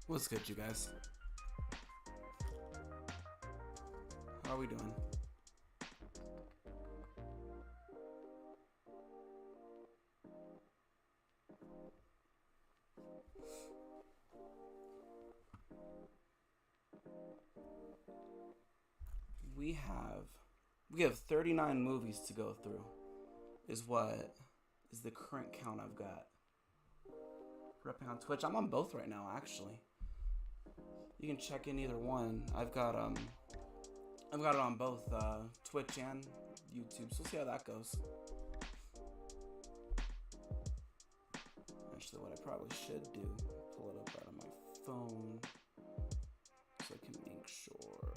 What's good, you guys? How are we doing? We have 39 movies to go through, is the current count I've got. Repping on Twitch. I'm on both right now, actually. You can check in either one. I've got it on both Twitch and YouTube, so we'll see how that goes. Actually, what I probably should do, pull it up out of my phone so I can make sure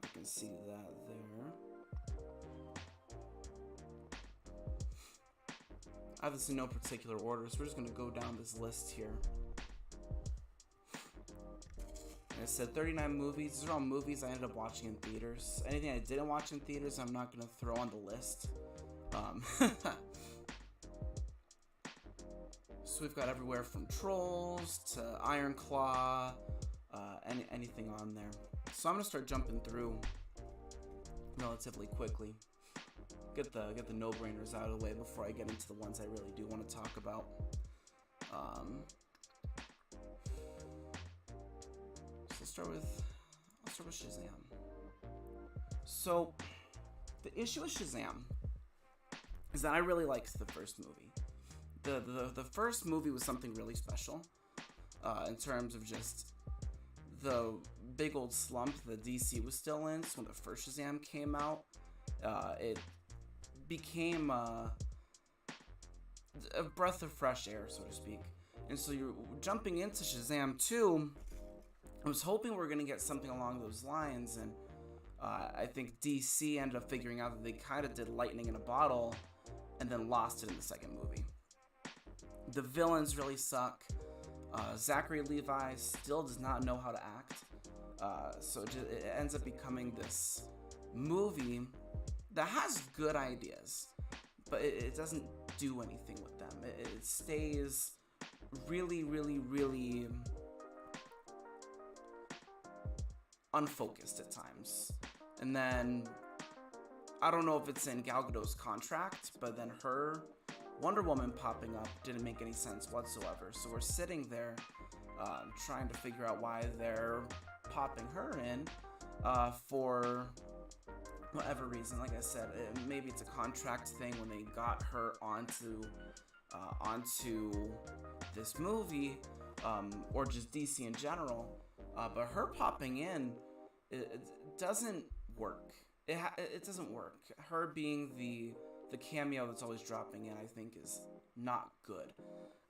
I can see that there. I have this in no particular order, so we're just going to go down this list here. And it said 39 movies. These are all movies I ended up watching in theaters. Anything I didn't watch in theaters, I'm not going to throw on the list. So we've got everywhere from Trolls to Iron Claw, anything on there. So I'm going to start jumping through relatively quickly. Get the no-brainers out of the way before I get into the ones I really do want to talk about. So I'll start with Shazam. So the issue with Shazam is that I really liked the first movie. The first movie was something really special in terms of just the big old slump that DC was still in. So when the first Shazam came out, it became a breath of fresh air, so to speak. And so you're jumping into Shazam 2. I was hoping we were going to get something along those lines, and I think DC ended up figuring out that they kind of did lightning in a bottle and then lost it in the second movie. The villains really suck. Zachary Levi still does not know how to act. So it ends up becoming this movie that has good ideas, but it doesn't do anything with them. It stays really, really, really unfocused at times. And then I don't know if it's in Gal Gadot's contract, but then her Wonder Woman popping up didn't make any sense whatsoever. So we're sitting there trying to figure out why they're popping her in for whatever reason. Like I said, maybe it's a contract thing when they got her onto this movie, or just DC in general. But her popping in, it doesn't work. It doesn't work. Her being the cameo that's always dropping in, I think, is not good.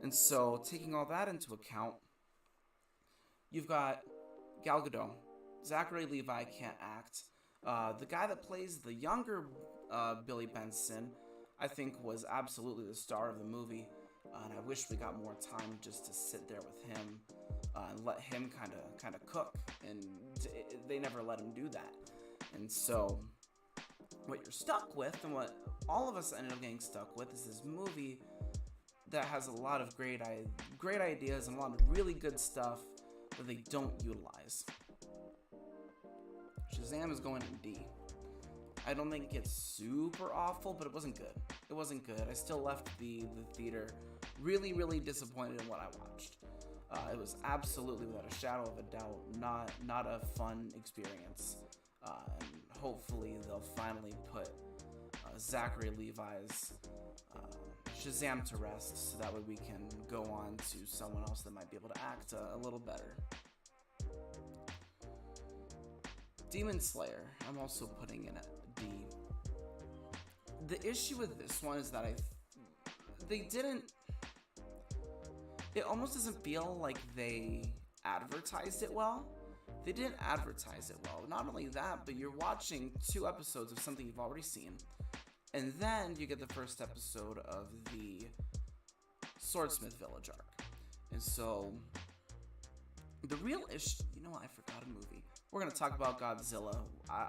And so, taking all that into account, you've got Gal Gadot. Zachary Levi can't act. The guy that plays the younger Billy Benson, I think, was absolutely the star of the movie. And I wish we got more time just to sit there with him and let him kind of cook. And they never let him do that. And so, what you're stuck with, and what all of us ended up getting stuck with, is this movie that has a lot of great ideas and a lot of really good stuff that they don't utilize. Shazam is going in D. I don't think it's super awful, but it wasn't good. It wasn't good. I still left the theater really, really disappointed in what I watched. It was absolutely, without a shadow of a doubt, not a fun experience. And hopefully they'll finally put Zachary Levi's Shazam to rest, so that way we can go on to someone else that might be able to act a little better. Demon Slayer, I'm also putting in a D. The issue with this one is that it almost doesn't feel like they advertised it well. They didn't advertise it well. Not only that, but you're watching 2 episodes of something you've already seen, and then you get the first episode of the Swordsmith Village arc. And so, the real issue, I forgot a movie. We're gonna talk about Godzilla. I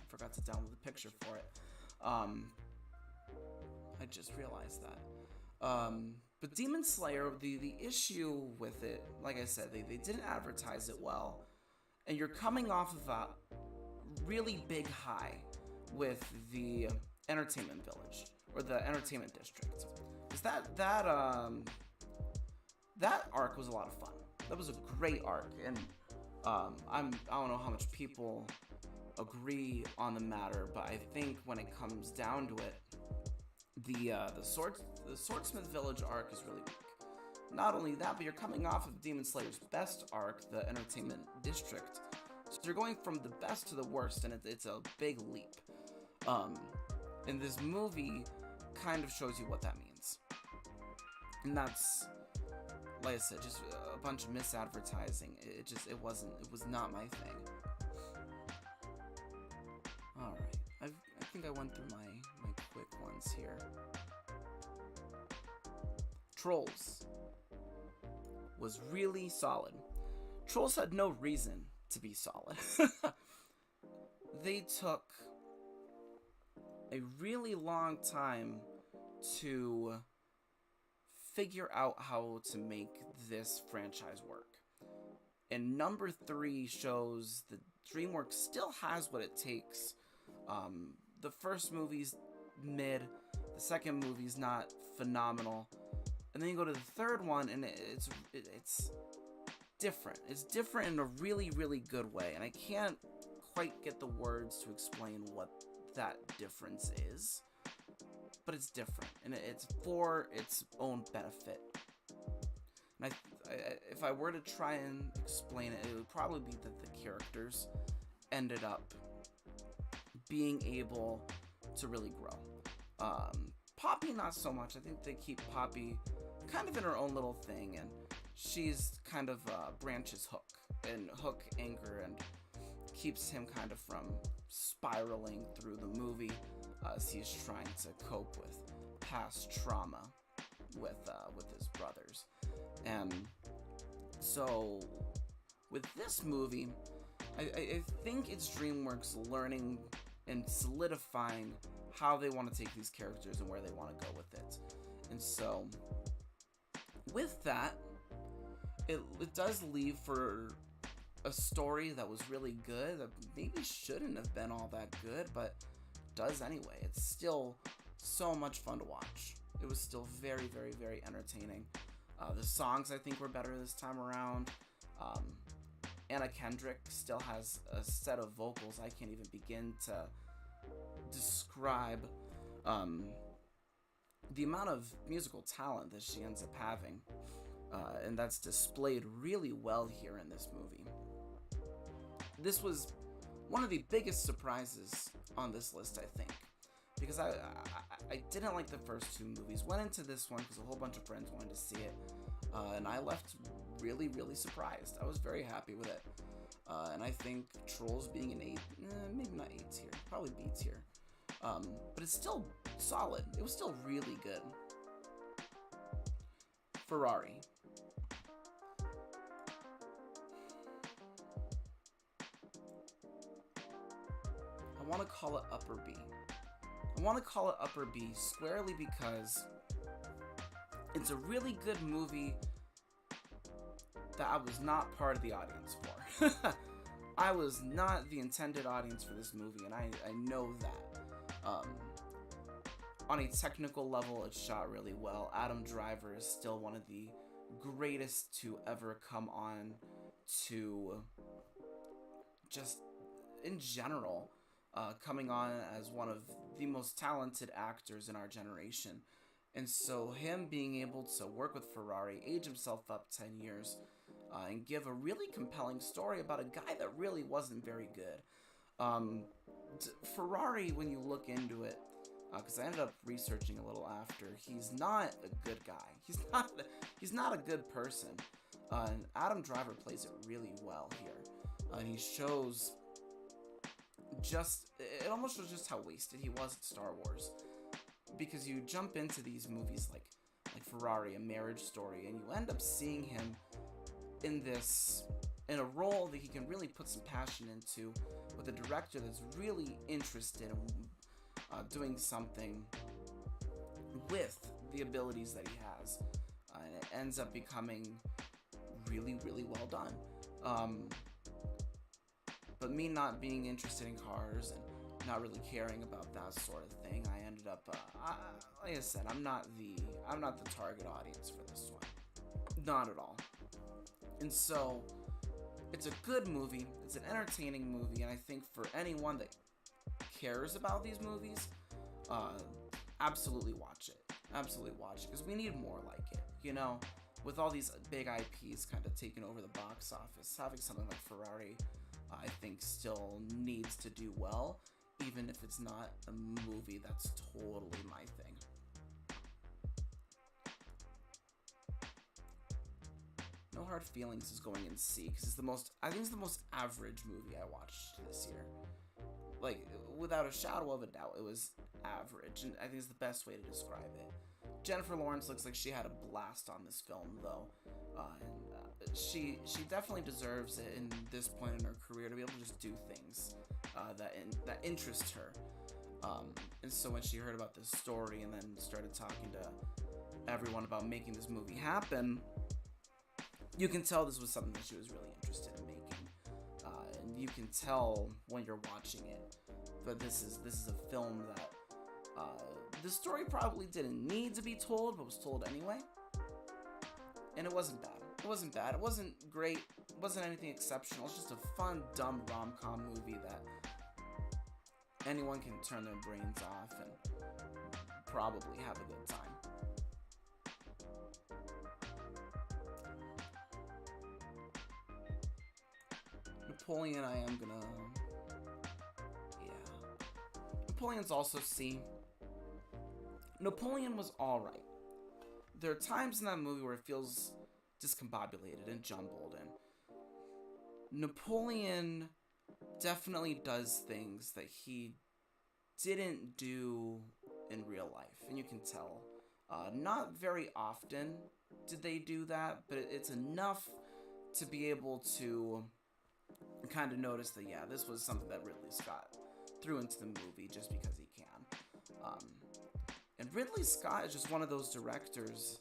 forgot to download the picture for it. I just realized that. But Demon Slayer, the issue with it, like I said, they didn't advertise it well, and you're coming off of a really big high with the Entertainment Village, or the Entertainment District. Because that arc was a lot of fun. That was a great arc, and I don't know how much people agree on the matter, but I think when it comes down to it, the Swordsmith Village arc is really weak. Not only that, but you're coming off of Demon Slayer's best arc, the Entertainment District. So you're going from the best to the worst, and it's a big leap. And this movie kind of shows you what that means. And that's, like I said, just a bunch of misadvertising. It was not my thing. Alright, I think I went through my quick ones here. Trolls was really solid. Trolls had no reason to be solid. They took a really long time to figure out how to make this franchise work. And number 3 shows that DreamWorks still has what it takes. The first movie's mid, the second movie's not phenomenal, and then you go to the third one, and it's different. It's different in a really, really good way, and I can't quite get the words to explain what that difference is, but it's different, and it's for its own benefit. And if I were to try and explain it, it would probably be that the characters ended up being able to really grow. Poppy, not so much. I think they keep Poppy kind of in her own little thing, and she's kind of Branch's hook, and hook anchor, and keeps him kind of from spiraling through the movie as he's trying to cope with past trauma with his brothers. And so with this movie, I think it's DreamWorks learning and solidifying how they want to take these characters and where they want to go with it. And so with that, it does leave for a story that was really good that maybe shouldn't have been all that good, but does anyway. It's still so much fun to watch. It was still very, very, very entertaining. The songs, I think, were better this time around. Anna Kendrick still has a set of vocals I can't even begin to describe the amount of musical talent that she ends up having. And that's displayed really well here in this movie. This was one of the biggest surprises on this list, I think, because I didn't like the first two movies. Went into this one because a whole bunch of friends wanted to see it, and I left really, really surprised. I was very happy with it, and I think Trolls being an A, maybe not A tier, probably B tier, but it's still solid. It was still really good. Ferrari. I want to call it upper B. I want to call it upper B squarely because it's a really good movie that I was not part of the audience for. I was not the intended audience for this movie, and I know that. On a technical level, it's shot really well. Adam Driver is still one of the greatest to ever come on to, just in general, coming on as one of the most talented actors in our generation. And so him being able to work with Ferrari, age himself up 10 years, and give a really compelling story about a guy that really wasn't very good. Ferrari, when you look into it, because I ended up researching a little after, he's not a good guy. He's not a good person. And Adam Driver plays it really well here. And he shows it almost shows just how wasted he was at Star Wars. Because you jump into these movies like Ferrari, A Marriage Story, and you end up seeing him in a role that he can really put some passion into, with a director that's really interested in doing something with the abilities that he has, and it ends up becoming really, really well done. But me not being interested in cars and not really caring about that sort of thing, I ended up, like I said, I'm not the target audience for this one, not at all. And so, it's a good movie, it's an entertaining movie, and I think for anyone that cares about these movies, absolutely watch it. Absolutely watch it, because we need more like it, you know? With all these big IPs kind of taking over the box office, having something like Ferrari, I think still needs to do well, even if it's not a movie that's totally my thing. No Hard Feelings is going in C, because I think it's the most average movie I watched this year. Like, without a shadow of a doubt, it was average, and I think it's the best way to describe it. Jennifer Lawrence looks like she had a blast on this film, though. And she definitely deserves it in this point in her career to be able to just do things that interest her. And so when she heard about this story and then started talking to everyone about making this movie happen, you can tell this was something that she was really interested in making. And you can tell when you're watching it that this is a film that the story probably didn't need to be told, but was told anyway. And it wasn't bad. It wasn't bad. It wasn't great. It wasn't anything exceptional. It's just a fun, dumb rom-com movie that anyone can turn their brains off and probably have a good time. Napoleon, Napoleon's also C. Napoleon was alright. There are times in that movie where it feels discombobulated and jumbled, and Napoleon definitely does things that he didn't do in real life, and you can tell. Not very often did they do that, but it's enough to be able to kind of notice that, yeah, this was something that Ridley Scott threw into the movie just because he can. And Ridley Scott is just one of those directors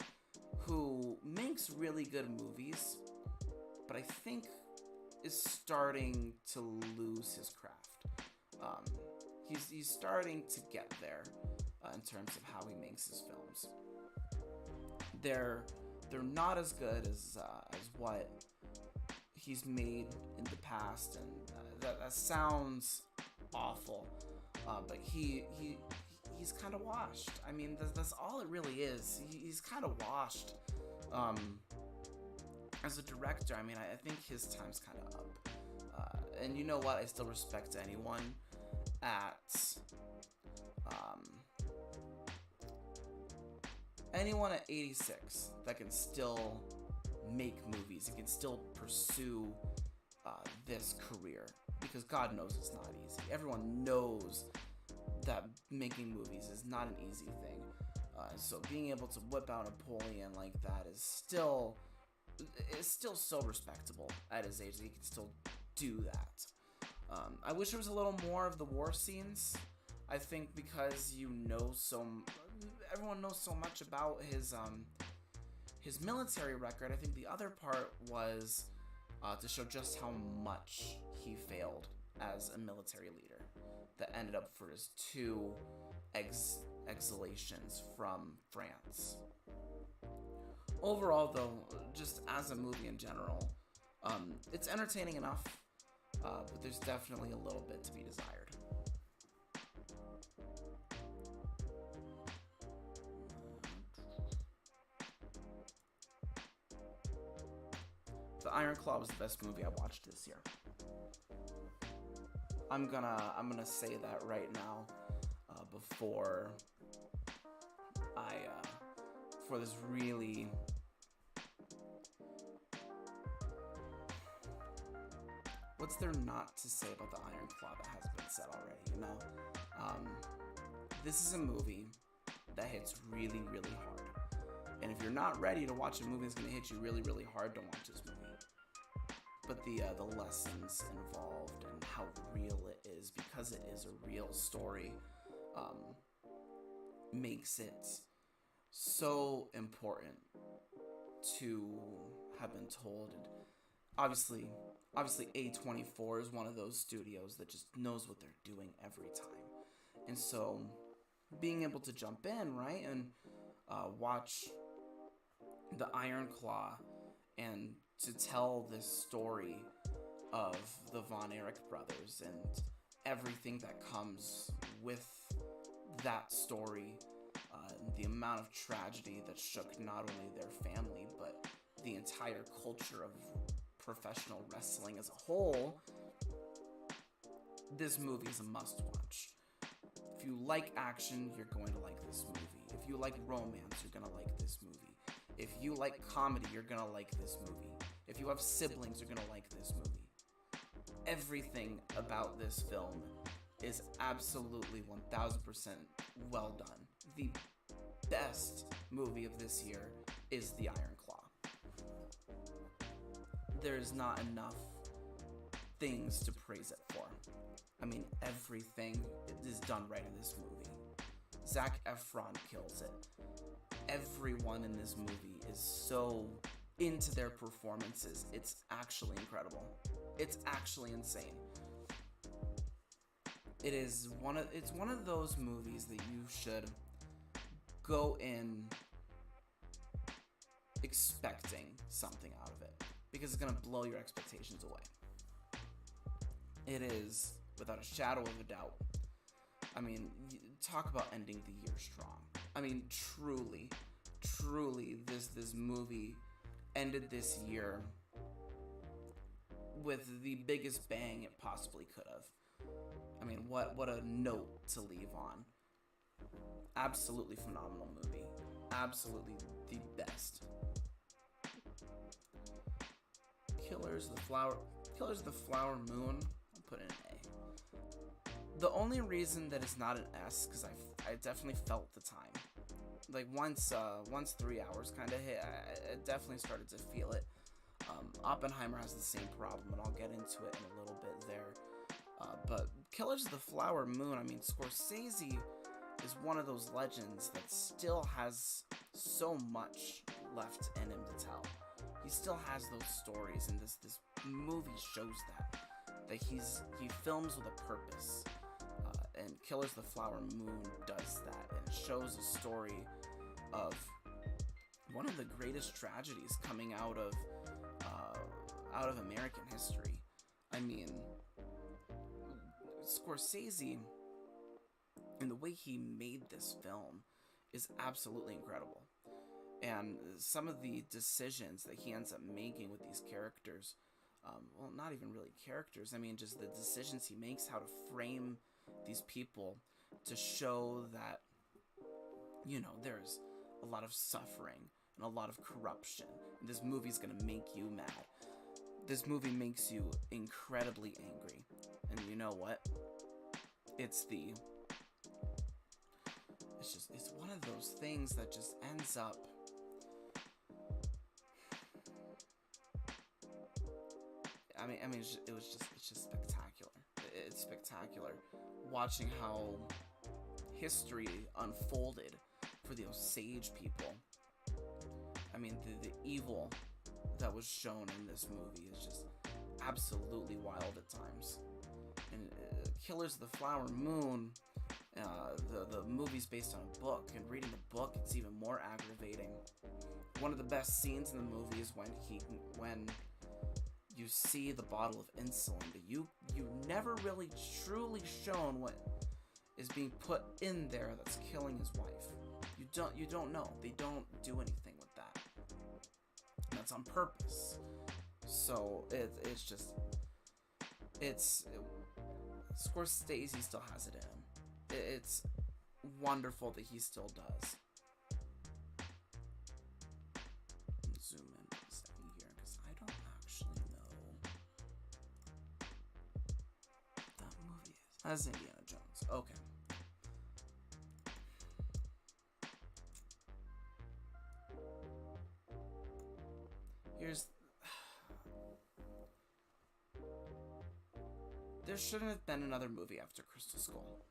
who makes really good movies, but I think is starting to lose his craft. He's starting to get there in terms of how he makes his films. They're not as good as what he's made in the past, and that sounds awful. But he's kind of washed. I mean, that's all it really is. He's kind of washed. As a director, I mean, I think his time's kind of up. And you know what? I still respect anyone at 86 that can still make movies. It can still pursue this career, because God knows it's not easy. Everyone knows that making movies is not an easy thing. So being able to whip out Napoleon like that is still so respectable at his age that he can still do that. I wish there was a little more of the war scenes. I think because everyone knows so much about his military record. I think the other part was to show just how much he failed as a military leader that ended up for his 2 exiliations from France. Overall, though, just as a movie in general, it's entertaining enough, but there's definitely a little bit to be desired. The Iron Claw was the best movie I watched this year. I'm gonna say that right now, before this really what's there not to say about the Iron Claw that has been said already, you know? This is a movie that hits really, really hard. And if you're not ready to watch a movie that's going to hit you really, really hard, don't watch this movie. But the lessons involved and how real it is, because it is a real story, makes it so important to have been told. And obviously A24 is one of those studios that just knows what they're doing every time. And so being able to jump in, right, and watch the Iron Claw and to tell this story of the Von Erich brothers and everything that comes with that story, the amount of tragedy that shook not only their family but the entire culture of professional wrestling as a whole, this movie is a must-watch. If you like action, you're going to like this movie. If you like romance, you're going to like this movie. If you like comedy, you're going to like this movie. If you have siblings, you're going to like this movie. Everything about this film is absolutely 1000% well done. The best movie of this year is The Iron Claw. There's not enough things to praise it for. I mean, everything is done right in this movie. Zac Efron kills it. Everyone in this movie is so into their performances. It's actually incredible. It's actually insane. It's one of those movies that you should go in expecting something out of it, because it's going to blow your expectations away. It is, without a shadow of a doubt. I mean, talk about ending the year strong. I mean, truly, this movie ended this year with the biggest bang it possibly could have. I mean, what a note to leave on. Absolutely phenomenal movie. Absolutely the best. Killers of the Flower Moon, I'll put in an A. The only reason that it's not an S, because I definitely felt the time. Like, once 3 hours kind of hit, I definitely started to feel it. Oppenheimer has the same problem, and I'll get into it in a little bit there. But Killers of the Flower Moon, I mean, Scorsese is one of those legends that still has so much left in him to tell. he still has those stories, and this movie shows that he films with a purpose. And Killers of the Flower Moon does that, and it shows a story of one of the greatest tragedies coming out of American history. I mean, Scorsese, and the way he made this film is absolutely incredible. And some of the decisions that he ends up making with these characters, well, not even really characters, I mean, just the decisions he makes, how to frame these people to show that, you know, there's a lot of suffering and a lot of corruption. This movie's gonna make you mad. This movie makes you incredibly angry. And you know what? It's one of those things that just ends up, it's just spectacular. It's spectacular watching how history unfolded for the Osage people. I mean, the evil that was shown in this movie is just absolutely wild at times. And Killers of the Flower Moon, the movie's based on a book, and reading the book, it's even more aggravating. One of the best scenes in the movie is when you see the bottle of insulin, but you never really truly shown what is being put in there that's killing his wife. You don't know. They don't do anything with that. And that's on purpose. So Scorsese still has it in him. It's wonderful that he still does. Zoom in for a second here, because I don't actually know what that movie is. That's Indiana Jones. Okay. There shouldn't have been another movie after Crystal Skull.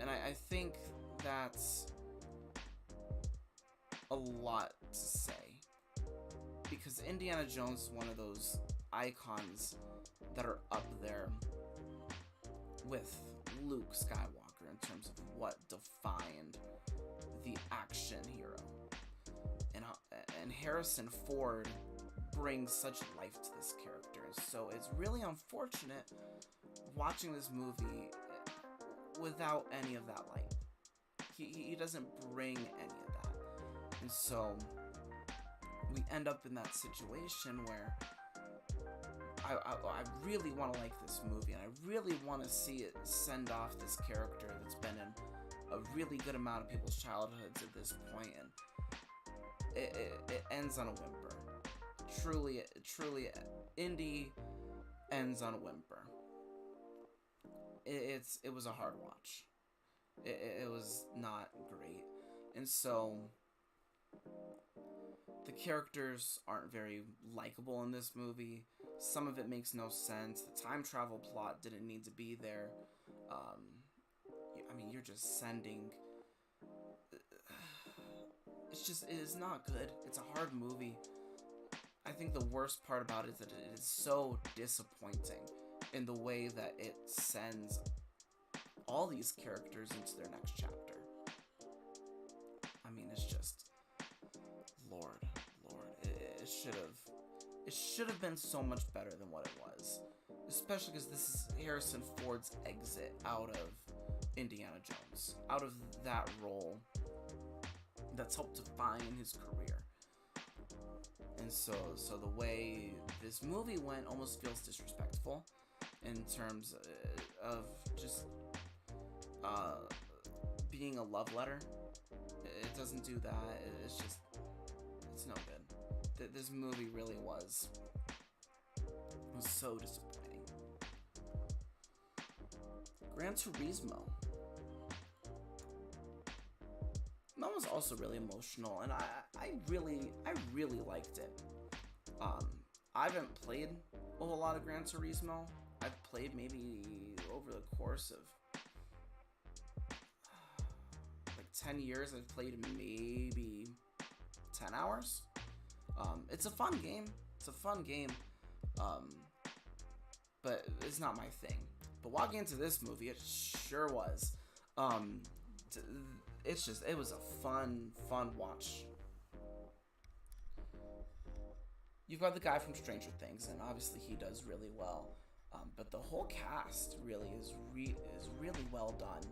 And I think that's a lot to say. Because Indiana Jones is one of those icons that are up there with Luke Skywalker in terms of what defined the action hero. And Harrison Ford brings such life to this character. So it's really unfortunate watching this movie without any of that light. He doesn't bring any of that. And so we end up in that situation where I really want to like this movie, and I really want to see it send off this character that's been in a really good amount of people's childhoods at this point, and it ends on a whimper. Truly, Indy ends on a whimper. It was a hard watch. It was not great. And so the characters aren't very likable in this movie. Some of it makes no sense. The time travel plot didn't need to be there. I mean, you're just sending... it is not good. It's a hard movie. I think the worst part about it is that it is so disappointing in the way that it sends all these characters into their next chapter. I mean, it's just... Lord. It should have been so much better than what it was. Especially because this is Harrison Ford's exit out of Indiana Jones. Out of that role that's helped define his career. And so the way this movie went almost feels disrespectful in terms of just being a love letter. It doesn't do that. It's no good. This movie really was so disappointing. Gran Turismo. That was also really emotional, and I really liked it. I haven't played a whole lot of Gran Turismo. I've played maybe over the course of like 10 years. I've played maybe 10 hours. It's a fun game. It's a fun game. But it's not my thing. But walking into this movie, it sure was. It was a fun watch. You've got the guy from Stranger Things, and obviously he does really well. But the whole cast really is really well done.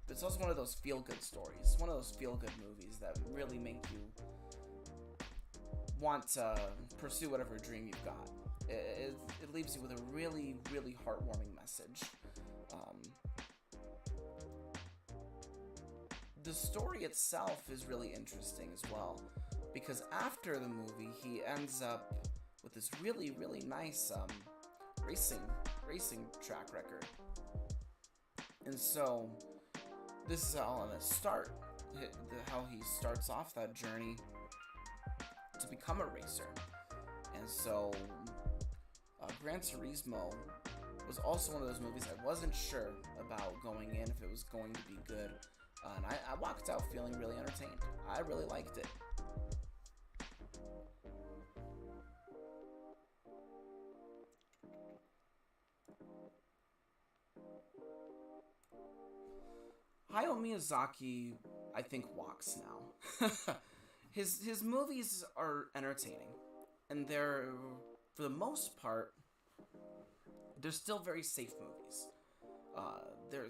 It's also one of those feel-good stories, one of those feel-good movies that really make you want to pursue whatever dream you've got. It leaves you with a really, really heartwarming message. The story itself is really interesting as well, because after the movie, he ends up with this really, really nice racing track record. And so this is all on the start, how he starts off that journey to become a racer. And so Gran Turismo was also one of those movies I wasn't sure about going in if it was going to be good. And I walked out feeling really entertained. I really liked it. Hayao Miyazaki, I think, walks now. His movies are entertaining, and they're, for the most part, they're still very safe movies.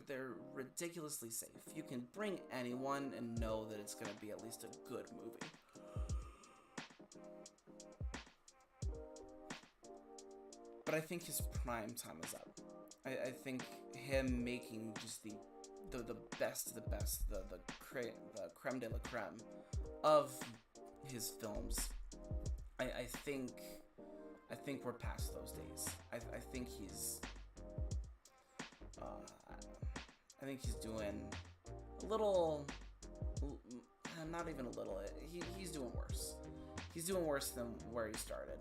They're ridiculously safe. You can bring anyone and know that it's gonna be at least a good movie. But I think his prime time is up. I think him making just the best of the best, the creme de la creme of his films. I think we're past those days. I think he's doing a little, not even a little. He's doing worse. He's doing worse than where he started.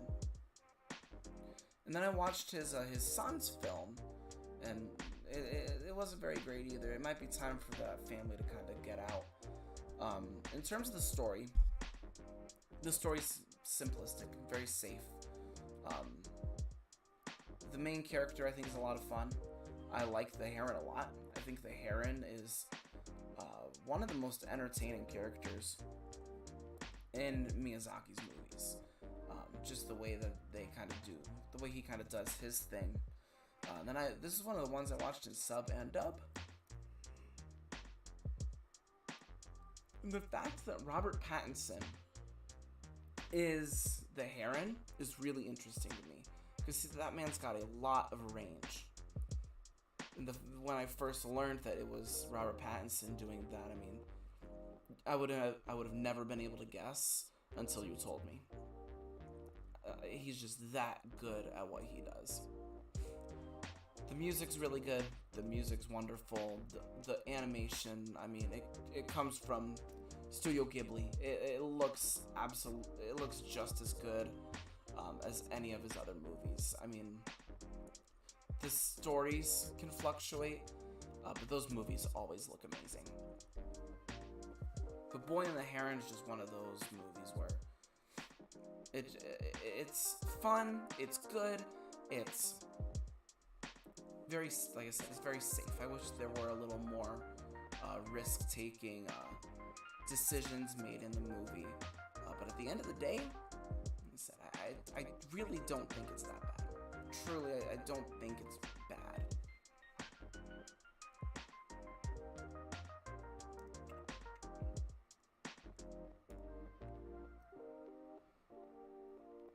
And then I watched his son's film, and it wasn't very great either. It might be time for that family to kind of get out. In terms of the story's simplistic, very safe. The main character, I think, is a lot of fun. I like the Heron a lot. I think the Heron is one of the most entertaining characters in Miyazaki's movies. Just the way that they kind of do, the way he kind of does his thing. This is one of the ones I watched in sub and dub. And the fact that Robert Pattinson is the Heron is really interesting to me, because that man's got a lot of range. And when I first learned that it was Robert Pattinson doing that, I mean, I would have never been able to guess until you told me. He's just that good at what he does. The music's really good. The music's wonderful. The animation, I mean, it comes from Studio Ghibli. It looks just as good as any of his other movies. I mean, the stories can fluctuate, but those movies always look amazing. The Boy and the Heron is just one of those movies where it's fun, it's good, it's very, like I said, it's very safe. I wish there were a little more risk-taking decisions made in the movie, but at the end of the day, like I said, I really don't think it's that bad. Truly, I don't think it's bad.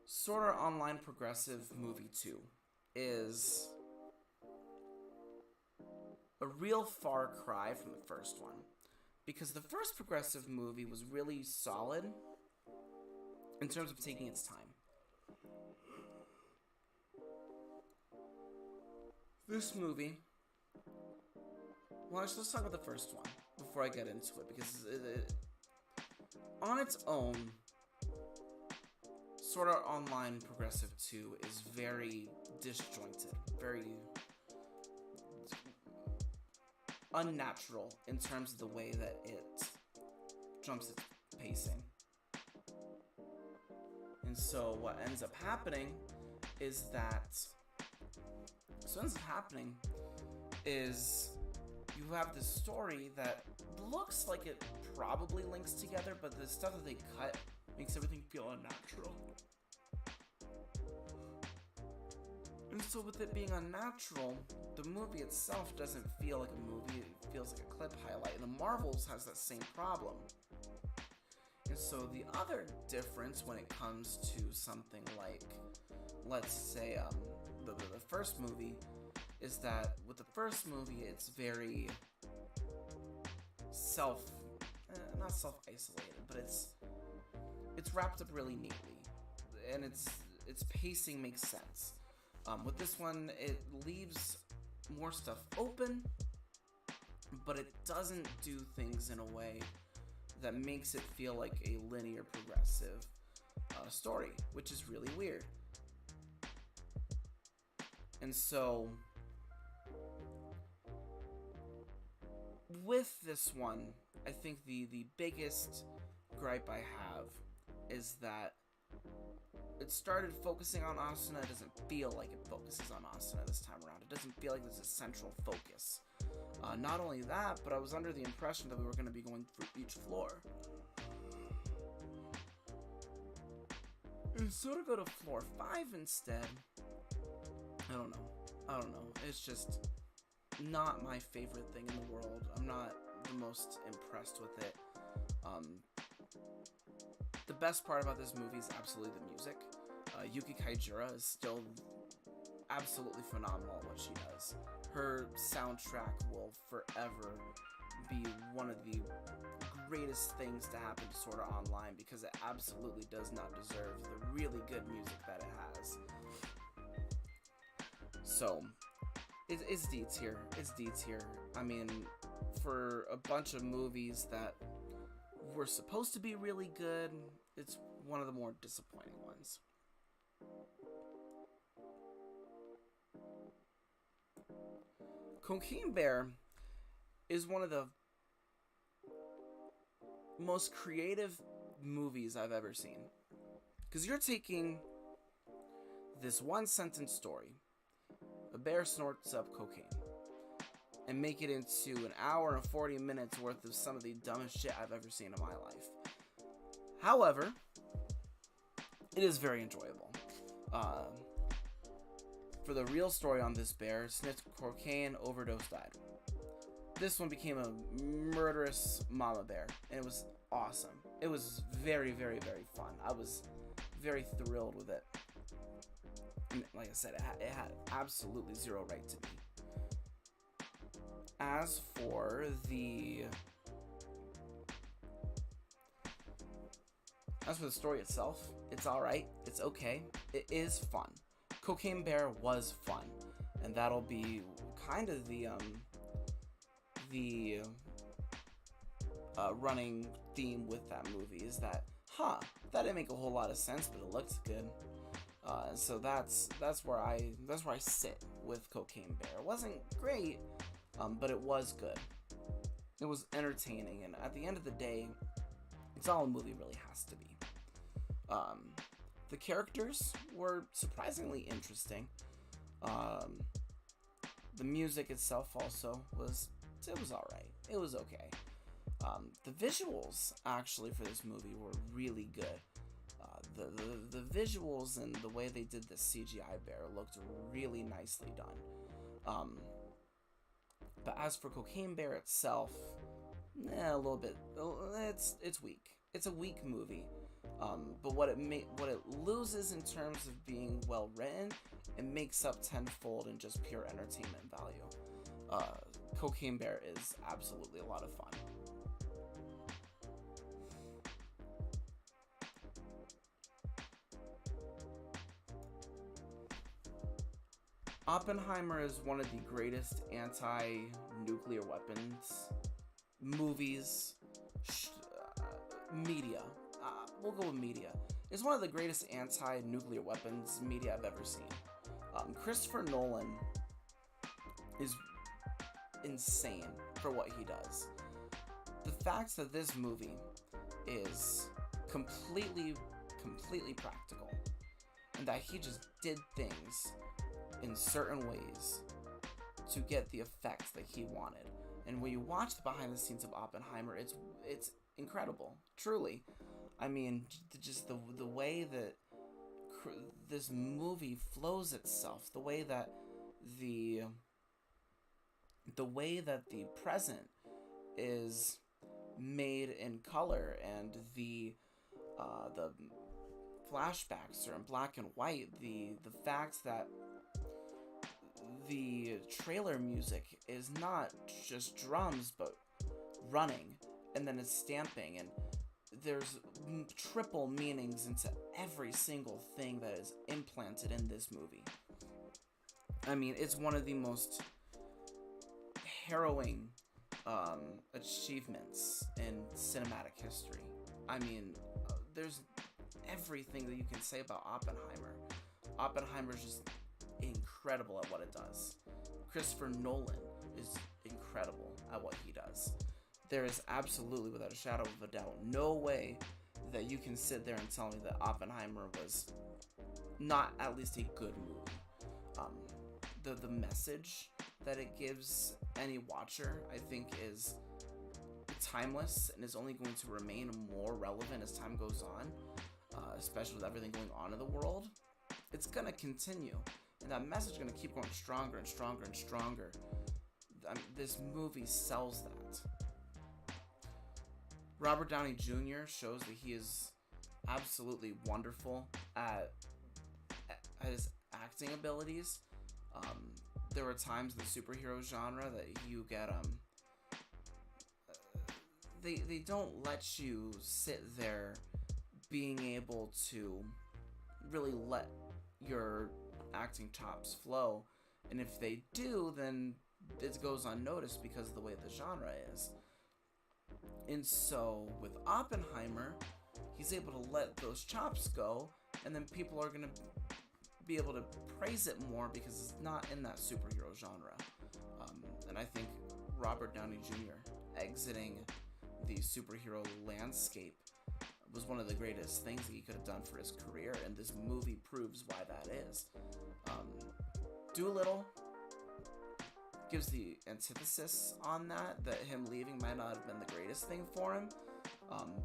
Sword Art Online Progressive Movie 2 is a real far cry from the first one, because the first Progressive movie was really solid in terms of taking its time. This movie, well, let's talk about the first one before I get into it, because on its own, Sword Art Online Progressive 2 is very disjointed, very unnatural in terms of the way that it jumps its pacing. And so what ends up happening is you have this story that looks like it probably links together, but the stuff that they cut makes everything feel unnatural. And so with it being unnatural, the movie itself doesn't feel like a movie, it feels like a clip highlight. And the Marvels has that same problem. And so the other difference when it comes to something like, let's say, the first movie, is that with the first movie, it's very not self-isolated, but it's wrapped up really neatly, and its pacing makes sense. With this one, it leaves more stuff open, but it doesn't do things in a way that makes it feel like a linear, progressive story, which is really weird. And so, with this one, I think the biggest gripe I have is that it started focusing on Asuna. It doesn't feel like it focuses on Asuna this time around. It doesn't feel like there's a central focus. Not only that, but I was under the impression that we were going to be going through each floor. And so to go to floor 5 instead, I don't know. It's just not my favorite thing in the world. I'm not the most impressed with it. The best part about this movie is absolutely the music. Yuki Kaijura is still absolutely phenomenal at what she does. Her soundtrack will forever be one of the greatest things to happen to Sword Art Online, because it absolutely does not deserve the really good music that it has. So, it's D tier. It's D tier. I mean, for a bunch of movies that were supposed to be really good, it's one of the more disappointing ones. Cocaine Bear is one of the most creative movies I've ever seen. Because you're taking this one sentence story, a bear snorts up cocaine, and make it into an hour and 40 minutes worth of some of the dumbest shit I've ever seen in my life. However, it is very enjoyable. For the real story on this bear, sniffed cocaine, overdose, died. This one became a murderous mama bear, and it was awesome. It was very, very, very fun. I was very thrilled with it. And like I said, it had absolutely zero right to be. As for the story itself, it's alright. It's okay. It is fun. Cocaine Bear was fun, and that'll be kind of the running theme with that movie, is that, that didn't make a whole lot of sense, but it looks good. So that's where I sit with Cocaine Bear. It wasn't great, but it was good. It was entertaining, and at the end of the day, it's all a movie really has to be. The characters were surprisingly interesting. The music itself also was alright. It was okay. The visuals actually for this movie were really good. The visuals and the way they did the CGI bear looked really nicely done. But as for Cocaine Bear itself, a little bit. It's weak. It's a weak movie. But what it loses in terms of being well written, it makes up tenfold in just pure entertainment value. Cocaine Bear is absolutely a lot of fun. Oppenheimer is one of the greatest anti-nuclear weapons movies, media. We'll go with media. It's one of the greatest anti-nuclear weapons media I've ever seen. Christopher Nolan is insane for what he does. The fact that this movie is completely completely practical, and that he just did things in certain ways to get the effects that he wanted. And when you watch the behind the scenes of Oppenheimer, it's incredible, truly. I mean, just the way that this movie flows itself, the way that the present is made in color, and the flashbacks are in black and white, the fact that the trailer music is not just drums but running, and then it's stamping, and there's triple meanings into every single thing that is implanted in this movie. I mean, it's one of the most harrowing achievements in cinematic history. I mean, there's everything that you can say about Oppenheimer. Oppenheimer's just incredible at what it does. Christopher Nolan is incredible at what he does. There is absolutely, without a shadow of a doubt, no way that you can sit there and tell me that Oppenheimer was not at least a good movie. The message that it gives any watcher, I think, is timeless and is only going to remain more relevant as time goes on, especially with everything going on in the world. It's going to continue, and that message is going to keep going stronger and stronger and stronger. This movie sells that. Robert Downey Jr. shows that he is absolutely wonderful at his acting abilities. There were times in the superhero genre that you get they don't let you sit there being able to really let your acting chops flow, and if they do, then it goes unnoticed because of the way the genre is. And so with Oppenheimer, he's able to let those chops go, and then people are going to be able to praise it more because it's not in that superhero genre. And I think Robert Downey Jr. exiting the superhero landscape was one of the greatest things that he could have done for his career, and this movie proves why that is. Doolittle gives the antithesis on that him leaving might not have been the greatest thing for him,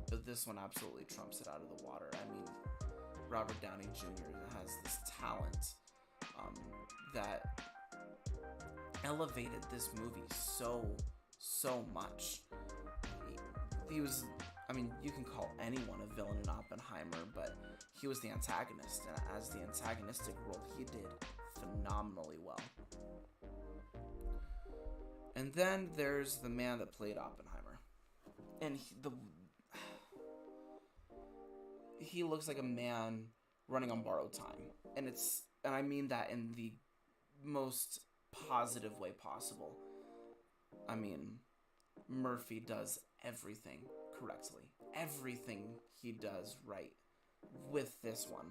but this one absolutely trumps it out of the water. I mean, Robert Downey Jr. has this talent that elevated this movie so much. He was, I mean, you can call anyone a villain in Oppenheimer, but he was the antagonist, and as the antagonistic role, he did phenomenally well. And then there's the man that played Oppenheimer, and he looks like a man running on borrowed time, and I mean that in the most positive way possible. I mean, Murphy does everything correctly. Everything he does right with this one.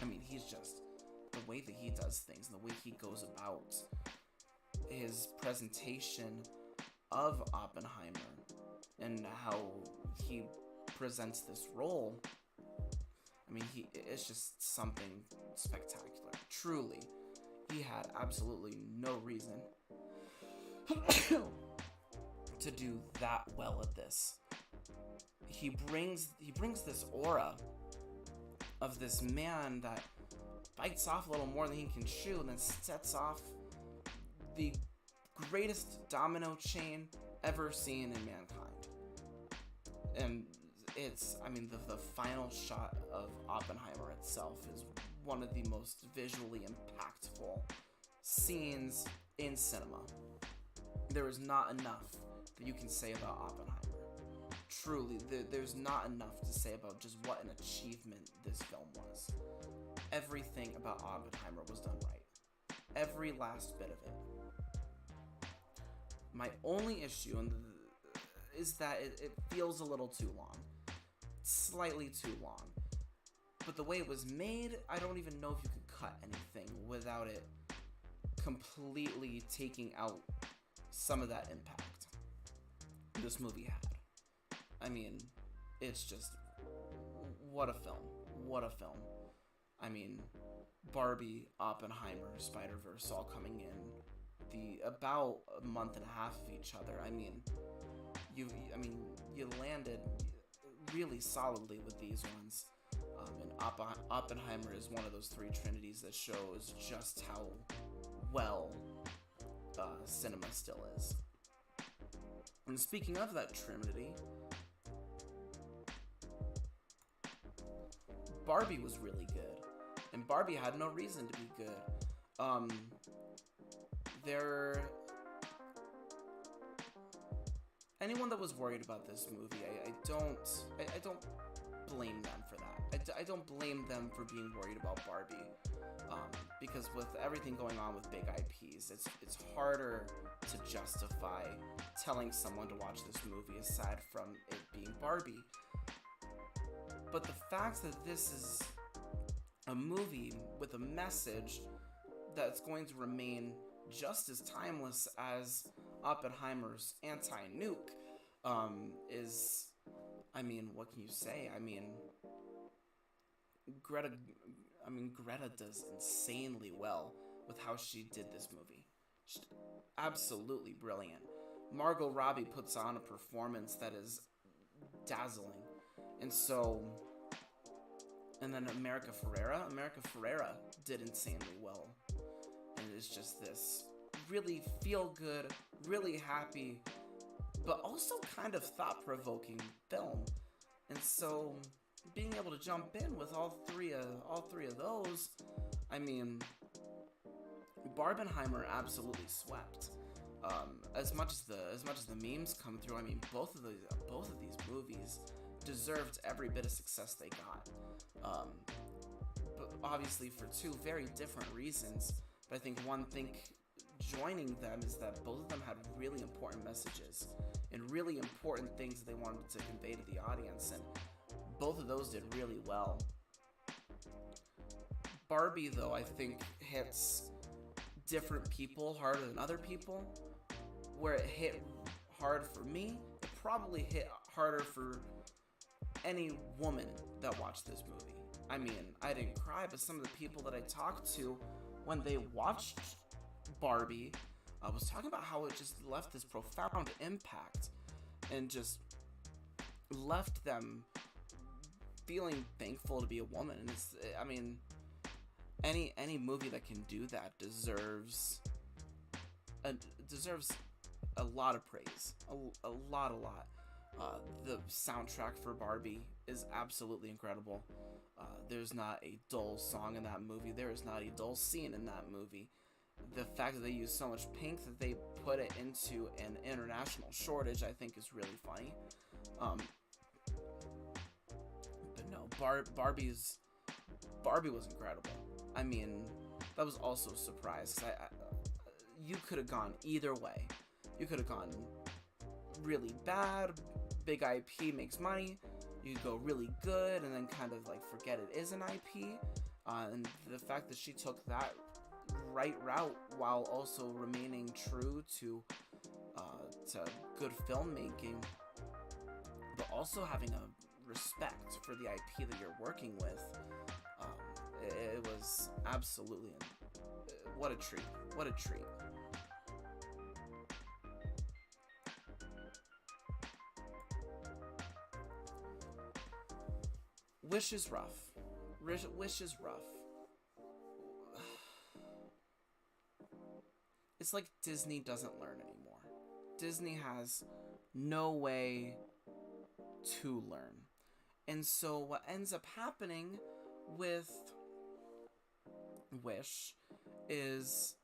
I mean, he's just, the way that he does things and the way he goes about his presentation of Oppenheimer and how he presents this role. I mean, it's just something spectacular. Truly, he had absolutely no reason to do that well at this. He brings this aura of this man that bites off a little more than he can chew, and then sets off the greatest domino chain ever seen in mankind. And it's, I mean, the final shot of Oppenheimer itself is one of the most visually impactful scenes in cinema. There is not enough that you can say about Oppenheimer. Truly, there's not enough to say about just what an achievement this film was. Everything about Oppenheimer was done right. Every last bit of it. My only issue is that it feels a little too long. Slightly too long. But the way it was made, I don't even know if you could cut anything without it completely taking out some of that impact this movie had. I mean, it's just what a film. What a film. I mean, Barbie, Oppenheimer, Spider-Verse all coming in about a month and a half of each other. I mean, you landed really solidly with these ones. And Oppenheimer is one of those three trinities that shows just how well cinema still is. And speaking of that trinity, Barbie was really good, and Barbie had no reason to be good. Anyone that was worried about this movie, I don't blame them for that. I don't blame them for being worried about Barbie, because with everything going on with big IPs, it's harder to justify telling someone to watch this movie aside from it being Barbie. But the fact that this is a movie with a message that's going to remain just as timeless as Oppenheimer's anti-nuke is, I mean, what can you say? I mean, Greta does insanely well with how she did this movie. She's absolutely brilliant. Margot Robbie puts on a performance that is dazzling. And then America Ferrera did insanely well. And it's just this really feel good, really happy, but also kind of thought-provoking film. And so being able to jump in with all three of those, I mean, Barbenheimer absolutely swept. As much as the memes come through, I mean, both of these movies deserved every bit of success they got. But obviously for two very different reasons. But I think one thing joining them is that both of them had really important messages and really important things that they wanted to convey to the audience, and both of those did really well. Barbie, though, I think hits different people harder than other people. Where it hit hard for me, it probably hit harder for any woman that watched this movie. I mean, I didn't cry, but some of the people that I talked to when they watched Barbie was talking about how it just left this profound impact and just left them feeling thankful to be a woman. And it's, I mean, any movie that can do that deserves a lot of praise, a lot. The soundtrack for Barbie is absolutely incredible. There's not a dull song in that movie. There is not a dull scene in that movie. The fact that they use so much pink that they put it into an international shortage, I think, is really funny. But no, Barbie was incredible. I mean, that was also a surprise. You could have gone either way. You could have gone really bad, big IP makes money. You could go really good and then kind of like forget it is an IP. And the fact that she took that right route while also remaining true to good filmmaking, but also having a respect for the IP that you're working with, it was absolutely what a treat. What a treat. Wish is rough. Wish is rough. It's like Disney doesn't learn anymore. Disney has no way to learn. And so what ends up happening with Wish is,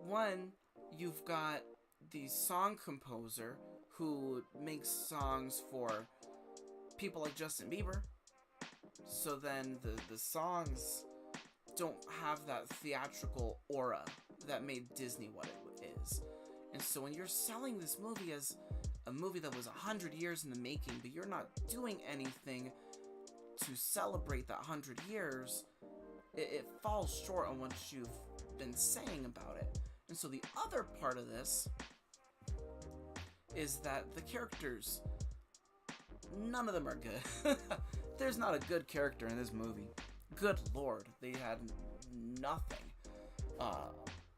one, you've got the song composer who makes songs for people like Justin Bieber. So then the songs don't have that theatrical aura that made Disney what it is. And so when you're selling this movie as a movie that was 100 years in the making, but you're not doing anything to celebrate that 100 years, it falls short on what you've been saying about it. And so the other part of this is that the characters none of them are good. There's not a good character in this movie. Good lord, they had nothing.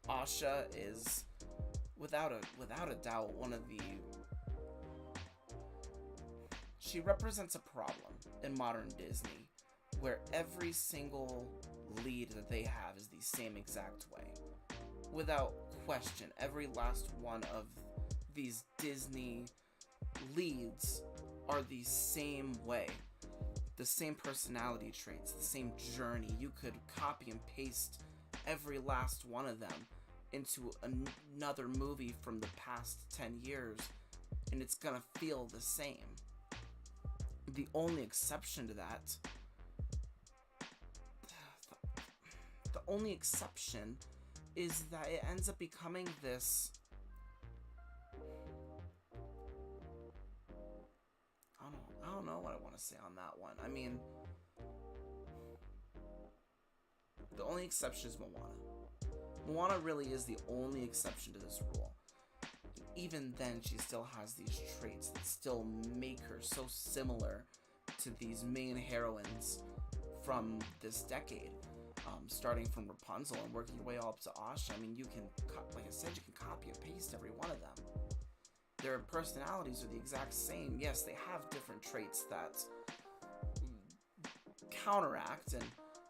Asha is without a doubt one of the... She represents a problem in modern Disney, where every single lead that they have is the same exact way. Without question, every last one of these Disney leads are the same way. The same personality traits, the same journey. You could copy and paste every last one of them into another movie from the past 10 years, and it's gonna feel the same. The only exception to that, the only exception is that it ends up becoming this... I don't know what I want to say on that one. I mean, the only exception is Moana. Moana really is the only exception to this rule. Even then, she still has these traits that still make her so similar to these main heroines from this decade. Starting from Rapunzel and working your way all up to Asha. I mean, you can, like I said, you can copy and paste every one of them. Their personalities are the exact same. Yes, they have different traits that counteract, and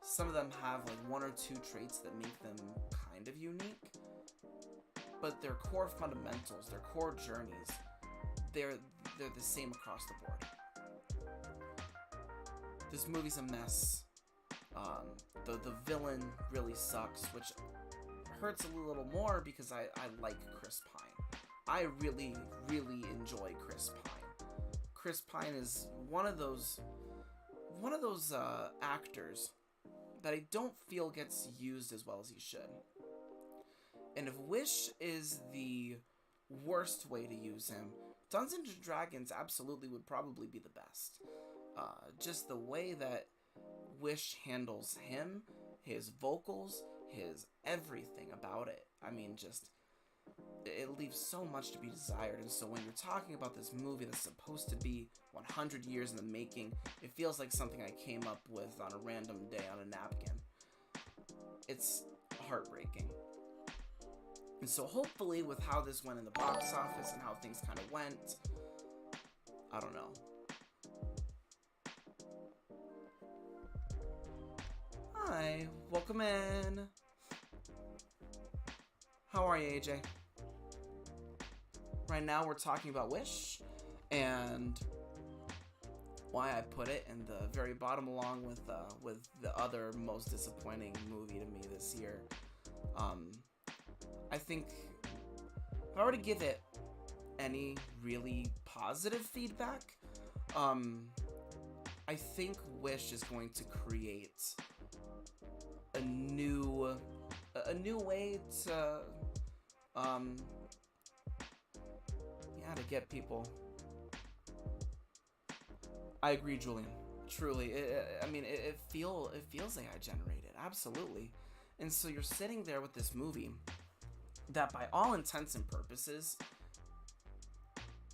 some of them have like one or two traits that make them kind of unique. But their core fundamentals, their core journeys, they're the same across the board. This movie's a mess. The villain really sucks, which hurts a little more because I like Chris Pine. I really, really enjoy Chris Pine. Chris Pine is one of those actors that I don't feel gets used as well as he should. And if Wish is the worst way to use him, Dungeons & Dragons absolutely would probably be the best. Just the way that Wish handles him, his vocals, his everything about it. I mean, just... it leaves so much to be desired. And so when you're talking about this movie that's supposed to be 100 years in the making, it feels like something I came up with on a random day on a napkin. It's heartbreaking. And so hopefully with how this went in the box office and how things kind of went, I don't know. Hi, welcome in. How are you, AJ? Right now we're talking about Wish and why I put it in the very bottom along with the other most disappointing movie to me this year. I think if I were to give it any really positive feedback, I think Wish is going to create a new way to to get people. I agree, Julian. Truly, it feels AI generated, absolutely. And so you're sitting there with this movie that, by all intents and purposes,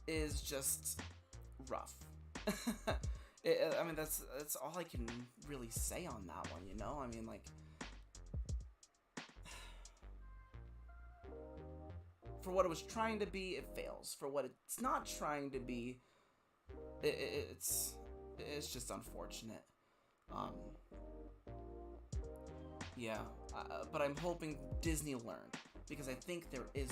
is just rough. That's all I can really say on that one. You know, I mean, like, for what it was trying to be, it fails. For what it's not trying to be, it's just unfortunate. But I'm hoping Disney learned, because I think there is,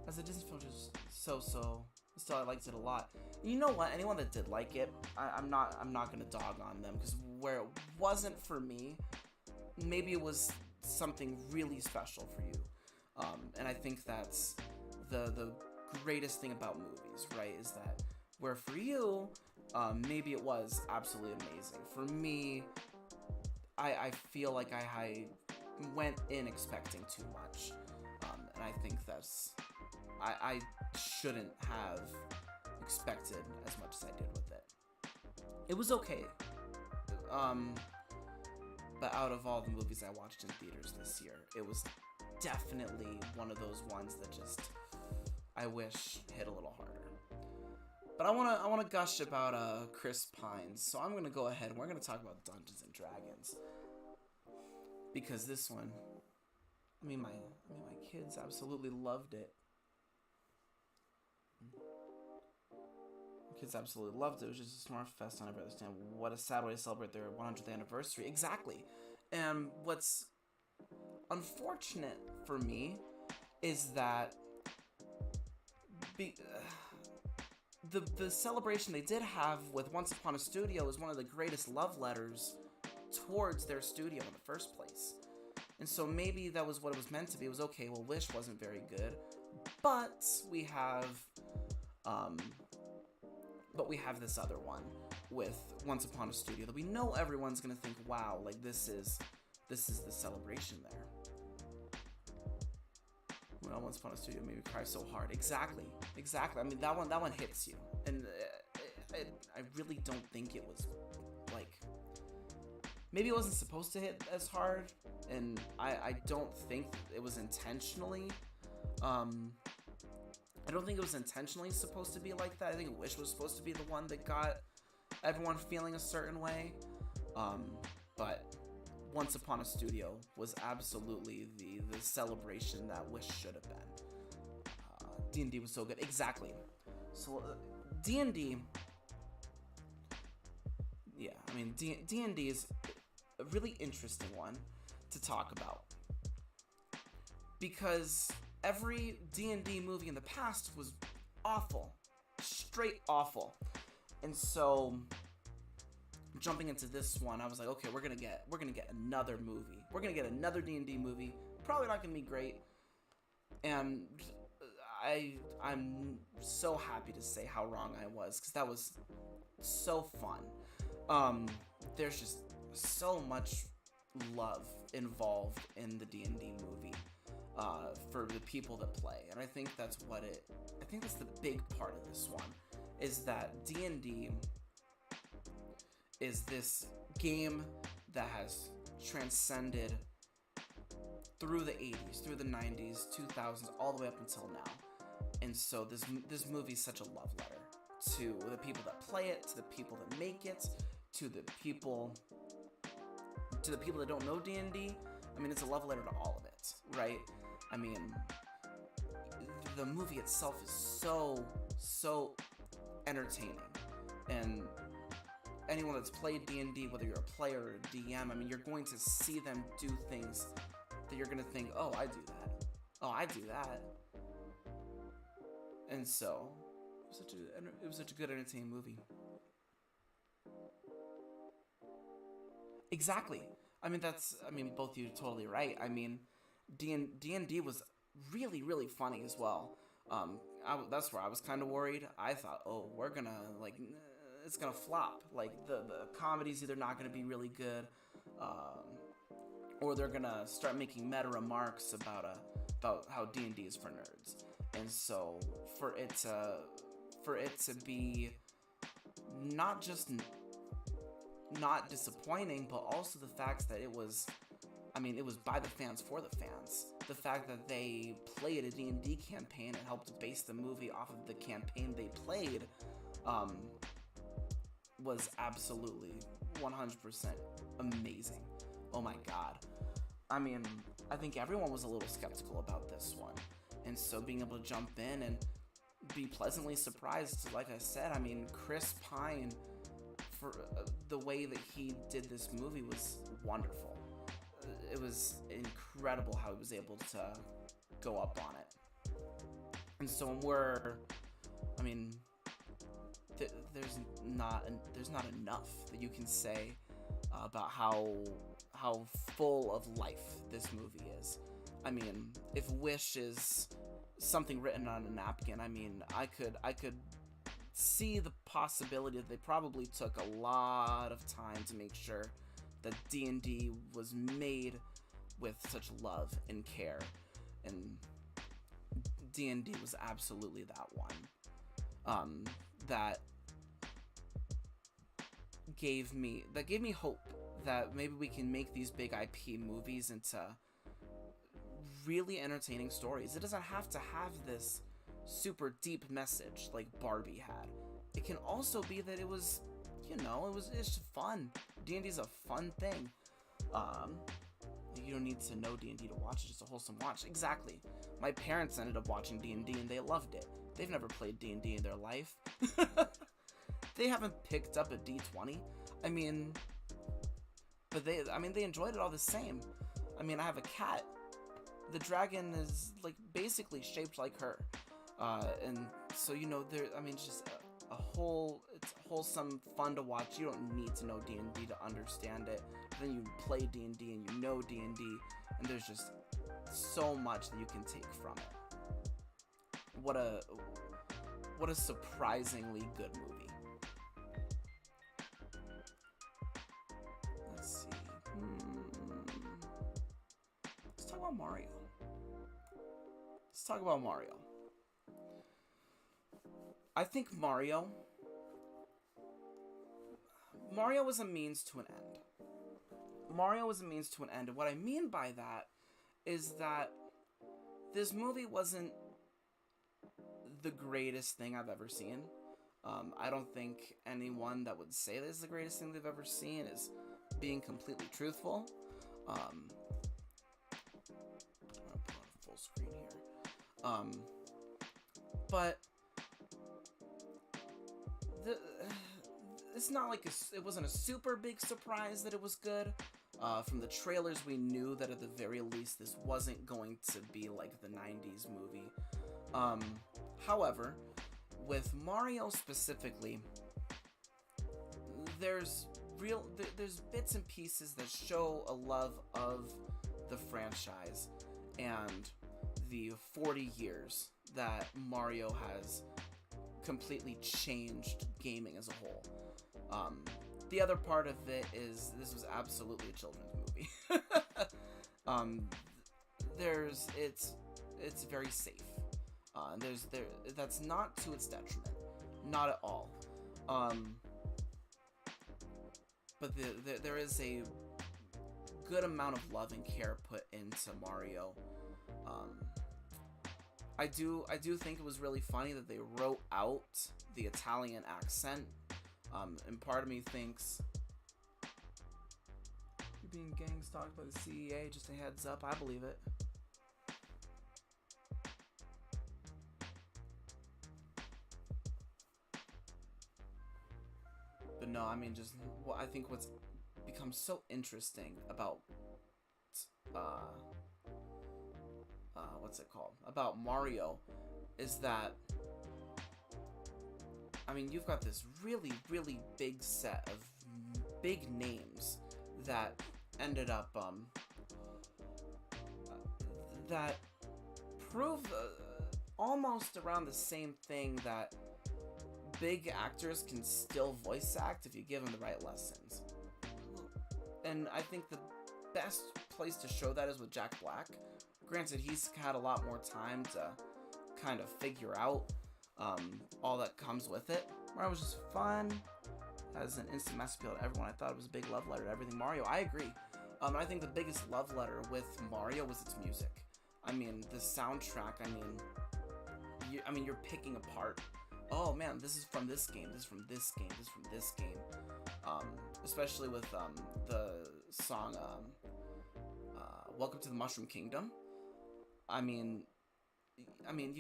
as a Disney film, just so. Still, I liked it a lot. You know what? Anyone that did like it, I'm not gonna dog on them, because where it wasn't for me, maybe it was something really special for you. And I think that's the greatest thing about movies, right? Is that where for you, maybe it was absolutely amazing. For me, I feel like I went in expecting too much, and I think that's I shouldn't have expected as much as I did with it. It was okay, but out of all the movies I watched in theaters this year, it was definitely one of those ones that just I wish hit a little harder. But I wanna gush about Chris Pine. So I'm gonna go ahead and we're gonna talk about Dungeons and Dragons, because this one, my kids absolutely loved it. Kids absolutely loved it. It was just a smart fest. I never understand what a sad way to celebrate their 100th anniversary. Exactly. And what's unfortunate for me is that the celebration they did have with Once Upon a Studio is one of the greatest love letters towards their studio in the first place. And so maybe that was what it was meant to be. It was okay. Well, Wish wasn't very good, but we have this other one with Once Upon a Studio that we know everyone's gonna think, wow, like this is the celebration there. Well, Once Upon a Studio made me cry so hard. Exactly. I mean, that one hits you, and I really don't think it was like, maybe it wasn't supposed to hit as hard, and I don't think it was intentionally. I don't think it was intentionally supposed to be like that. I think Wish was supposed to be the one that got everyone feeling a certain way. But Once Upon a Studio was absolutely the celebration that Wish should have been. D&D was so good. Exactly. So D&D, yeah, I mean, D&D is a really interesting one to talk about, because every D&D movie in the past was awful, straight awful. And so jumping into this one, I was like, okay, we're gonna get another movie. We're gonna get another D&D movie. Probably not gonna be great. And I'm so happy to say how wrong I was, because that was so fun. There's just so much love involved in the D&D movie. For the people that play, and I think that's the big part of this one, is that D&D is this game that has transcended through the 80s, through the 90s, 2000s, all the way up until now. And so this movie is such a love letter to the people that play it, to the people that make it, to the people that don't know D&D. I mean, it's a love letter to all of it, right? I mean, the movie itself is so entertaining, and anyone that's played D&D, whether you're a player or a DM, I mean, you're going to see them do things that you're going to think, oh, I do that. Oh, I do that. And so, it was such a good, entertaining movie. Exactly. I mean, both of you are totally right. I mean, D&D was really, really funny as well. That's where I was kind of worried. I thought, oh, we're gonna, like, it's gonna flop. Like, the comedy's either not gonna be really good, or they're gonna start making meta remarks about how D&D is for nerds. And so for it to be not just not disappointing, but also the fact that it was by the fans for the fans. The fact that they played a D&D campaign and helped base the movie off of the campaign they played was absolutely 100% amazing. Oh my god. I mean, I think everyone was a little skeptical about this one. And so being able to jump in and be pleasantly surprised, like I said, I mean, Chris Pine, for the way that he did this movie was wonderful. It was incredible how he was able to go up on it. And so there's not enough that you can say about how full of life this movie is. I mean, if Wish is something written on a napkin, I mean, I could see the possibility that they probably took a lot of time to make sure that D&D was made with such love and care, and D&D was absolutely that one. That gave me hope that maybe we can make these big IP movies into really entertaining stories. It doesn't have to have this super deep message like Barbie had. it can also be that it was, it's just fun. D&D is a fun thing. You don't need to know D&D to watch it, just a wholesome watch. Exactly. My parents ended up watching D&D and they loved it. They've never played D&D in their life. They haven't picked up a D20. But they enjoyed it all the same. I have a cat. The dragon is like basically shaped like her. And so, it's just it's wholesome, fun to watch. You don't need to know D&D to understand it. Then you play D&D and you know D&D, and there's just so much that you can take from it. What a surprisingly good movie. Let's see. Let's talk about Mario. I think Mario was a means to an end. And what I mean by that is that this movie wasn't the greatest thing I've ever seen. I don't think anyone that would say this is the greatest thing they've ever seen is being completely truthful. I'm gonna put on full screen here. But it's not like it wasn't a super big surprise that it was good. From the trailers, we knew that at the very least this wasn't going to be like the 90s movie. However, with Mario specifically, there's bits and pieces that show a love of the franchise and the 40 years that Mario has completely changed gaming as a whole. The other part of it is this was absolutely a children's movie. It's very safe. That's not to its detriment, not at all. But there is a good amount of love and care put into Mario. I do think it was really funny that they wrote out the Italian accent. And part of me thinks you're being gang stalked by the CEA, just a heads up. I believe it. But no, I think what's become so interesting about about Mario is that you've got this really, really big set of big names that ended up that prove almost around the same thing, that big actors can still voice act if you give them the right lessons. And I think the best place to show that is with Jack Black. Granted, he's had a lot more time to kind of figure out all that comes with it. Mario was just fun, has an instant mass appeal to everyone. I thought it was a big love letter to everything Mario. I agree. I think the biggest love letter with Mario was its music. The soundtrack. You're picking apart. Oh man, this is from this game. This is from this game. This is from this game. Especially with the song "Welcome to the Mushroom Kingdom." You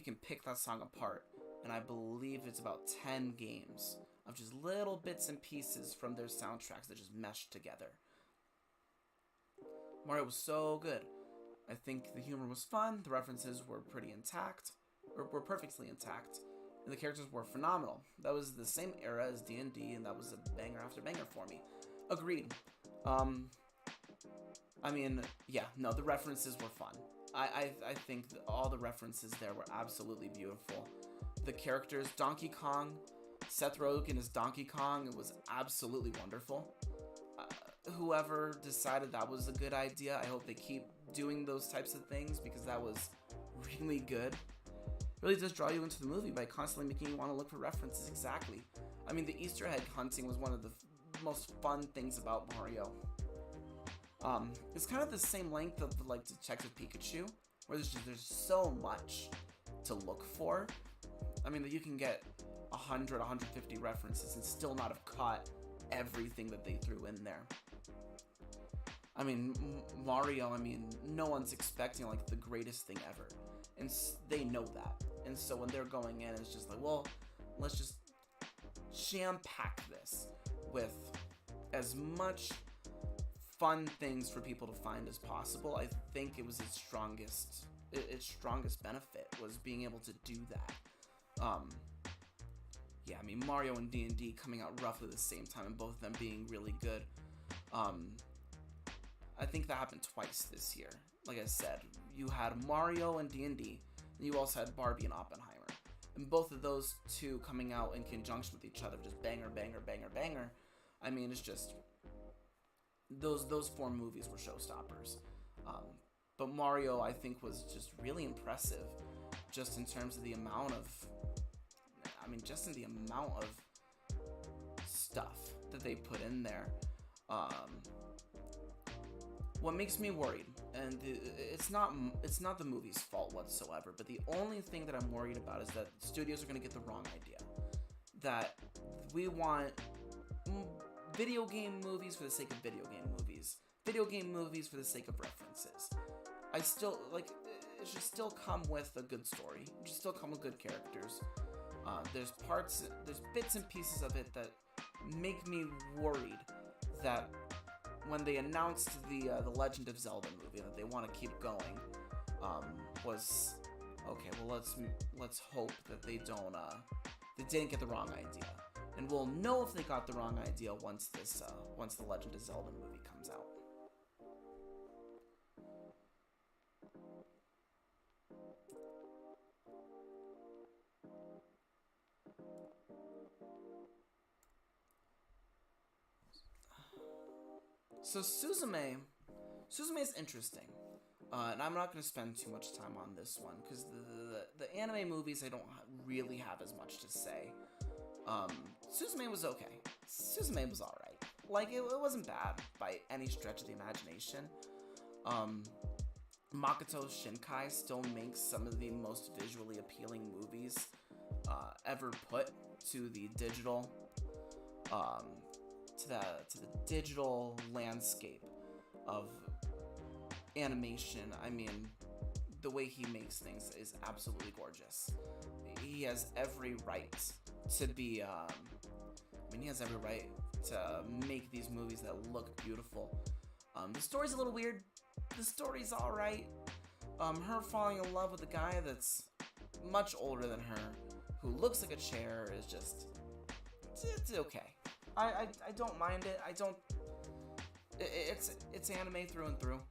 can pick that song apart, and I believe it's about 10 games of just little bits and pieces from their soundtracks that just meshed together. Mario was so good. I think the humor was fun, the references were pretty intact, or were perfectly intact, and the characters were phenomenal. That was the same era as D&D, and that was a banger after banger for me. Agreed. The references were fun. I think that all the references there were absolutely beautiful. The characters, Donkey Kong, Seth Rogen as Donkey Kong, it was absolutely wonderful. Whoever decided that was a good idea, I hope they keep doing those types of things, because that was really good. It really does draw you into the movie by constantly making you want to look for references. Exactly. The Easter egg hunting was one of the most fun things about Mario. It's kind of the same length of Detective Pikachu, where there's so much to look for, I mean, you can get 100, 150 references and still not have caught everything that they threw in there. I mean, Mario, I mean, no one's expecting, like, the greatest thing ever. And they know that. And so when they're going in, it's just like, well, let's just jam-pack this with as much fun things for people to find as possible. I think it was its strongest benefit was being able to do that. Yeah, I mean, Mario and D&D coming out roughly the same time and both of them being really good. I think that happened twice this year. Like I said, you had Mario and D&D, and you also had Barbie and Oppenheimer. And both of those two coming out in conjunction with each other, just banger, banger, banger, banger. I mean, it's just, those four movies were showstoppers. But Mario, I think, was just really impressive, just in terms of the amount of, just in the amount of stuff that they put in there. What makes me worried, and it's not the movie's fault whatsoever, but the only thing that I'm worried about is that studios are going to get the wrong idea. That we want video game movies for the sake of video game movies. Video game movies for the sake of references. I still, like, it should still come with a good story. It should still come with good characters. There's bits and pieces of it that make me worried that when they announced the Legend of Zelda movie that they want to keep going, was okay. Well, let's hope that they didn't get the wrong idea, and we'll know if they got the wrong idea once the Legend of Zelda movie comes out. So Suzume is interesting, and I'm not going to spend too much time on this one because the anime movies I don't really have as much to say. Suzume was okay. Suzume was alright. Like, it wasn't bad by any stretch of the imagination. Makoto Shinkai still makes some of the most visually appealing movies ever put to the digital to the digital landscape of animation. I mean, the way he makes things is absolutely gorgeous. He has every right to be he has every right to make these movies that look beautiful. The story's a little weird. The story's alright. Her falling in love with a guy that's much older than her, who looks like a chair, is just, it's okay. I don't mind it. It's anime through and through.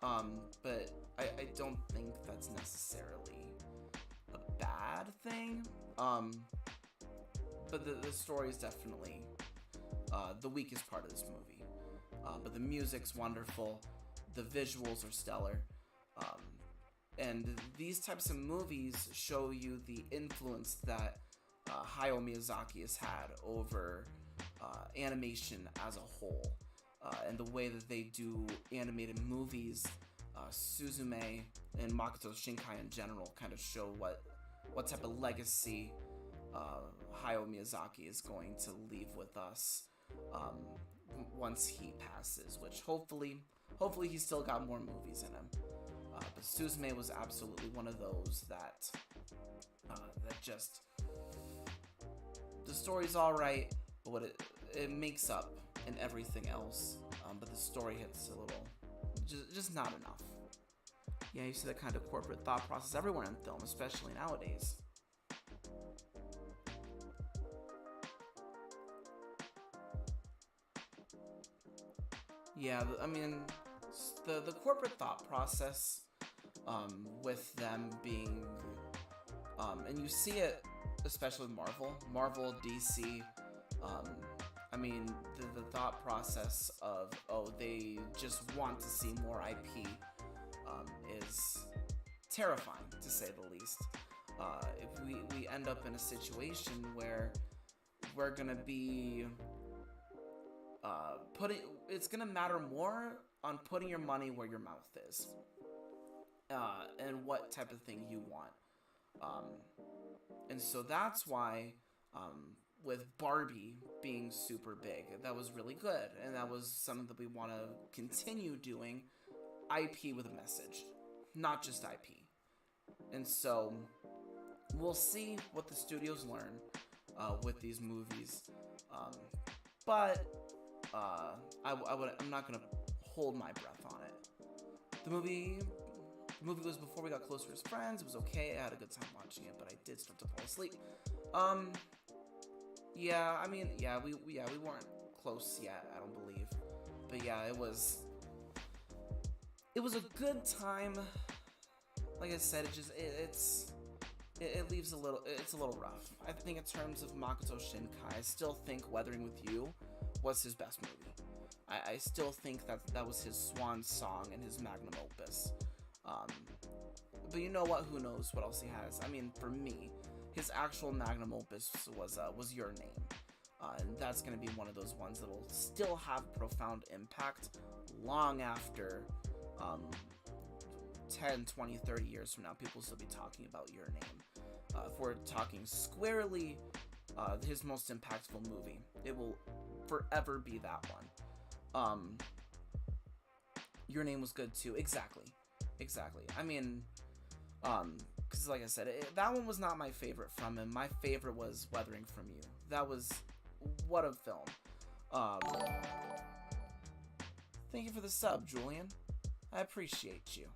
But I don't think that's necessarily a bad thing. But the story is definitely the weakest part of this movie. But the music's wonderful. The visuals are stellar. And these types of movies show you the influence that Hayao Miyazaki has had over animation as a whole. And the way that they do animated movies, Suzume and Makoto Shinkai in general kind of show what type of legacy Hayao Miyazaki is going to leave with us once he passes, which hopefully he's still got more movies in him. But Suzume was absolutely one of those that just, the story's alright, but what it makes up in everything else, but the story hits a little, just not enough. Yeah, you see that kind of corporate thought process everywhere in film, especially nowadays. Yeah, I mean, the corporate thought process with them being, and you see it especially with Marvel, DC. I mean, the thought process of, they just want to see more IP is terrifying, to say the least. If we end up in a situation where we're gonna be it's gonna matter more on putting your money where your mouth is, and what type of thing you want. And so that's why, with Barbie being super big, that was really good. And that was something that we want to continue doing, IP with a message, not just IP. And so we'll see what the studios learn with these movies. But I'm not going to hold my breath on it. The movie was before we got closer as friends. It was okay. I had a good time watching it, but I did start to fall asleep. We weren't close yet, I don't believe. But yeah, it was a good time. Like I said, it leaves it's a little rough. I think in terms of Makoto Shinkai, I still think Weathering with You was his best movie. I still think that was his swan song and his magnum opus. But you know what? Who knows what else he has? I mean, for me, his actual magnum opus was Your Name. And that's going to be one of those ones that'll still have profound impact long after 10, 20, 30 years from now. People will still be talking about Your Name. If we're talking squarely his most impactful movie, it will forever be that one. Your Name was good too. Exactly. I mean, because like I said, that one was not my favorite from him. My favorite was Weathering from You. That was, what a film. Thank you for the sub, Julian. I appreciate you.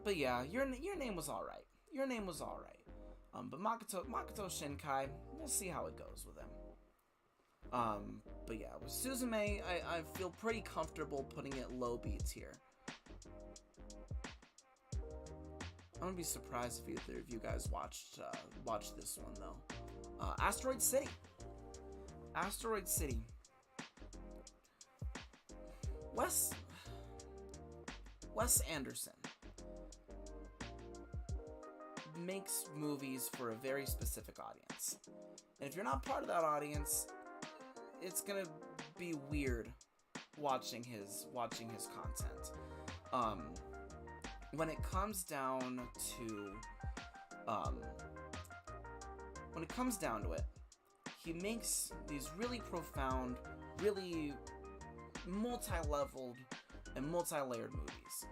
But yeah, your name was alright. Your Name was alright. But Makoto Shinkai, we'll see how it goes with him. But yeah, with Suzume, I feel pretty comfortable putting it low B tier. I'm gonna be surprised if either of you guys watched this one though. Asteroid City. Wes Anderson makes movies for a very specific audience. And if you're not part of that audience, it's gonna be weird watching his content. When it comes down to it, he makes these really profound, really multi-leveled and multi-layered movies.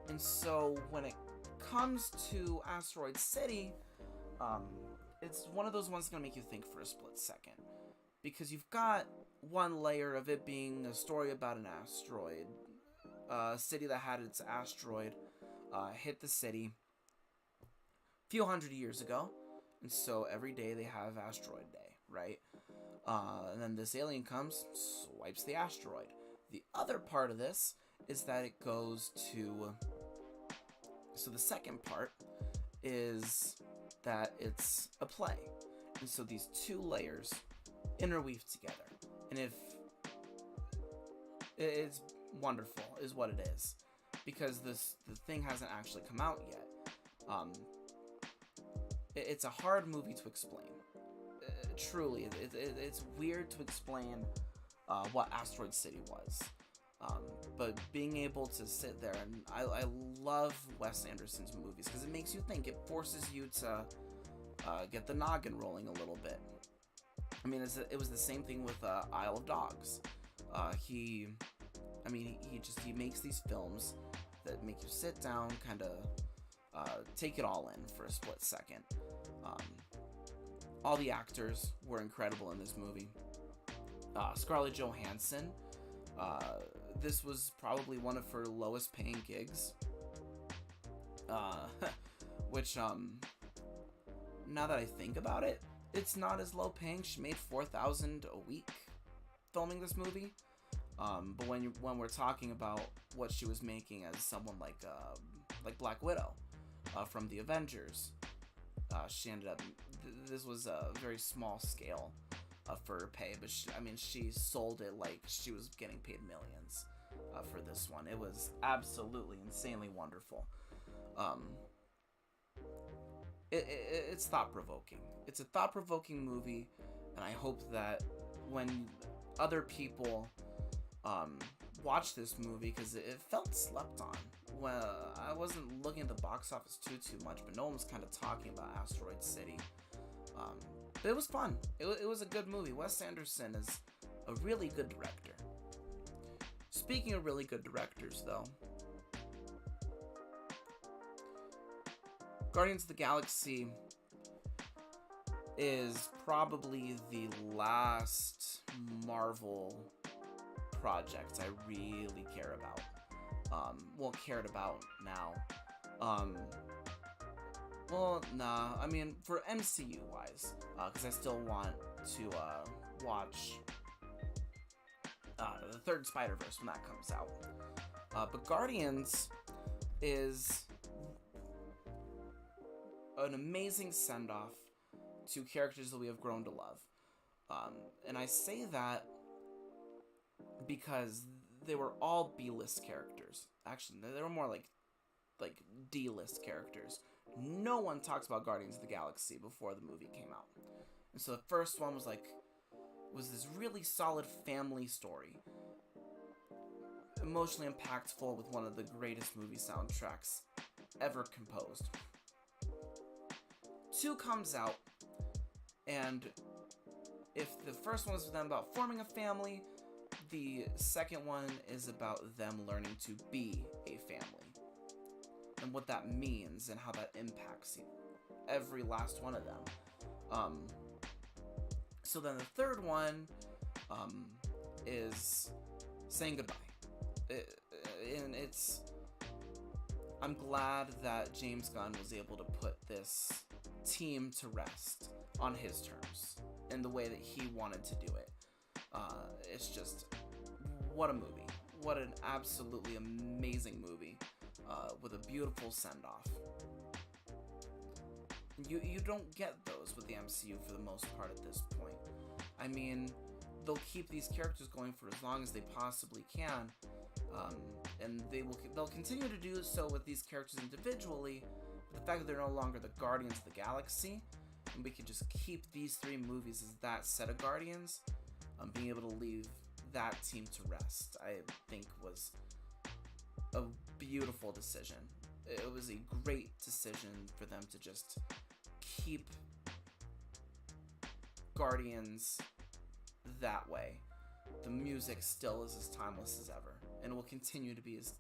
And so when it comes to Asteroid City, it's one of those ones that's gonna make you think for a split second. Because you've got one layer of it being a story about an asteroid, a city that had its asteroid hit the city a few hundred years ago, and so every day they have Asteroid Day, right? And then this alien comes, swipes the asteroid. The other part of this is that it goes to... So the second part is that it's a play. And so these two layers interweave together. And if... It's wonderful, is what it is. Because the thing hasn't actually come out yet. It's a hard movie to explain. Truly, it's weird to explain what Asteroid City was. But being able to sit there, and I love Wes Anderson's movies because it makes you think. It forces you to get the noggin rolling a little bit. I mean, it was the same thing with Isle of Dogs. He makes these films that make you sit down, kind of take it all in for a split second. All the actors were incredible in this movie. Scarlett Johansson, this was probably one of her lowest paying gigs. Which, now that I think about it, it's not as low paying. She made $4,000 a week filming this movie. But when we're talking about what she was making as someone like Black Widow from the Avengers, she ended up... This was a very small scale for her pay, but she sold it like she was getting paid millions for this one. It was absolutely insanely wonderful. It's thought-provoking. It's a thought-provoking movie, and I hope that when other people watch this movie, because it felt slept on well, I wasn't looking at the box office too much, but no one was kind of talking about Asteroid City. But it was fun. It was a good movie. Wes Anderson is a really good director. Speaking of really good directors, though, Guardians of the Galaxy is probably the last Marvel project I really care about. Cared about now. I mean, for MCU wise, because I still want to watch the third Spider-Verse when that comes out. But Guardians is an amazing send-off to characters that we have grown to love. And I say that because they were all B-list characters. Actually, they were more like D-list characters. No one talks about Guardians of the Galaxy before the movie came out. And so the first one was this really solid family story. Emotionally impactful with one of the greatest movie soundtracks ever composed. 2 comes out, and if the first one was them about forming a family, the second one is about them learning to be a family. And what that means and how that impacts every last one of them. So then the third one is saying goodbye. I'm glad that James Gunn was able to put this team to rest on his terms in the way that he wanted to do it. It's just, what a movie. What an absolutely amazing movie. With a beautiful send-off. You don't get those with the MCU for the most part at this point. I mean, they'll keep these characters going for as long as they possibly can, and they'll continue to do so with these characters individually. But the fact that they're no longer the Guardians of the Galaxy, and we can just keep these 3 movies as that set of Guardians, being able to leave that team to rest, I think was a beautiful decision. It was a great decision for them to just keep Guardians that way. The music still is as timeless as ever, and will continue to be as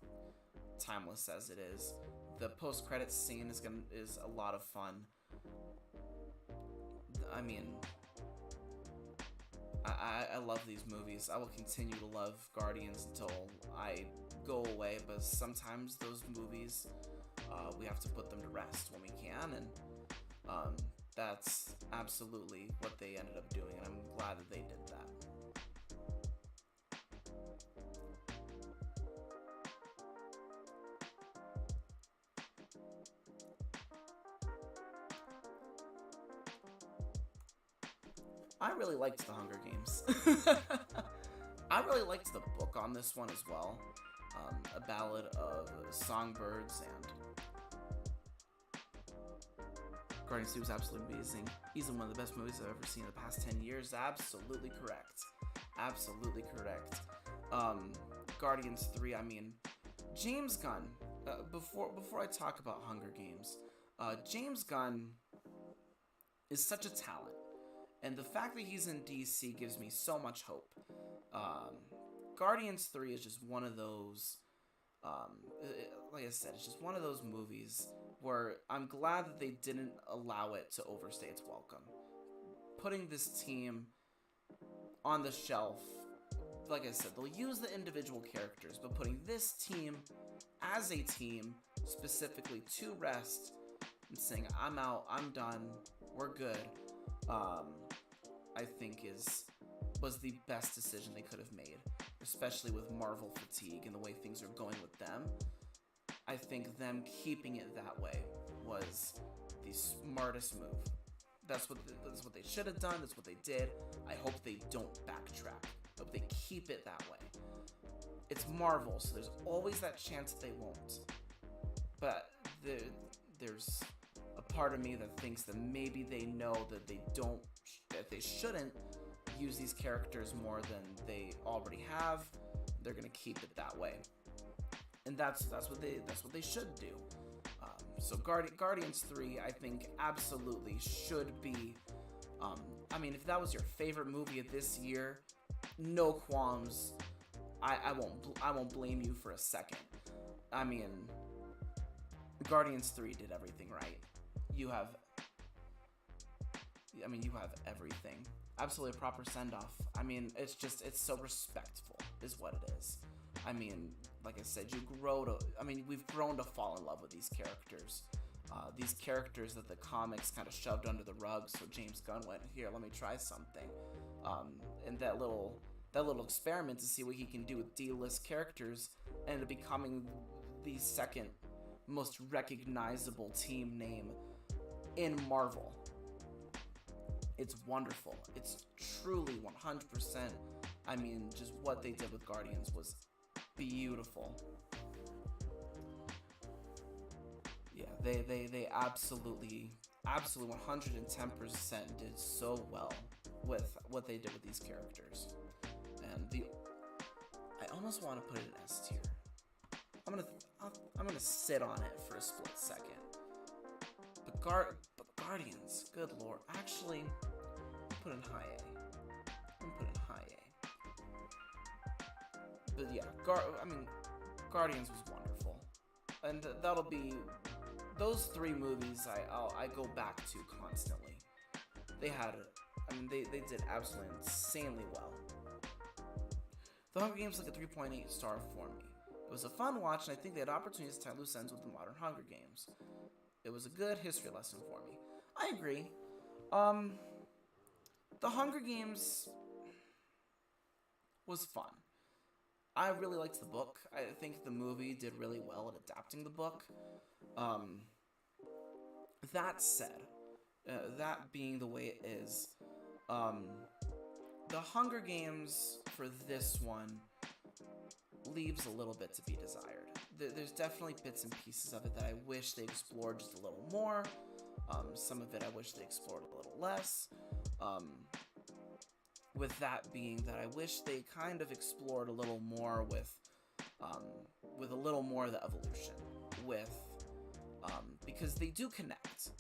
timeless as it is. The post-credits scene is a lot of fun. I mean, I love these movies. I will continue to love Guardians until I go away, but sometimes those movies, we have to put them to rest when we can, and that's absolutely what they ended up doing, and I'm glad that they did that. I really liked The Hunger Games. I really liked the book on this one as well. A Ballad of Songbirds, and Guardians 2 was absolutely amazing. Easily one of the best movies I've ever seen in the past 10 years. Absolutely correct. Absolutely correct. Guardians 3, I mean, James Gunn, before I talk about Hunger Games, James Gunn is such a talent. And the fact that he's in DC gives me so much hope. Guardians 3 is just one of those, like I said, it's just one of those movies where I'm glad that they didn't allow it to overstay its welcome. Putting this team on the shelf, like I said, they'll use the individual characters, but putting this team as a team specifically to rest and saying, I'm out, I'm done, we're good, I think was the best decision they could have made, especially with Marvel fatigue and the way things are going with them. I think them keeping it that way was the smartest move. That's what they should have done. That's what they did. I hope they don't backtrack. I hope they keep it that way. It's Marvel, so there's always that chance that they won't. But there's a part of me that thinks that maybe they know that they shouldn't use these characters more than they already have. They're gonna keep it that way. and that's what they should do. So Guardians 3, I think, absolutely should be. I mean, if that was your favorite movie of this year, no qualms. I won't blame you for a second. I mean, Guardians 3 did everything right. You have everything. Absolutely a proper send-off. I mean, it's so respectful, is what it is. I mean, like I said, we've grown to fall in love with these characters. These characters that the comics kind of shoved under the rug, so James Gunn went, here, let me try something. And that little experiment to see what he can do with D-list characters ended up becoming the second most recognizable team name in Marvel. It's wonderful. It's truly 100%. I mean, just what they did with Guardians was beautiful. Yeah, they absolutely 110% did so well with what they did with these characters. And I almost want to put it in S tier. I'm gonna sit on it for a split second. But Guardians, good lord. Actually, put in high A. I'm gonna put in high A. But yeah, Guardians was wonderful, and that'll be those three movies I go back to constantly. They did absolutely insanely well. The Hunger Games took a 3.8 star for me. It was a fun watch, and I think they had opportunities to tie loose ends with the modern Hunger Games. It was a good history lesson for me. I agree. The Hunger Games was fun. I really liked the book. I think the movie did really well at adapting the book. That said, that being the way it is, the Hunger Games for this one leaves a little bit to be desired. There's definitely bits and pieces of it that I wish they explored just a little more. Some of it I wish they explored a little less. With that being that I wish they kind of explored a little more with a little more of the evolution. Because they do connect.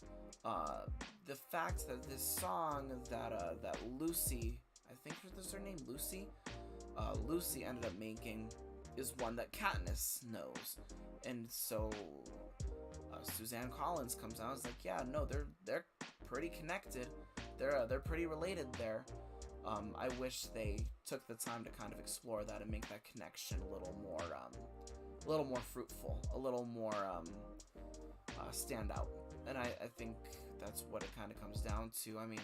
The fact that this song that Lucy, I think that's her name, Lucy ended up making is one that Katniss knows, and so Suzanne Collins comes out and is like, yeah, no, they're pretty connected, they're pretty related there. I wish they took the time to kind of explore that and make that connection a little more fruitful, a little more stand out, and I think that's what it kind of comes down to. I mean,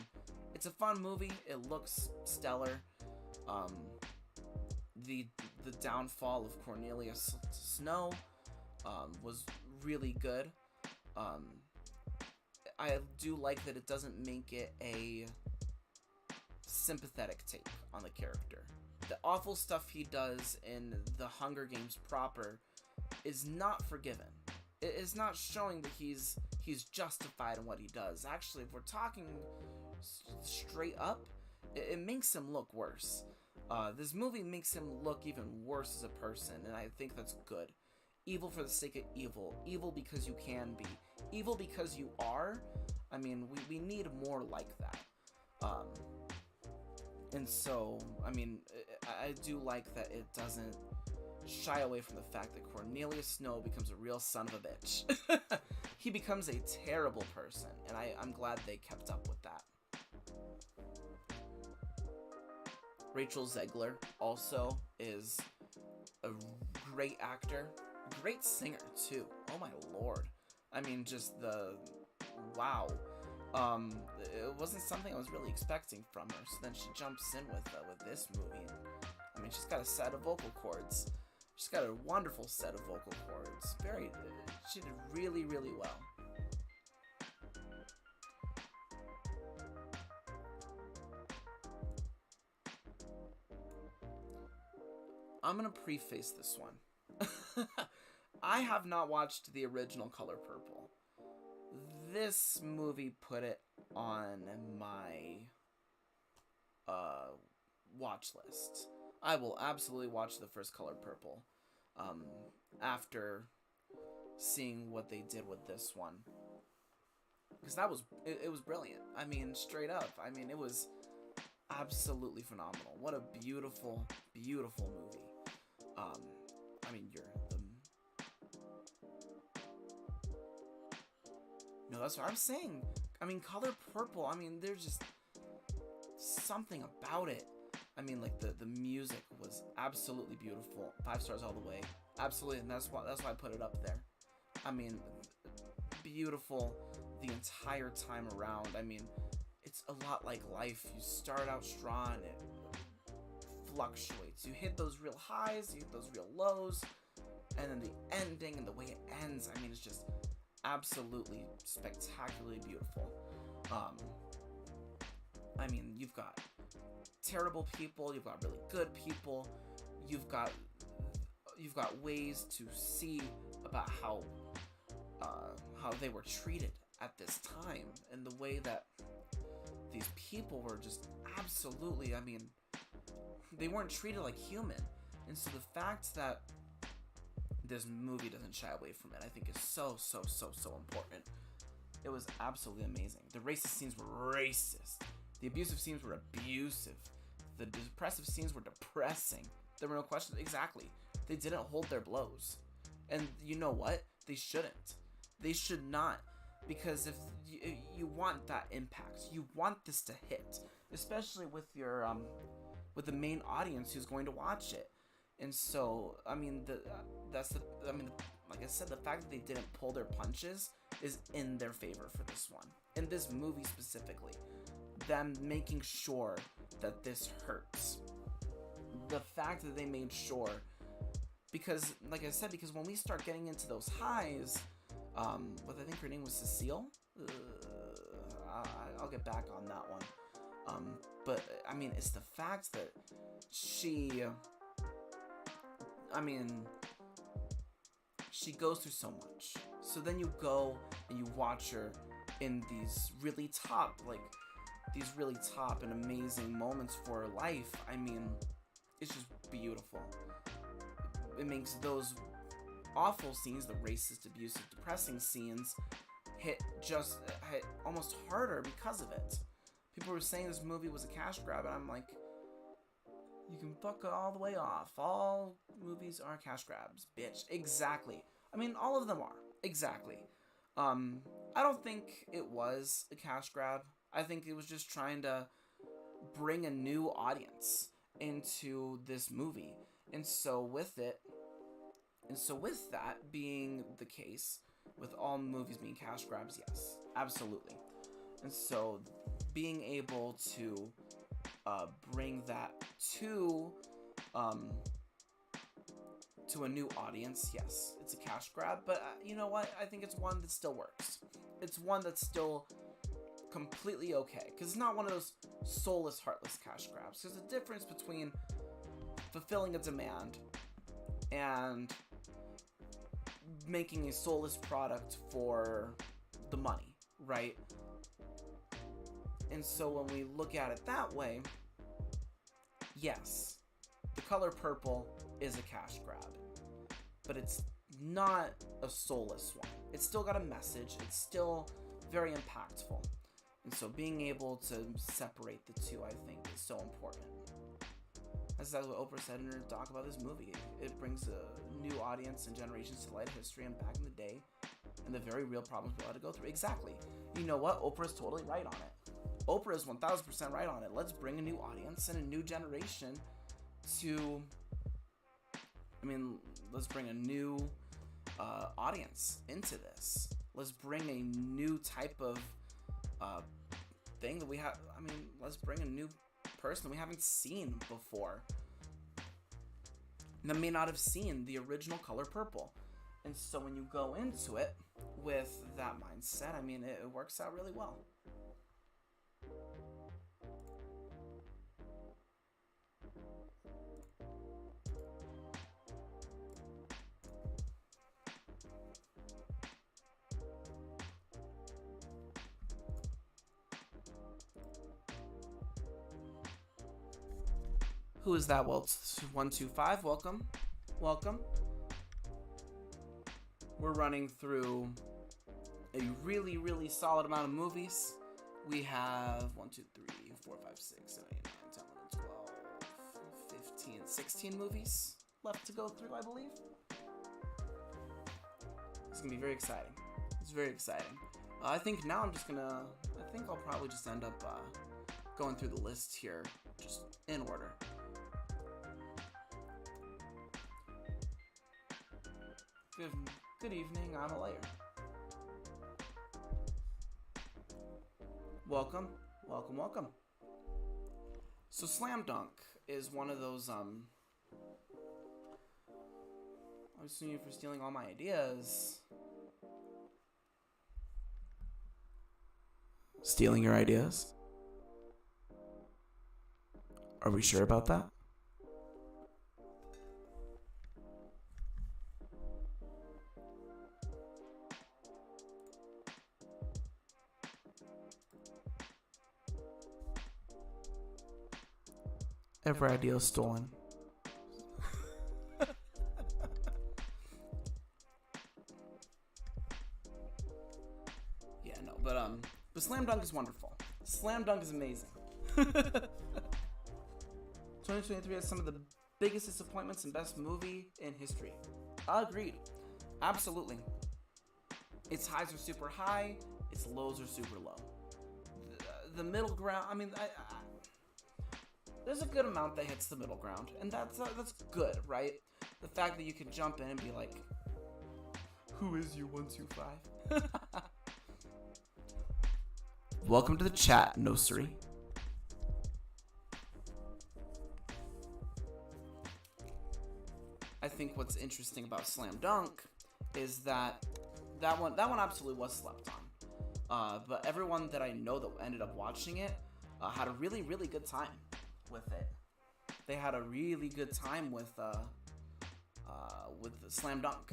it's a fun movie, it looks stellar. The downfall of Cornelius Snow was really good. I do like that it doesn't make it a sympathetic take on the character. The awful stuff he does in the Hunger Games proper is not forgiven. It is not showing that he's justified in what he does. Actually, if we're talking straight up, it makes him look worse. This movie makes him look even worse as a person, and I think that's good. Evil for the sake of evil. Evil because you can be. Evil because you are. I mean, we need more like that. And so, I mean, I do like that it doesn't shy away from the fact that Cornelius Snow becomes a real son of a bitch. He becomes a terrible person, and I'm glad they kept up with that. Rachel Zegler also is a great actor, great singer too. Oh my lord. I mean, just wow. It wasn't something I was really expecting from her, so then she jumps in with this movie, and I mean, she's got a set of vocal cords. She's got a wonderful set of vocal cords. She did really, really well. I'm gonna preface this one. I have not watched the original Color Purple. This movie put it on my watch list. I will absolutely watch the first Color Purple. um, after seeing what they did with this one, because it was brilliant. I mean, straight up. I mean, it was absolutely phenomenal. What a beautiful, beautiful movie. I mean, no, that's what I'm saying. I mean, Color Purple. I mean, there's just something about it. I mean, like the music was absolutely beautiful. 5 stars all the way. Absolutely, and that's why I put it up there. I mean, beautiful the entire time around. I mean, it's a lot like life. You start out strong, it fluctuates. You hit those real highs, you hit those real lows, and then the ending and the way it ends, I mean, it's just absolutely spectacularly beautiful. I mean, you've got terrible people, you've got really good people, you've got ways to see about how they were treated at this time, and the way that these people were just absolutely, I mean, they weren't treated like human. And so the fact that this movie doesn't shy away from it, I think is so important. It was absolutely amazing. The racist scenes were racist. The abusive scenes were abusive. The depressive scenes were depressing. There were no questions. Exactly. They didn't hold their blows. And you know what? They shouldn't. They should not. Because if you want that impact, you want this to hit, especially with your with the main audience who's going to watch it. And so, I mean, like I said, the fact that they didn't pull their punches is in their favor for this one. In this movie specifically, them making sure that this hurts. The fact that they made sure, because, like I said, because when we start getting into those highs, I think her name was Cecile. I'll get back on that one. But I mean, it's the fact that she goes through so much. So then you go and you watch her in these really top and amazing moments for her life. I mean, it's just beautiful. It makes those awful scenes, the racist, abusive, depressing scenes, hit almost harder because of it. People were saying this movie was a cash grab, and I'm like, you can fuck it all the way off. All movies are cash grabs, bitch. Exactly. I mean, all of them are. Exactly. I don't think it was a cash grab. I think it was just trying to bring a new audience into this movie. And so with that being the case, with all movies being cash grabs, yes, absolutely. And so being able to bring that to a new audience, yes, it's a cash grab, but you know what? I think it's one that still works. It's one that's still completely okay, because it's not one of those soulless, heartless cash grabs. There's a difference between fulfilling a demand and making a soulless product for the money, right? And so when we look at it that way, yes, The Color Purple is a cash grab, but it's not a soulless one. It's still got a message. It's still very impactful. And so being able to separate the two, I think, is so important. That's exactly what Oprah said in her talk about this movie. It brings a new audience and generations to light of history and back in the day, and the very real problems we had to go through. Exactly. You know what? Oprah's totally right on it. Oprah is 1000% right on it. Let's bring a new audience and a new generation to... let's bring a new audience into this. Let's bring a new type of thing that we have. Let's bring a new person we haven't seen before, that may not have seen the original Color Purple. And so when you go into it with that mindset, it works out really well. Who is that? Well, it's 125. Welcome. we're running through a really, really solid amount of movies. We have 1, 2, 3, 4, 5, 6, 7, 8, 9, 10, 11, 12, 15, 16 movies left to go through, I believe. It's gonna be very exciting. It's very exciting. I think now I think I'll probably just end up going through the list here, just in order. Good evening, I'm a layer. Welcome. So Slam Dunk is one of those, I'm suing you for stealing all my ideas. Stealing your ideas? Are we sure about that? Every idea is stolen. Yeah, no, but Slam Dunk is wonderful. Slam Dunk is amazing. 2023 has some of the biggest disappointments and best movie in history. Agreed. Absolutely. Its highs are super high, its lows are super low. The middle ground, I mean, there's a good amount that hits the middle ground, and that's good, right? The fact that you can jump in and be like, who is you 125? Welcome to the chat, Nosuri. I think what's interesting about Slam Dunk is that one absolutely was slept on. But everyone that I know that ended up watching it had a really, really good time with it. They had a really good time with Slam Dunk.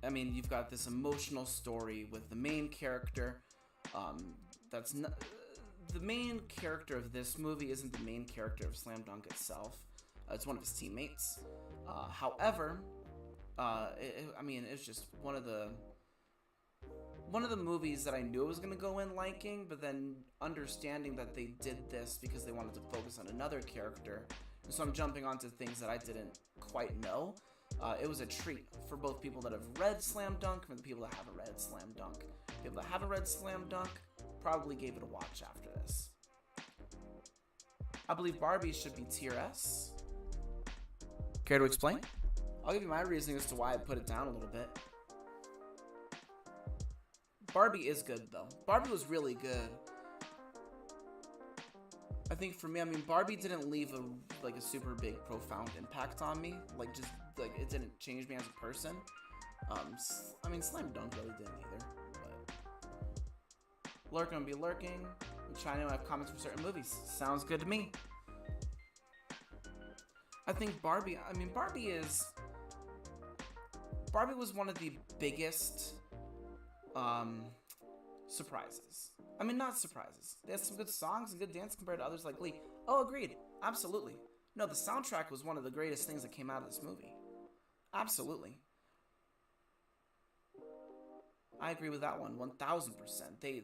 I mean, you've got this emotional story with the main character. The main character of this movie isn't the main character of Slam Dunk itself. It's one of his teammates. However, it's just one of the movies that I knew I was going to go in liking, but then understanding that they did this because they wanted to focus on another character. And so I'm jumping onto things that I didn't quite know. It was a treat for both people that have read Slam Dunk and the people that haven't read Slam Dunk. People that haven't read Slam Dunk probably gave it a watch after this. I believe Barbie should be tier S. Care to explain? I'll give you my reasoning as to why I put it down a little bit. Barbie is good, though. Barbie was really good. I think for me, Barbie didn't leave a super big, profound impact on me. It didn't change me as a person. Slam Dunk really didn't either. But lurking will be lurking. I'm trying to have comments for certain movies. Sounds good to me. I think Barbie was one of the biggest surprises. Not surprises. They had some good songs and good dance compared to others like Glee. Oh, agreed. Absolutely. No, the soundtrack was one of the greatest things that came out of this movie. Absolutely. I agree with that one, 1000%. The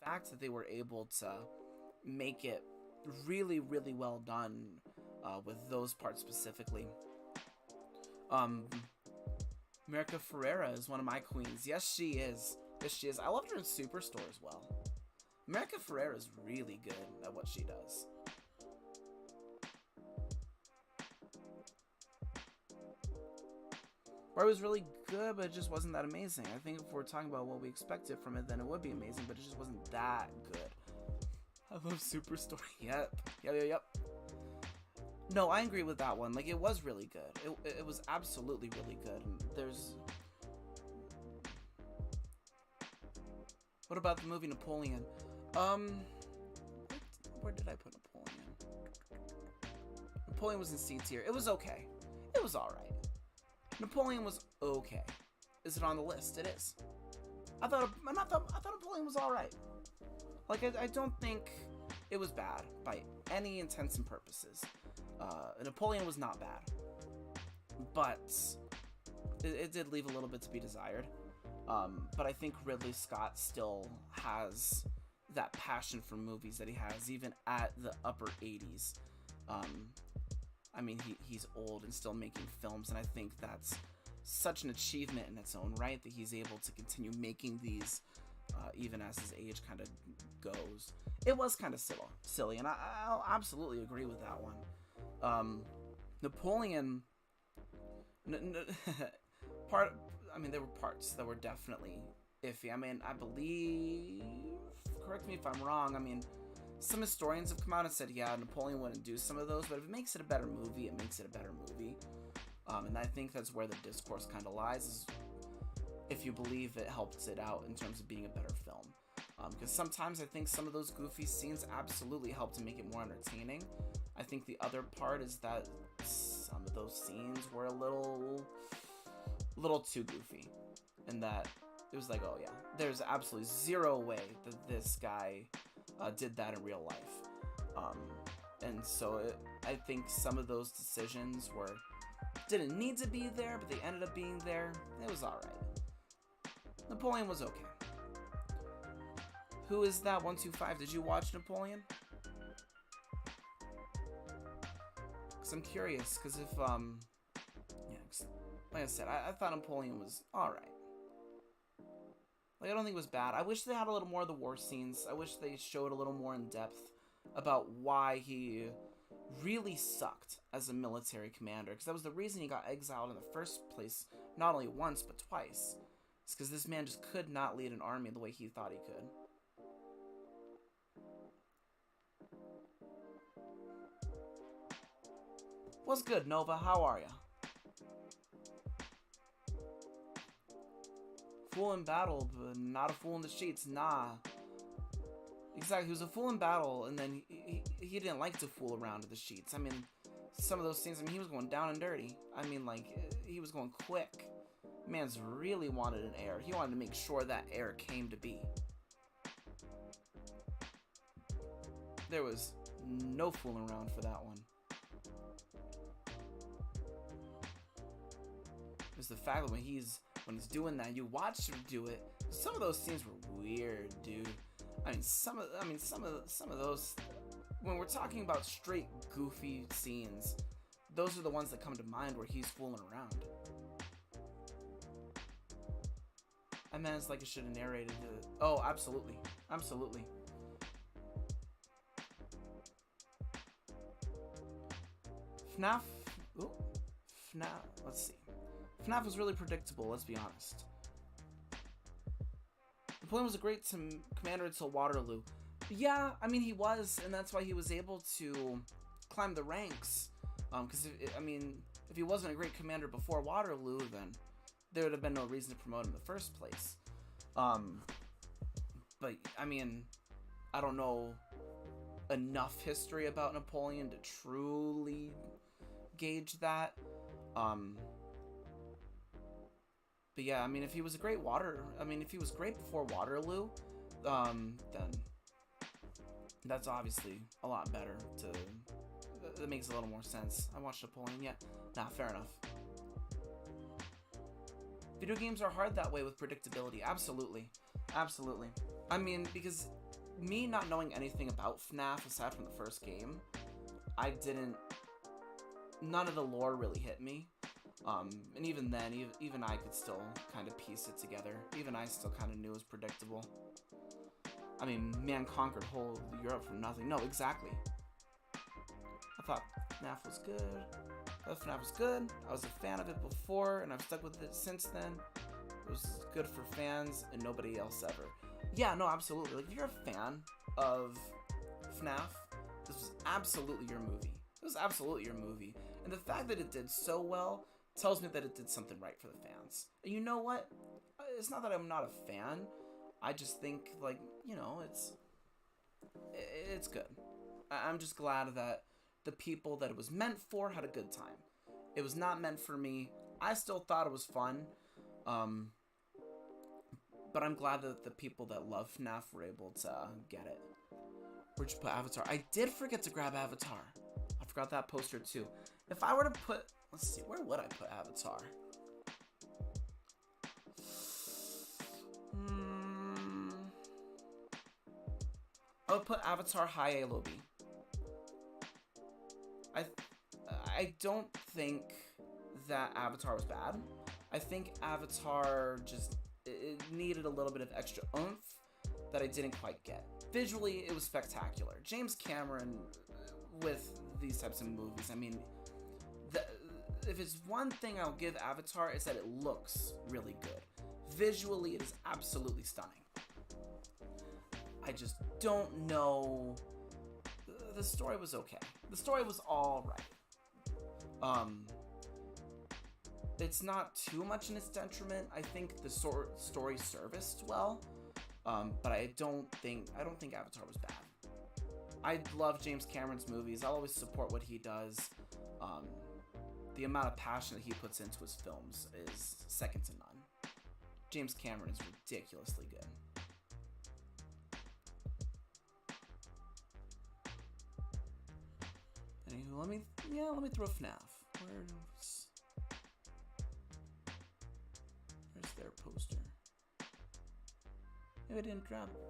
fact that they were able to make it really, really well done with those parts specifically. America Ferrera is one of my queens. Yes, she is. I loved her in Superstore as well. America Ferrera is really good at what she does. Barbie was really good, but it just wasn't that amazing. I think if we're talking about what we expected from it, then it would be amazing, but it just wasn't that good. I love Superstore. Yep. No, I agree with that one. It was really good. It was absolutely really good. And there's... What about the movie Napoleon? Where did I put Napoleon? Napoleon was in C tier. It was okay. It was alright. Napoleon was okay. Is it on the list? It is. I thought Napoleon was alright. I don't think it was bad by any intents and purposes. Napoleon was not bad. But it did leave a little bit to be desired. But I think Ridley Scott still has that passion for movies that he has even at the upper 80s. I mean, he's old and still making films, and I think that's such an achievement in its own right, that he's able to continue making these even as his age kind of goes. It was kind of silly, and I'll absolutely agree with that one. Napoleon, there were parts that were definitely iffy. I mean, I believe, correct me if I'm wrong, I mean, some historians have come out and said, yeah, Napoleon wouldn't do some of those, but if it makes it a better movie, it makes it a better movie. And I think that's where the discourse kind of lies, is if you believe it helps it out in terms of being a better film. Because sometimes I think some of those goofy scenes absolutely help to make it more entertaining. I think the other part is that some of those scenes were a little too goofy, and that it was like, oh yeah, there's absolutely zero way that this guy did that in real life. And so I think some of those decisions didn't need to be there, but they ended up being there. It was alright. Napoleon was okay. Who is that? 125. Did you watch Napoleon? Because I'm curious, because if, like I said, I thought Napoleon was alright. Like, I don't think it was bad. I wish they had a little more of the war scenes. I wish they showed a little more in depth about why he really sucked as a military commander. Because that was the reason he got exiled in the first place, not only once, but twice. It's because this man just could not lead an army the way he thought he could. What's good, Nova? How are ya? Fool in battle, but not a fool in the sheets. Nah. Exactly, he was a fool in battle, and then he didn't like to fool around in the sheets. I mean, some of those things, I mean, he was going down and dirty. I mean, like, he was going quick. Man's really wanted an heir. He wanted to make sure that heir came to be. There was no fooling around for that one. It's the fact that when he's doing that, you watch him do it. Some of those scenes were weird, dude. I mean, some of those. When we're talking about straight goofy scenes, those are the ones that come to mind where he's fooling around. I meant it's like it should have narrated the. Oh, absolutely, absolutely. FNAF. Ooh, FNAF. Let's see. FNAF was really predictable, let's be honest. Napoleon was a great commander until Waterloo. Yeah, I mean, he was, and that's why he was able to climb the ranks. Because, if he wasn't a great commander before Waterloo, then there would have been no reason to promote him in the first place. But, I mean, I don't know enough history about Napoleon to truly gauge that. But yeah, I mean, if he was great before Waterloo, then that's obviously a lot better. That makes a little more sense. I watched Napoleon yet? Nah, fair enough. Video games are hard that way with predictability. Absolutely. Absolutely. I mean, because me not knowing anything about FNAF aside from the first game, none of the lore really hit me. And even then, even I could still kind of piece it together. Even I still kind of knew it was predictable. I mean, man conquered whole Europe from nothing. No, exactly. I thought FNAF was good. I was a fan of it before, and I've stuck with it since then. It was good for fans and nobody else ever. Yeah, no, absolutely. Like, if you're a fan of FNAF, this was absolutely your movie. It was absolutely your movie. And the fact that it did so well tells me that it did something right for the fans. And you know what? It's not that I'm not a fan. I just think, like, you know, it's good. I'm just glad that the people that it was meant for had a good time. It was not meant for me. I still thought it was fun. But I'm glad that the people that love FNAF were able to get it. Where'd you put Avatar? I did forget to grab Avatar. I forgot that poster too. If I were to put, let's see, where would I put Avatar? I would put Avatar high A, low B. I don't think that Avatar was bad. I think Avatar just it needed a little bit of extra oomph that I didn't quite get. Visually, it was spectacular. James Cameron, with these types of movies, I mean, if it's one thing I'll give Avatar, it's that it looks really good. Visually, it is absolutely stunning. I just don't know. The story was okay. The story was all right. It's not too much in its detriment. I think the story serviced well, but I don't think Avatar was bad. I love James Cameron's movies. I'll always support what he does. The amount of passion that he puts into his films is second to none. James Cameron is ridiculously good. Anywho, let me throw FNAF. Where's their poster? Maybe I didn't grab it.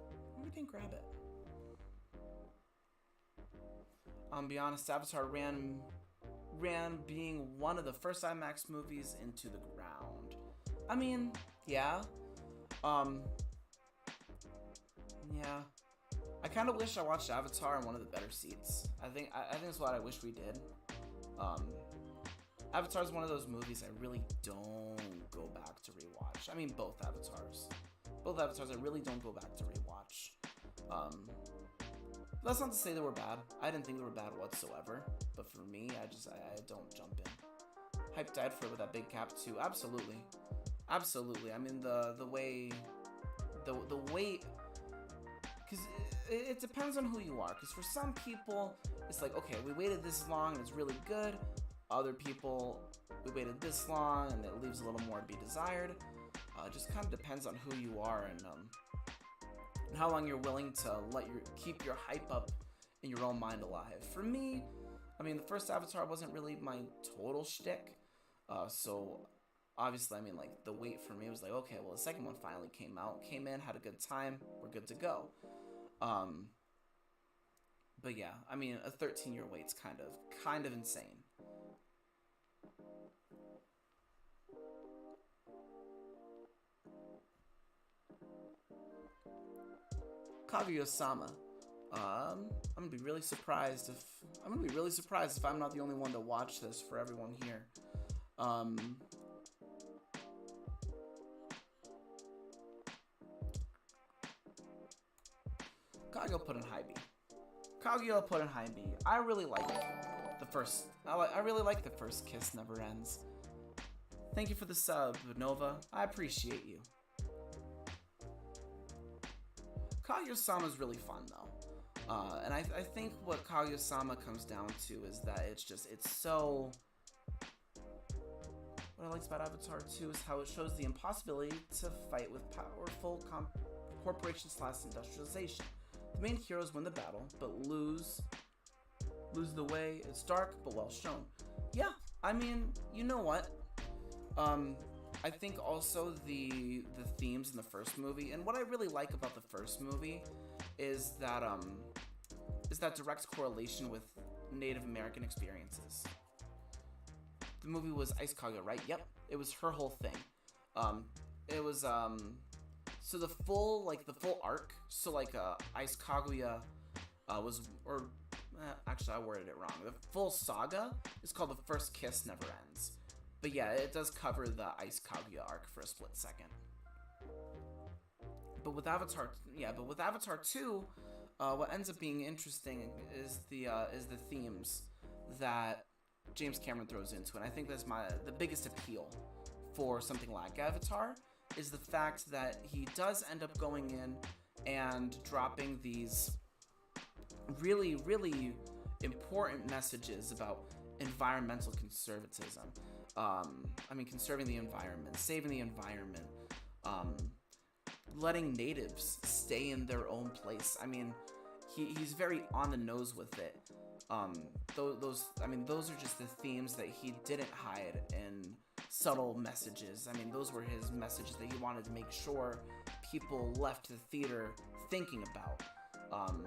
Be honest, Avatar ran being one of the first IMAX movies into the ground. I mean, yeah. Yeah. I kind of wish I watched Avatar in one of the better seats. I think that's what I wish we did. Avatar is one of those movies I really don't go back to rewatch. I mean, both Avatars I really don't go back to rewatch. That's not to say they were bad. I didn't think they were bad whatsoever. But for me, I don't jump in. Hype died for it with that big cap too. Absolutely. I mean, the way, because it depends on who you are. Because for some people, it's like, okay, we waited this long and it's really good. Other people, we waited this long and it leaves a little more to be desired. It just kind of depends on who you are and how long you're willing to keep your hype up in your own mind alive. For me, I mean, the first Avatar wasn't really my total shtick. So obviously, I mean, like, the wait for me was like, okay, well, the second one finally came in, had a good time, we're good to go. But yeah, I mean, a 13-year wait's kind of insane. Kaguya-sama. I'm gonna be really surprised if I'm not the only one to watch this for everyone here. Kaguya put in high B. I really like the first. I really like the first Kiss Never Ends. Thank you for the sub, Nova. I appreciate you. Kaguya-sama is really fun though, and I think what Kaguya-sama comes down to is that it's so. What I like about Avatar 2 is how it shows the impossibility to fight with powerful corporation/industrialization. The main heroes win the battle, but lose the way. It's dark, but well shown. Yeah, I mean, you know what? I think also the themes in the first movie, and what I really like about the first movie is that direct correlation with Native American experiences. The movie was Ice Kaguya, right? Yep, it was her whole thing. It was so the full arc. So Ice Kaguya actually I worded it wrong. The full saga is called The First Kiss Never Ends. But yeah, it does cover the Ice Kaguya arc for a split second. But with Avatar 2, what ends up being interesting is the themes that James Cameron throws into it. And I think that's the biggest appeal for something like Avatar is the fact that he does end up going in and dropping these really, really important messages about environmental conservatism. Conserving the environment, saving the environment, letting natives stay in their own place. I mean, he's very on the nose with it. Those are just the themes that he didn't hide in subtle messages. I mean, those were his messages that he wanted to make sure people left the theater thinking about. Um,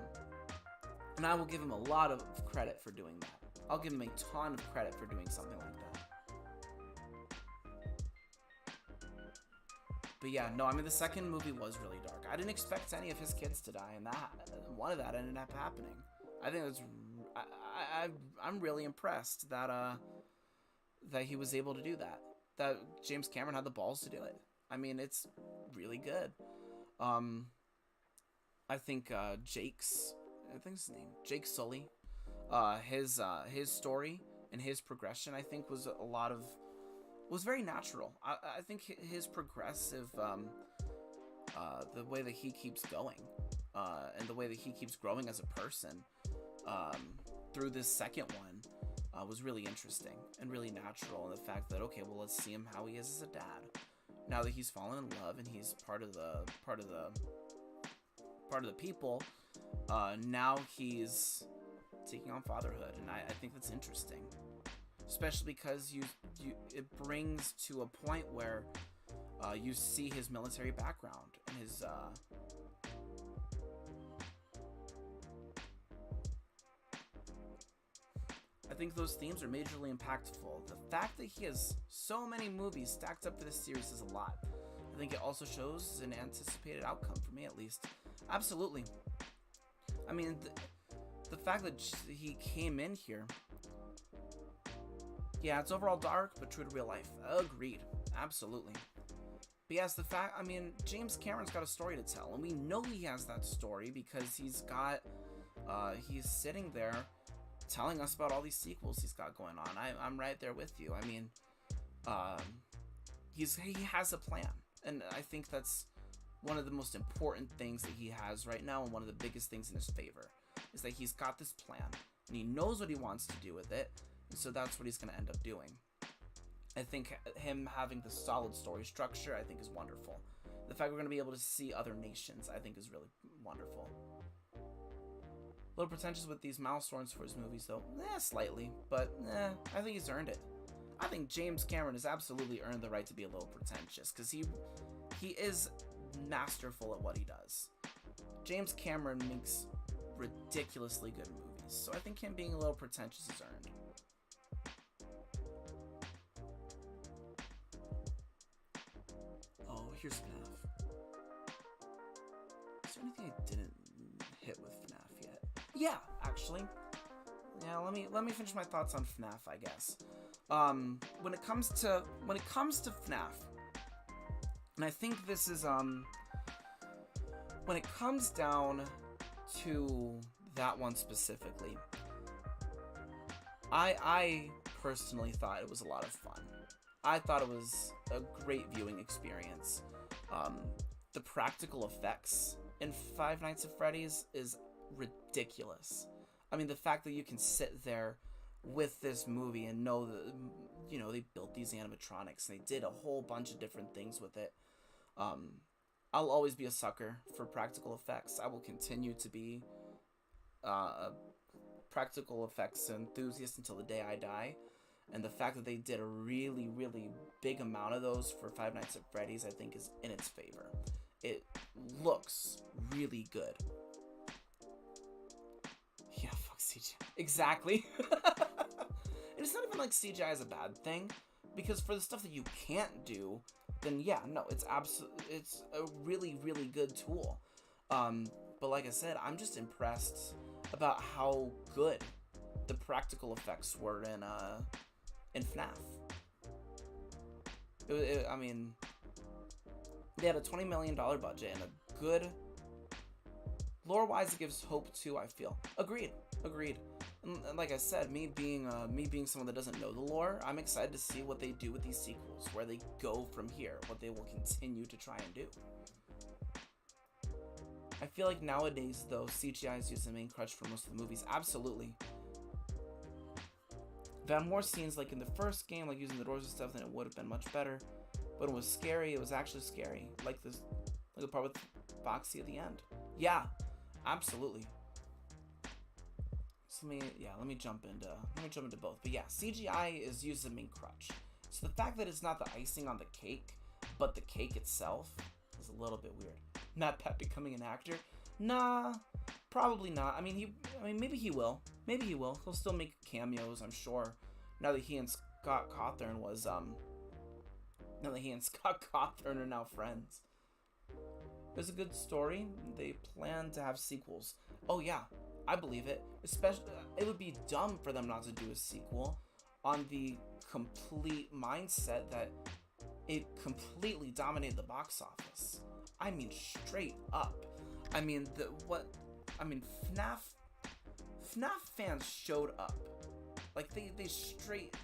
and I will give him a lot of credit for doing that. I'll give him a ton of credit for doing something like that. But yeah, no, I mean, the second movie was really dark. I didn't expect any of his kids to die, and one of that ended up happening. I think it's, I'm really impressed that that he was able to do that. That James Cameron had the balls to do it. I mean, it's really good. I think his name, Jake Sully, his story and his progression, I think, was very natural. I think his progressive, the way that he keeps going, and the way that he keeps growing as a person, through this second one, was really interesting and really natural. And the fact that, okay, well, let's see him how he is as a dad. Now that he's fallen in love and he's part of the people, now he's taking on fatherhood, and I think that's interesting. Especially because it brings to a point where you see his military background and his I think those themes are majorly impactful. The fact that he has so many movies stacked up for this series is a lot. I think it also shows an anticipated outcome, for me at least. Absolutely. I mean, the fact that he came in here, yeah, it's overall dark, but true to real life. Agreed. Absolutely. But yes, I mean, James Cameron's got a story to tell, and we know he has that story because he's sitting there telling us about all these sequels he's got going on. I'm right there with you. I mean, he has a plan, and I think that's one of the most important things that he has right now, and one of the biggest things in his favor, is that he's got this plan, and he knows what he wants to do with it. So that's what he's going to end up doing. I think him having the solid story structure, I think, is wonderful. The fact we're going to be able to see other nations, I think, is really wonderful. A little pretentious with these milestones for his movies, though. Slightly. But, I think he's earned it. I think James Cameron has absolutely earned the right to be a little pretentious, because he is masterful at what he does. James Cameron makes ridiculously good movies, so I think him being a little pretentious is earned. Here's FNAF. Is there anything I didn't hit with FNAF yet? Yeah, actually. Yeah, let me finish my thoughts on FNAF, I guess. When it comes to FNAF, and I think this is when it comes down to that one specifically, I personally thought it was a lot of fun. I thought it was a great viewing experience. The practical effects in Five Nights at Freddy's is ridiculous. I mean, the fact that you can sit there with this movie and know that, you know, they built these animatronics and they did a whole bunch of different things with it. I'll always be a sucker for practical effects. I will continue to be a practical effects enthusiast until the day I die. And the fact that they did a really, really big amount of those for Five Nights at Freddy's, I think, is in its favor. It looks really good. Yeah, fuck CGI. Exactly. It's not even like CGI is a bad thing, because for the stuff that you can't do, then yeah, no, it's a really, really good tool. But like I said, I'm just impressed about how good the practical effects were in FNAF. I mean, they had a $20 million budget and a good lore-wise. It gives hope too, I feel. Agreed. And like I said, me being someone that doesn't know the lore, I'm excited to see what they do with these sequels, where they go from here, what they will continue to try and do. I feel like nowadays, though, CGI is used as the main crutch for most of the movies. Absolutely. I've had more scenes like in the first game, like using the doors and stuff, then it would have been much better. But it was scary. It was actually scary. Like the part with Foxy at the end. Yeah, absolutely. So let me jump into both. But yeah, CGI is used as a main crutch. So the fact that it's not the icing on the cake, but the cake itself, is a little bit weird. Not Pat becoming an actor. Nah, Probably not. I mean, maybe he will. Maybe he will. He'll still make cameos, I'm sure. Now that he and Scott Cawthon are now friends. It was a good story. They plan to have sequels. Oh yeah, I believe it. Especially, it would be dumb for them not to do a sequel on the complete mindset that it completely dominated the box office. I mean, straight up. I mean, FNAF fans showed up. Like, they straight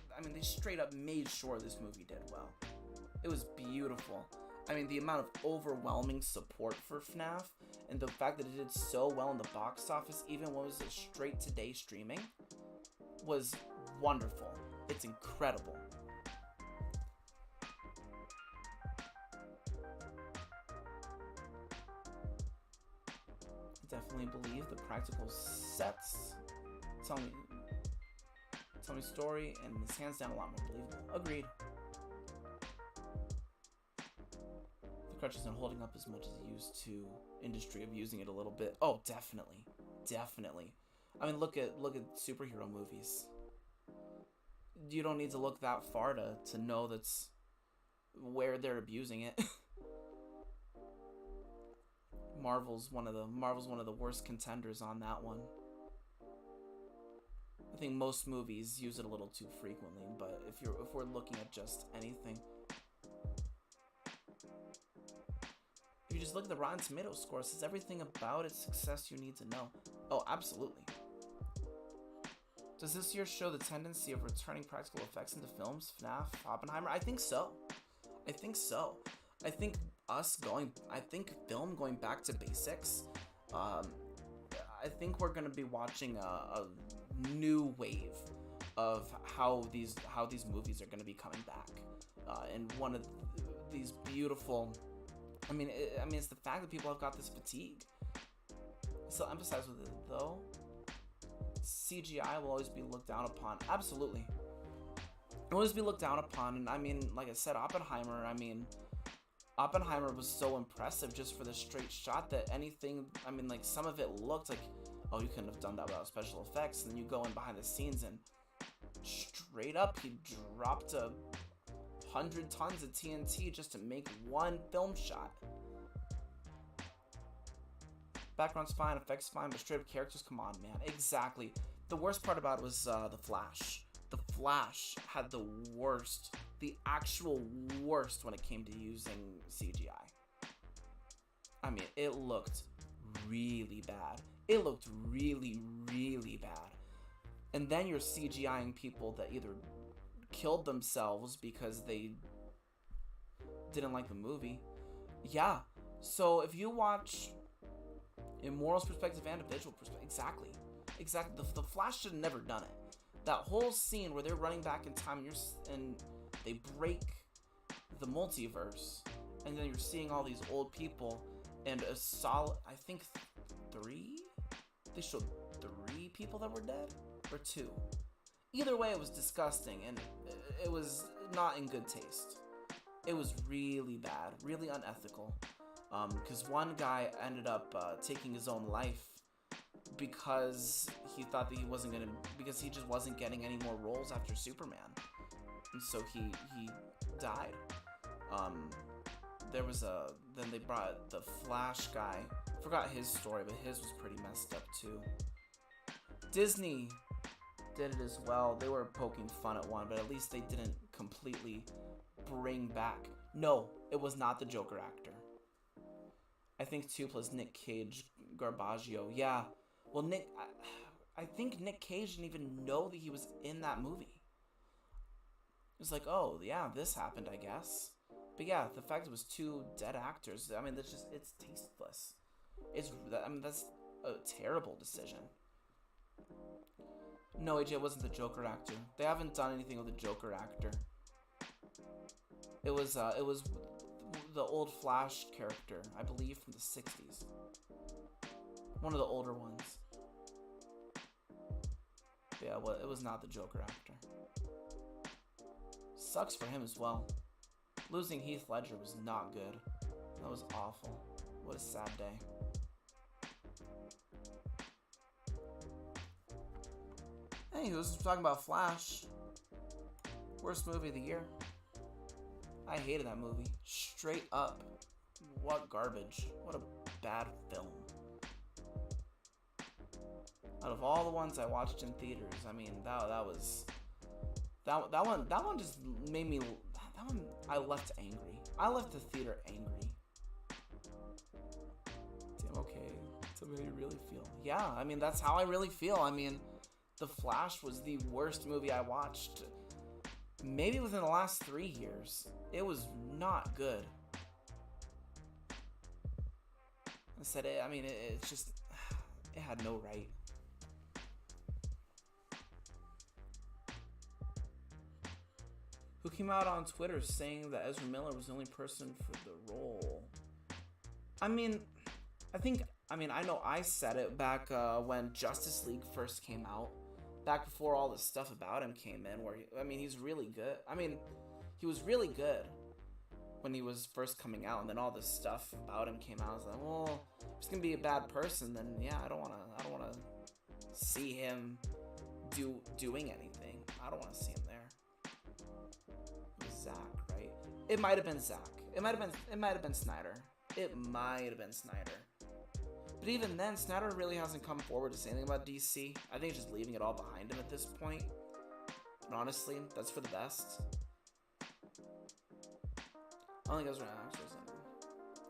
up made sure this movie did well. It was beautiful. I mean, the amount of overwhelming support for FNAF and the fact that it did so well in the box office, even when it was a straight to day streaming, was wonderful. It's incredible. I definitely believe the practical sets tell me story, and it's hands down a lot more believable. Agreed. The crutch isn't holding up as much as it used to. Industry abusing it a little bit. Oh, definitely. I mean, look at superhero movies. You don't need to look that far to know that's where they're abusing it. Marvel's one of the worst contenders on that one. I think most movies use it a little too frequently, but if we're looking at just anything, if you just look at the Rotten Tomatoes score, it says everything about its success you need to know. Oh, absolutely. Does this year show the tendency of returning practical effects into films? FNAF, Oppenheimer? I think so. I think film going back to basics. I think we're gonna be watching a new wave of how these movies are gonna be coming back. And one of these beautiful. I mean, it's the fact that people have got this fatigue. I still emphasize with it though. CGI will always be looked down upon. Absolutely. It will always be looked down upon, and I mean, like I said, Oppenheimer was so impressive just for the straight shot that anything, I mean, like, some of it looked like, oh, you couldn't have done that without special effects, and then you go in behind the scenes, and straight up, he dropped 100 tons of TNT just to make one film shot. Background's fine, effects fine, but straight up characters, come on, man. Exactly. The worst part about it was the Flash. The Flash had the actual worst when it came to using CGI. I mean, it looked really bad. It looked really, really bad. And then you're CGIing people that either killed themselves because they didn't like the movie. Yeah. So if you watch in Moral's perspective and a visual perspective, exactly. The Flash should have never done it. That whole scene where they're running back in time and they break the multiverse, and then you're seeing all these old people and a solid, I think, 3? They showed 3 people that were dead? Or 2? Either way, it was disgusting, and it was not in good taste. It was really bad, really unethical. Because one guy ended up taking his own life because he thought that because he just wasn't getting any more roles after Superman, and so he died. Then they brought the Flash guy. Forgot his story, but his was pretty messed up too. Disney did it as well. They were poking fun at one, but at least they didn't completely bring back. No, it was not the Joker actor. I think 2 plus Nick Cage Garbaggio. Yeah. Well, I think Nick Cage didn't even know that he was in that movie. It was like, oh, yeah, this happened, I guess. But yeah, the fact it was 2 dead actors, I mean, it's tasteless. That's a terrible decision. No, AJ, it wasn't the Joker actor. They haven't done anything with the Joker actor. It was the old Flash character, I believe, from the 60s. One of the older ones. Yeah, well, it was not the Joker actor. Sucks for him as well. Losing Heath Ledger was not good. That was awful. What a sad day. Hey, who's talking about Flash? Worst movie of the year. I hated that movie. Straight up. What garbage. What a bad film. Out of all the ones I watched in theaters, I mean, that one just made me, that one, I left angry. I left the theater angry. Damn, okay. That's how you really feel. Yeah, I mean, that's how I really feel. I mean, The Flash was the worst movie I watched maybe within the last 3 years. It was not good. I said it, I mean, it's just, it had no right. Who came out on Twitter saying that Ezra Miller was the only person for the role? I mean, I know I said it back when Justice League first came out. Back before all this stuff about him came in, where, he's really good. I mean, he was really good when he was first coming out, and then all this stuff about him came out. I was like, well, if he's gonna be a bad person, then yeah, I don't wanna see him doing anything. I don't wanna see him there. It was Zach, right? It might have been Zach. It might have been Snyder. It might have been Snyder. But even then, Snyder really hasn't come forward to say anything about DC. I think he's just leaving it all behind him at this point. And honestly, that's for the best. I don't think Ezra Miller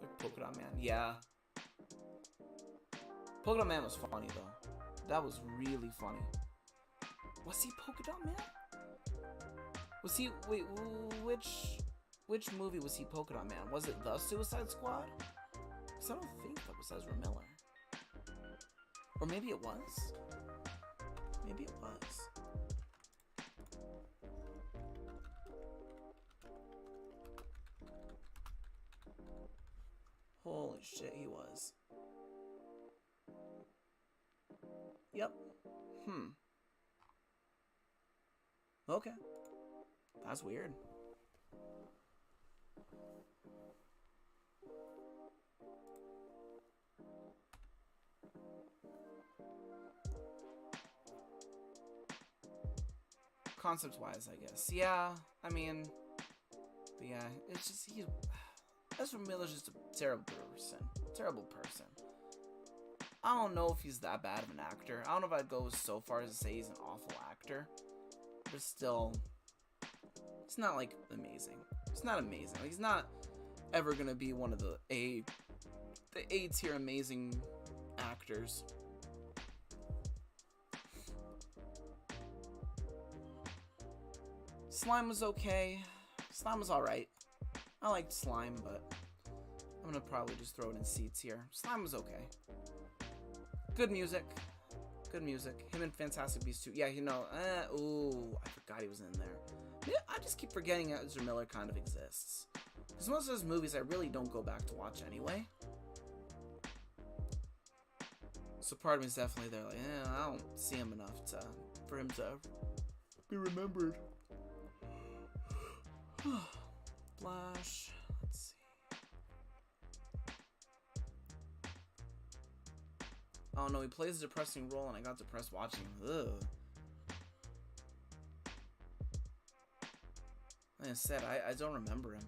like Polka Dot Man. Yeah. Polka Dot Man was funny though. That was really funny. Was he Polka Dot Man? Was he? Wait, which movie was he Polka Dot Man? Was it The Suicide Squad? Because I don't think that was Ezra Miller. Or maybe it was. Maybe it was. Holy shit, he was. Yep. Okay. That's weird. Concept-wise, I guess. Yeah, I mean, but yeah, it's just, Ezra Miller's just a terrible person. I don't know if he's that bad of an actor. I don't know if I'd go so far as to say he's an awful actor, but still, it's not, like, amazing. It's not amazing. Like, he's not ever gonna be one of the A-tier amazing actors. Slime was okay. Slime was alright. I liked Slime, but I'm gonna probably just throw it in seats here. Slime was okay. Good music. Good music. Him and Fantastic Beasts 2. Yeah, ooh, I forgot he was in there. Yeah, I just keep forgetting Ezra Miller kind of exists. Because most of his movies I really don't go back to watch anyway. So part of me is definitely there, like, I don't see him enough for him to be remembered. Flash. Let's see. Oh no, he plays a depressing role, and I got depressed watching him. Ugh. Like I said, I don't remember him.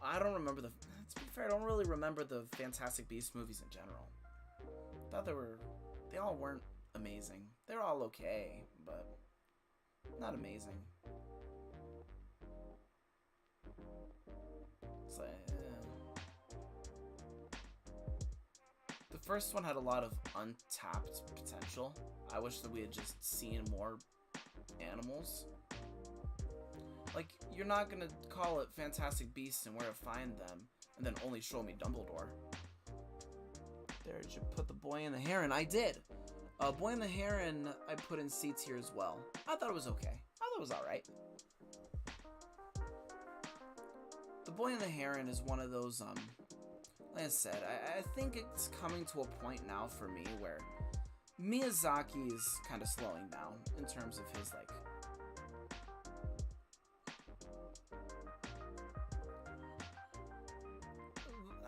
I don't remember to be fair, I don't really remember the Fantastic Beasts movies in general. I thought they all weren't amazing. They're all okay, but not amazing. It's like, the first one had a lot of untapped potential. I wish that we had just seen more animals. Like, you're not gonna call it Fantastic Beasts and Where to Find Them, and then only show me Dumbledore. There, you should put The Boy and the Heron. I did. Boy and the Heron, I put in seats here as well. I thought it was okay. I thought it was alright. The Boy and the Heron is one of those, like I said, I think it's coming to a point now for me where Miyazaki is kind of slowing down in terms of his, like,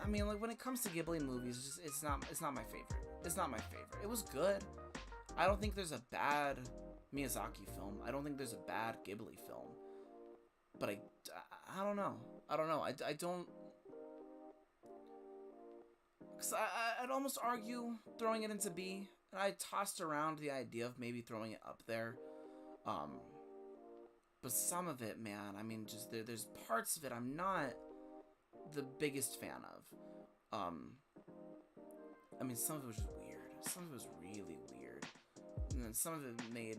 I mean, like, when it comes to Ghibli movies, it's not my favorite. It's not my favorite. It was good. I don't think there's a bad Miyazaki film. I don't think there's a bad Ghibli film. But I don't know. I don't know. I don't... Because I'd almost argue throwing it into B. And I tossed around the idea of maybe throwing it up there. But some of it, man, I mean, just there's parts of it I'm not the biggest fan of. I mean, some of it was just weird. Some of it was really weird. And then some of it made...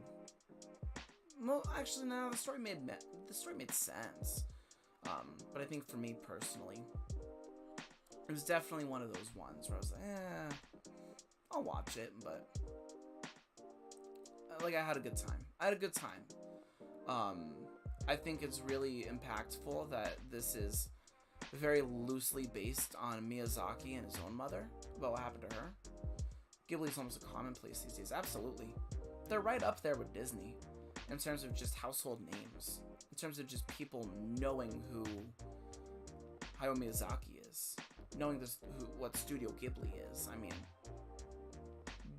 Well, actually, no, the story made sense. But I think for me personally, it was definitely one of those ones where I was like, I'll watch it, but like I had a good time. I think it's really impactful that this is very loosely based on Miyazaki and his own mother, about what happened to her. Ghibli's almost a commonplace these days. Absolutely. They're right up there with Disney in terms of just household names, in terms of just people knowing who Hayao Miyazaki is, knowing what Studio Ghibli is. I mean,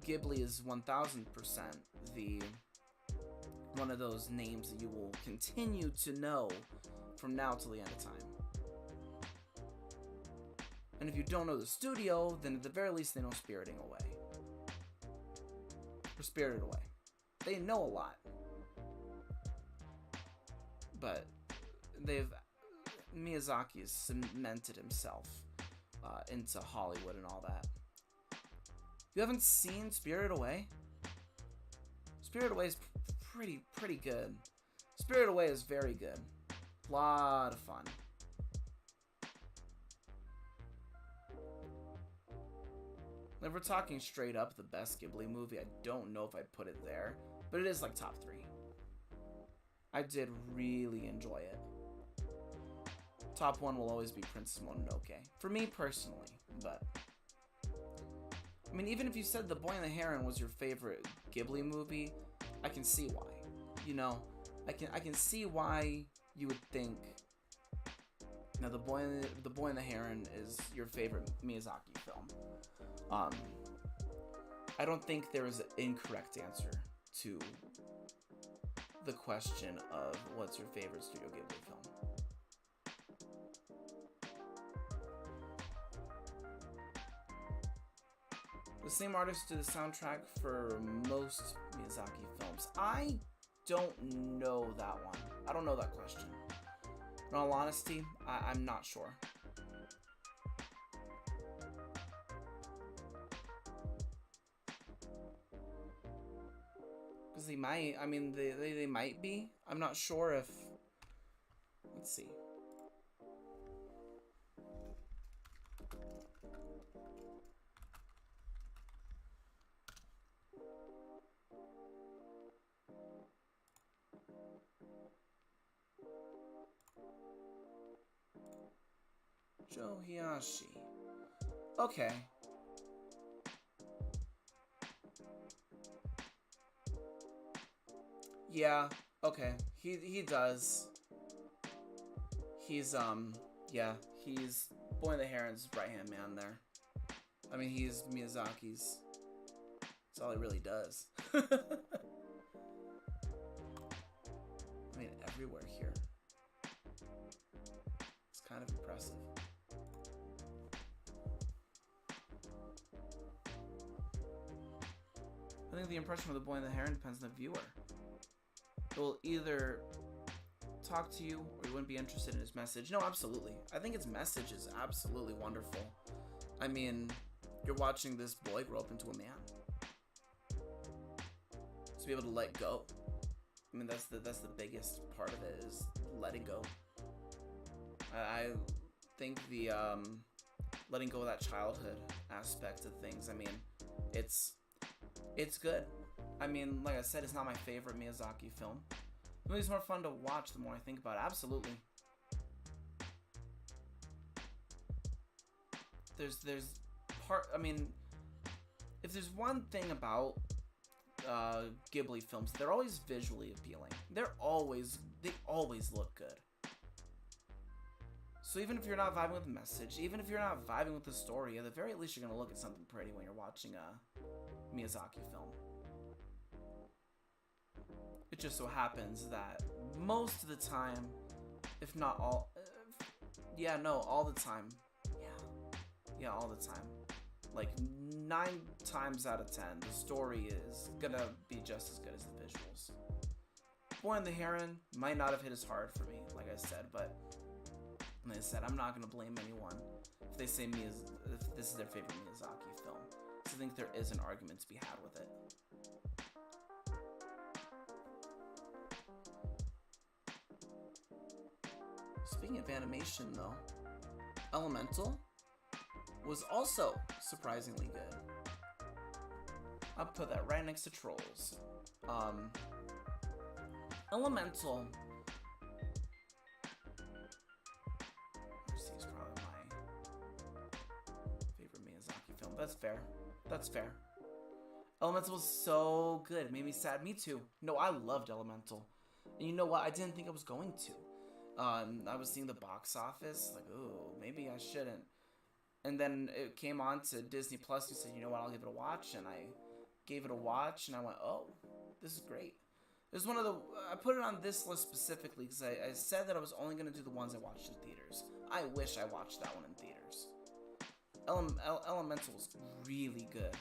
Ghibli is 1000% one of those names that you will continue to know from now till the end of time. And if you don't know the studio, then at the very least they know Spiriting Away. Or Spirited Away. They know a lot. But Miyazaki has cemented himself into Hollywood and all that. You haven't seen Spirited Away? Spirited Away is pretty good. Spirited Away is very good. Lot of fun. If we're talking straight up the best Ghibli movie, I don't know if I'd put it there, but it is like top 3. I did really enjoy it. Top 1 will always be Princess Mononoke, for me personally, but I mean, even if you said The Boy and the Heron was your favorite Ghibli movie, I can see why. You know, I can see why you would think, now The Boy and the Heron is your favorite Miyazaki film. I don't think there is an incorrect answer to the question of what's your favorite Studio Ghibli film. The same artist did the soundtrack for most Miyazaki films. I don't know that one. I don't know that question. In all honesty, I'm not sure. Because they might, I mean, they might be. I'm not sure if, let's see. Joe Hiyashi. Okay. Yeah, okay. He does. He's yeah, he's Boy and the Heron's right-hand man there. I mean, he's Miyazaki's. That's all he really does. I mean, everywhere here. It's kind of impressive. I think the impression of The Boy and the Heron depends on the viewer. It will either talk to you or you wouldn't be interested in his message. No, absolutely. I think his message is absolutely wonderful. I mean, you're watching this boy grow up into a man. To be able to let go. I mean, that's the biggest part of it, is letting go. I think the letting go of that childhood aspect of things, I mean, it's good. I mean, like I said, it's not my favorite Miyazaki film. The movie's more fun to watch the more I think about it. Absolutely. There's part, I mean, if there's one thing about Ghibli films, they're always visually appealing. They always look good. So even if you're not vibing with the message, even if you're not vibing with the story, at the very least you're gonna look at something pretty when you're watching a Miyazaki film. It just so happens that most of the time, if not all, all the time, all the time, like 9 times out of 10, the story is gonna be just as good as the visuals. Boy and the Heron might not have hit as hard for me, like I said, but like I said, I'm not gonna blame anyone if they say if this is their favorite Miyazaki film. So I think there is an argument to be had with it. Speaking of animation, though, Elemental was also surprisingly good. I'll put that right next to Trolls. Elemental. Is probably my favorite Miyazaki film. That's fair. That's fair. Elemental was so good. It made me sad. Me too. No, I loved Elemental. And you know what? I didn't think I was going to. I was seeing the box office, like, ooh, maybe I shouldn't. And then it came on to Disney Plus. And said, you know what? I'll give it a watch. And I gave it a watch, and I went, oh, this is great. It was one of the. I put it on this list specifically because I said that I was only going to do the ones I watched in theaters. I wish I watched that one in theaters. Elemental was really good.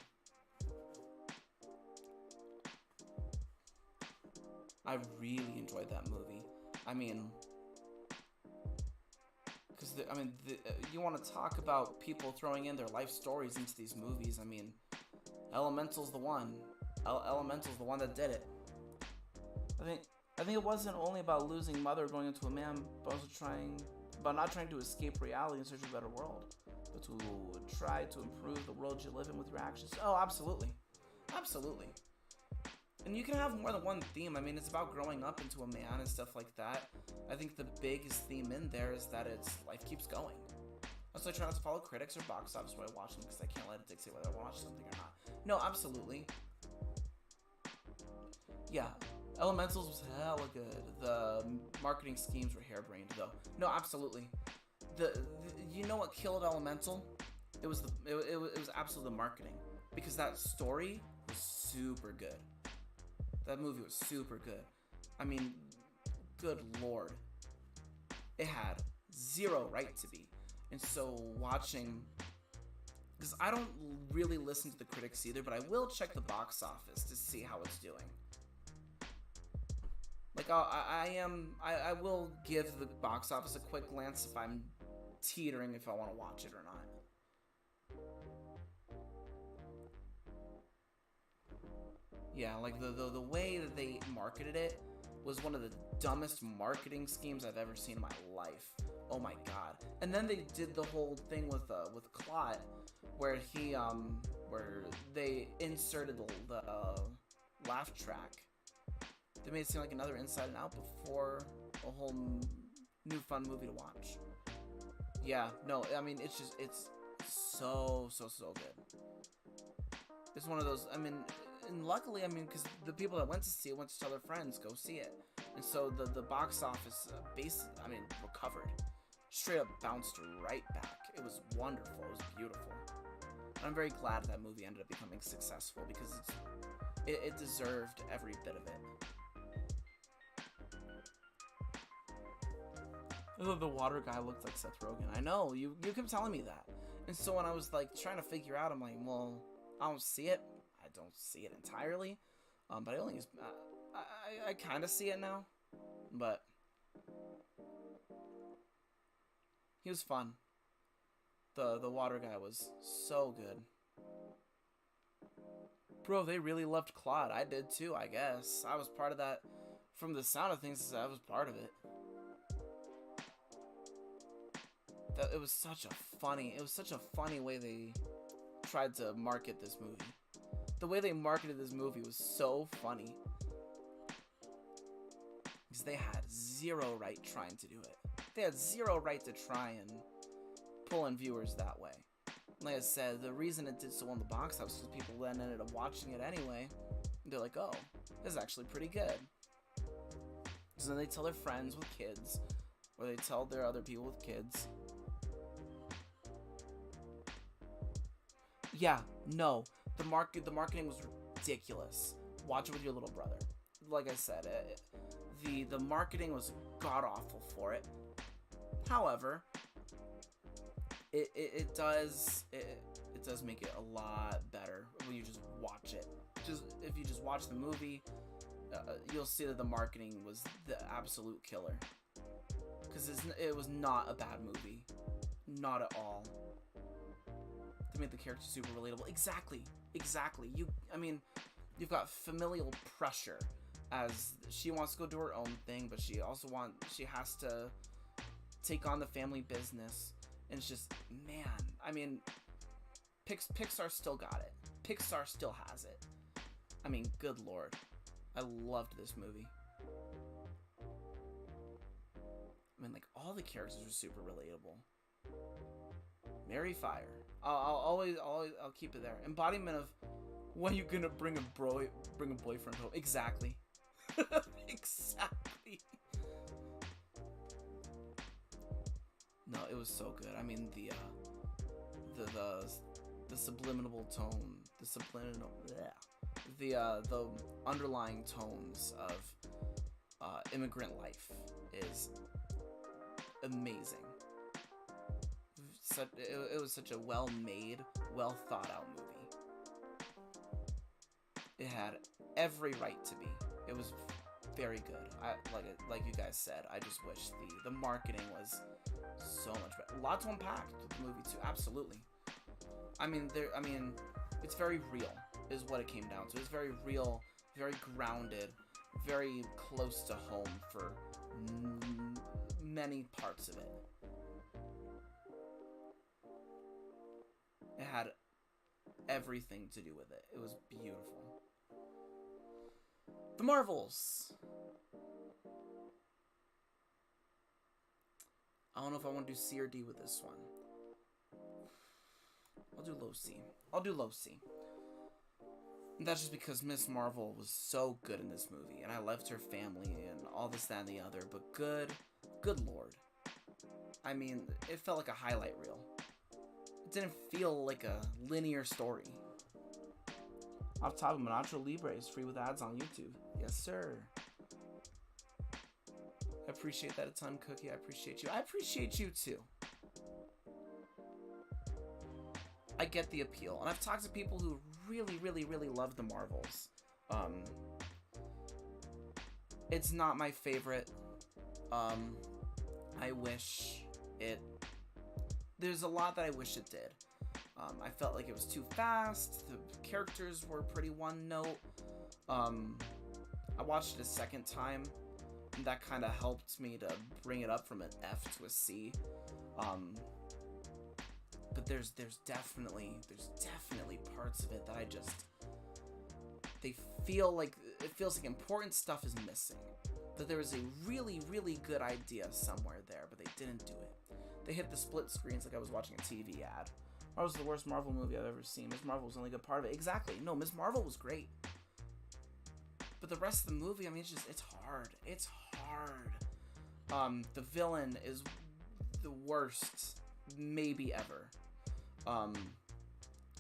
I really enjoyed that movie. I mean, because you want to talk about people throwing in their life stories into these movies. I mean, Elemental's the one. Elemental's the one that did it. I think it wasn't only about losing mother going into a man, but also not trying to escape reality in search of a better world, but to try to improve the world you live in with your actions. Oh, absolutely. Absolutely. And you can have more than one theme. I mean, it's about growing up into a man and stuff like that. I think the biggest theme in there is that life keeps going. So I try not to follow critics or box office when I watch them because I can't let it dictate whether I watch something or not. No, absolutely. Yeah, Elementals was hella good. The marketing schemes were harebrained, though. No, absolutely. You know what killed Elemental? It was absolutely the marketing, because that story was super good. That movie was super good. I mean, good lord, it had zero right to be. And so watching, because I don't really listen to the critics either, but I will check the box office to see how it's doing. Like I will give the box office a quick glance if I'm teetering if I want to watch it or not. Yeah, like the way that they marketed it was one of the dumbest marketing schemes I've ever seen in my life. Oh my god! And then they did the whole thing with Claude, where where they inserted the laugh track. They made it seem like another Inside and Out before a whole new fun movie to watch. Yeah, no, I mean it's so good. It's one of those. I mean. And luckily, I mean, because the people that went to see it went to tell their friends, go see it. And so the box office recovered. Straight up bounced right back. It was wonderful. It was beautiful. And I'm very glad that movie ended up becoming successful because it deserved every bit of it. The water guy looked like Seth Rogen. I know, you kept telling me that. And so when I was like trying to figure out, I'm like, well, I don't see it. I don't see it entirely, but I only use, I kind of see it now, but he was fun. The water guy was so good. Bro, they really loved Claude. I did too, I guess. I was part of that. From the sound of things, I was part of it. It was such a funny way they tried to market this movie. The way they marketed this movie was so funny. Because they had zero right trying to do it. They had zero right to try and pull in viewers that way. Like I said, the reason it did so well in the box office was people then ended up watching it anyway. And they're like, oh, this is actually pretty good. So then they tell their friends with kids, or they tell their other people with kids. Yeah, no. The marketing was ridiculous. Watch it with your little brother. like I said, the marketing was god awful for it. However, it does make it a lot better when you just watch it. If you just watch the movie, you'll see that the marketing was the absolute killer. Because it was not a bad movie, not at all. They made the character super relatable. Exactly. You've got familial pressure as she wants to go do her own thing, but she has to take on the family business, and it's just, man, Pixar still got it. Pixar still has it. Good lord. I loved this movie. All the characters are super relatable. Mary Fire. I'll keep it there. Embodiment of when you gonna bring a boyfriend home. Exactly. Exactly. No, it was so good. The subliminal tone, the underlying tones of immigrant life is amazing. It was such a well-made, well-thought-out movie. It had every right to be. It was very good. Like you guys said, I just wish the marketing was so much better. Lots to unpack with the movie too. Absolutely. It's very real, is what it came down to. It's very real, very grounded, very close to home for many parts of it. It had everything to do with it. It was beautiful. The Marvels. I don't know if I want to do C or D with this one. I'll do low C. And that's just because Miss Marvel was so good in this movie, and I loved her family and all this, that, and the other. But good lord. It felt like a highlight reel. It didn't feel like a linear story. Off top of Monacho Libre is free with ads on YouTube. Yes, sir. I appreciate that a ton, Cookie. I appreciate you. I appreciate you, too. I get the appeal. And I've talked to people who really, really, really love the Marvels. It's not my favorite. I wish it... There's a lot that I wish it did. I felt like it was too fast. The characters were pretty one note. I watched it a second time, and that kind of helped me to bring it up from an F to a C. But there's definitely parts of it that it feels like important stuff is missing. That there was a really, really good idea somewhere there, but they didn't do it. They hit the split screens like I was watching a TV ad. Marvel's the worst Marvel movie I've ever seen. Miss Marvel was the only good part of it. Exactly. No, Miss Marvel was great. But the rest of the movie, it's hard. It's hard. The villain is the worst, maybe ever,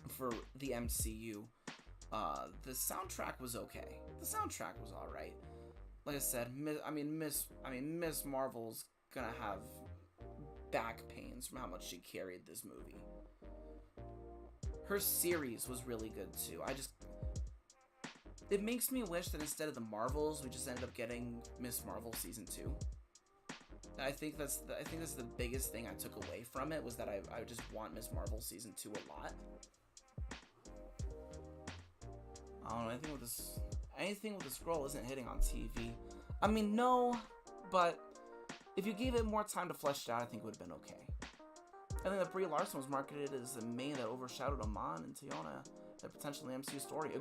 for the MCU. The soundtrack was okay. The soundtrack was alright. Like I said, Miss Marvel's gonna have back pains from how much she carried this movie. Her series was really good too. It makes me wish that instead of the Marvels, we just ended up getting Miss Marvel season 2. I think that's the biggest thing I took away from it, was that I just want Miss Marvel season 2 a lot. I don't know, anything with the scroll isn't hitting on TV. No, but if you gave it more time to flesh it out, I think it would have been okay. I think that Brie Larson was marketed as the main that overshadowed Amon and Tiona, the potentially MCU story.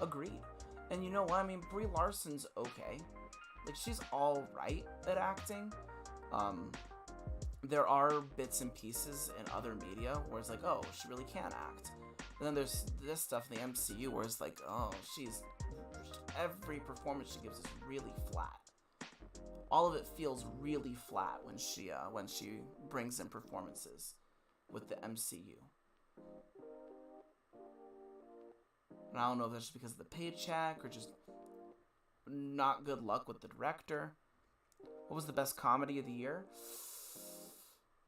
Agreed. And you know what? Brie Larson's okay. She's alright at acting. There are bits and pieces in other media where it's oh, she really can act. And then there's this stuff in the MCU where it's oh, every performance she gives is really flat. All of it feels really flat when she brings in performances with the MCU. And I don't know if that's just because of the paycheck or just not good luck with the director. What was the best comedy of the year?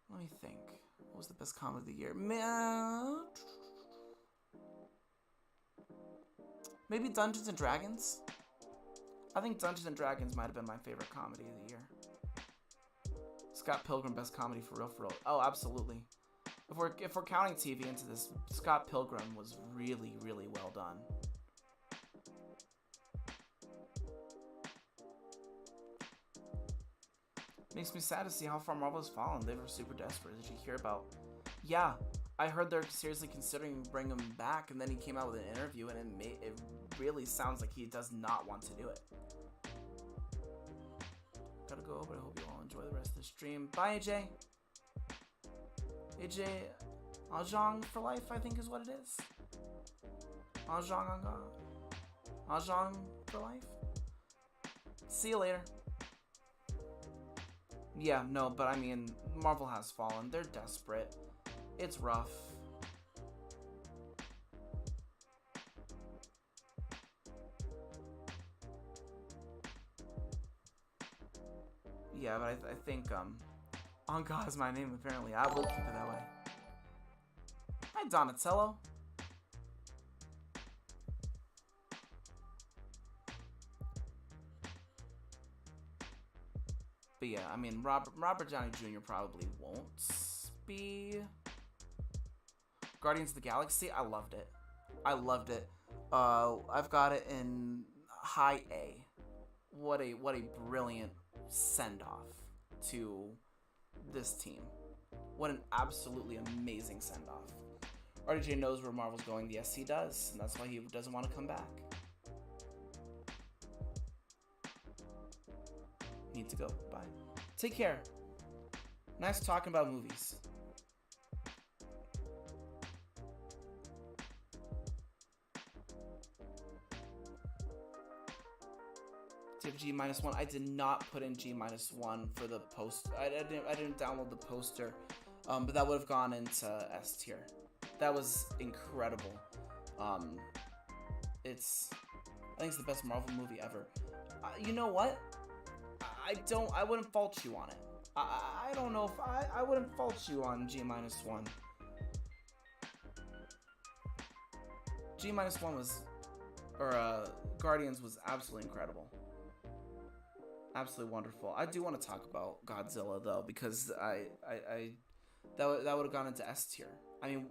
Let me think. What was the best comedy of the year? Maybe Dungeons and Dragons? I think Dungeons and Dragons might have been my favorite comedy of the year. Scott Pilgrim, best comedy for real, for real. Oh, absolutely. If we're counting TV into this, Scott Pilgrim was really, really well done. Makes me sad to see how far Marvel has fallen. They were super desperate. Did you hear about? Yeah, I heard they're seriously considering bringing him back, and then he came out with an interview, and it really sounds like he does not want to do it. Gotta go, but I hope you all enjoy the rest of the stream. Bye, AJ. AJ, Ajong for life, I think is what it is. Ajong on God. Ajong for life. See you later. Yeah, no, but I mean, Marvel has fallen. They're desperate. It's rough. Yeah, but I think, On God is my name, apparently. I will keep it that way. Hi, Donatello. But yeah, I mean, Robert Downey Jr. probably won't be Guardians of the Galaxy. I loved it. I loved it. I've got it in high A. What a brilliant send-off to this team. What an absolutely amazing send-off. RDJ knows where Marvel's going. Yes, he does. And that's why he doesn't want to come back. Need to go. Bye. Take care. Nice talking about movies. Do you have G-1? I did not put in G-1 for the post. I didn't download the poster, but that would have gone into S tier. That was incredible. I think it's the best Marvel movie ever. You know what? I wouldn't fault you on it. I don't know if I wouldn't fault you on G-1. G-1 was, Guardians was absolutely incredible. Absolutely wonderful. I do want to talk about Godzilla though, because that would have gone into S tier. I mean,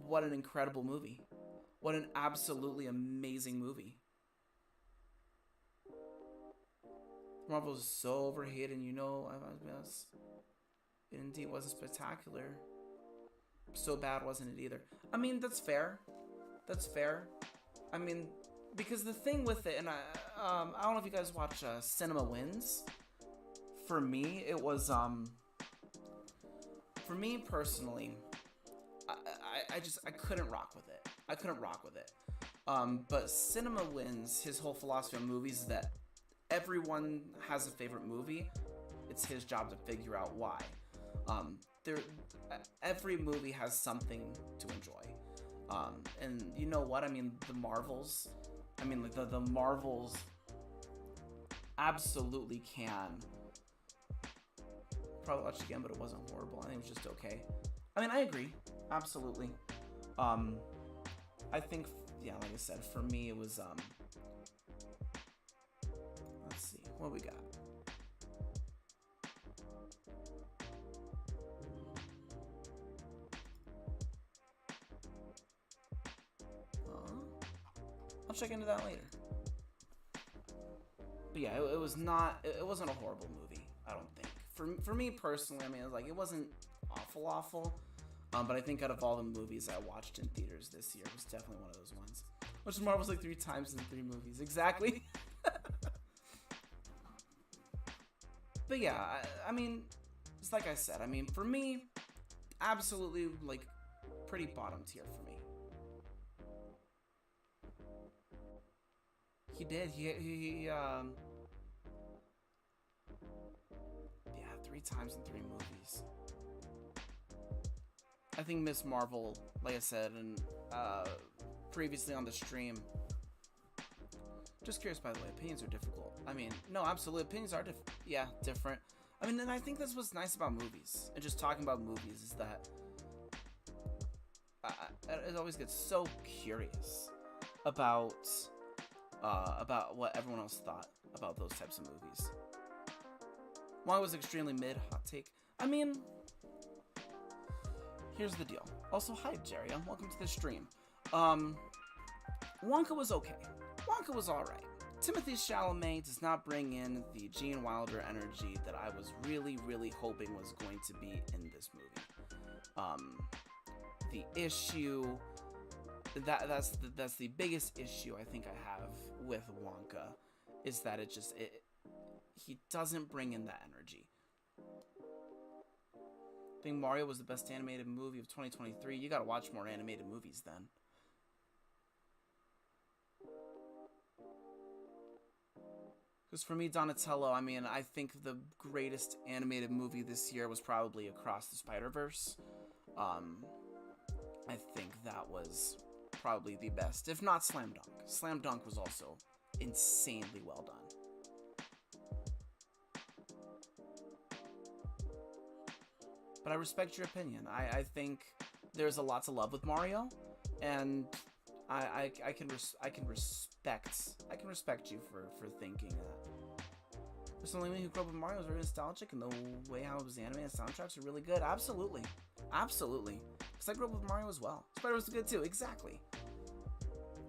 what an incredible movie. What an absolutely amazing movie. Marvel is so overhated, you know. It indeed wasn't spectacular. So bad wasn't it either. I mean, that's fair. That's fair. I mean, because the thing with it, and I don't know if you guys watch Cinema Wins. For me, it was for me personally, I couldn't rock with it. I couldn't rock with it. But Cinema Wins, his whole philosophy on movies is that everyone has a favorite movie. It's his job to figure out why. Every movie has something to enjoy. And you know what? I mean, the Marvels. I mean, like the Marvels absolutely can. Probably watched it again, but it wasn't horrible. I think it was just okay. I mean, I agree. Absolutely. I think, yeah, like I said, for me it was let's see, what we got? I'll check into that later. But yeah, it wasn't a horrible movie, I don't think. For me personally, I mean, it wasn't awful. But I think out of all the movies I watched in theaters this year, it was definitely one of those ones. Which Marvel's like 3 times in 3 movies. Exactly. But yeah, I mean, it's like I said. I mean, for me, absolutely, like, pretty bottom tier for me. He did. Yeah, 3 times in 3 movies. I think Miss Marvel, like I said, and previously on the stream, Just curious, by the way, opinions are difficult. I mean, no, absolutely, opinions are different. I mean, and I think that's what's nice about movies, and just talking about movies, is that I always get so curious about what everyone else thought about those types of movies. Why was extremely mid, hot take? I mean, here's the deal. Also, hi, Jerry. Welcome to the stream. Wonka was okay. Wonka was alright. Timothée Chalamet does not bring in the Gene Wilder energy that I was really, really hoping was going to be in this movie. The issue, that's the biggest issue I think I have with Wonka, is that he doesn't bring in that energy. I think Mario was the best animated movie of 2023. You gotta watch more animated movies then. Because for me, Donatello, I mean, I think the greatest animated movie this year was probably Across the Spider-Verse. I think that was probably the best, if not Slam Dunk. Slam Dunk was also insanely well done. But I respect your opinion. I think there's a lot to love with Mario, and I can respect you for thinking that. For someone who grew up with Mario, is very nostalgic, and the way how it was animated, soundtracks are really good. Absolutely, because I grew up with Mario as well. Spider-Man was good too. Exactly.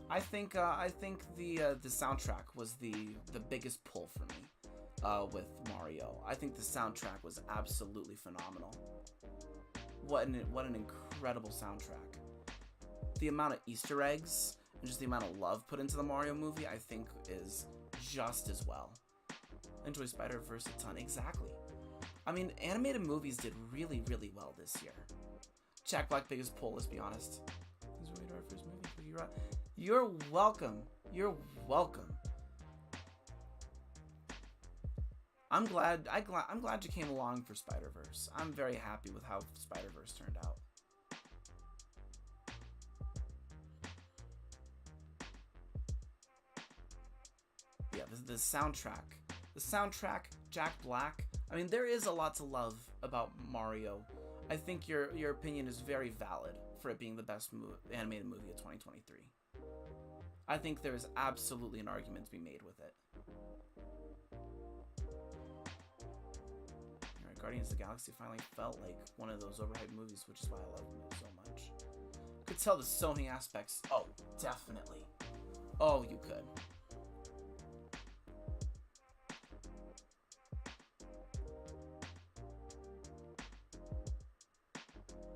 I think the soundtrack was the biggest pull for me with Mario. I think the soundtrack was absolutely phenomenal. What an incredible soundtrack. The amount of Easter eggs and just the amount of love put into the Mario movie, I think, is just as well. Enjoy Spider-Verse a ton. Exactly. I mean, animated movies did really, really well this year. Jack Black biggest pull, let's be honest. This is our first movie. You're welcome. You're welcome. I'm glad you came along for Spider-Verse. I'm very happy with how Spider-Verse turned out. Yeah, the soundtrack, Jack Black. I mean, there is a lot to love about Mario. I think your opinion is very valid for it being the best animated movie of 2023. I think there is absolutely an argument to be made with it. Alright, Guardians of the Galaxy finally felt like one of those overhyped movies, which is why I love it so much. Could tell the Sony aspects. Oh, definitely. Oh, you could.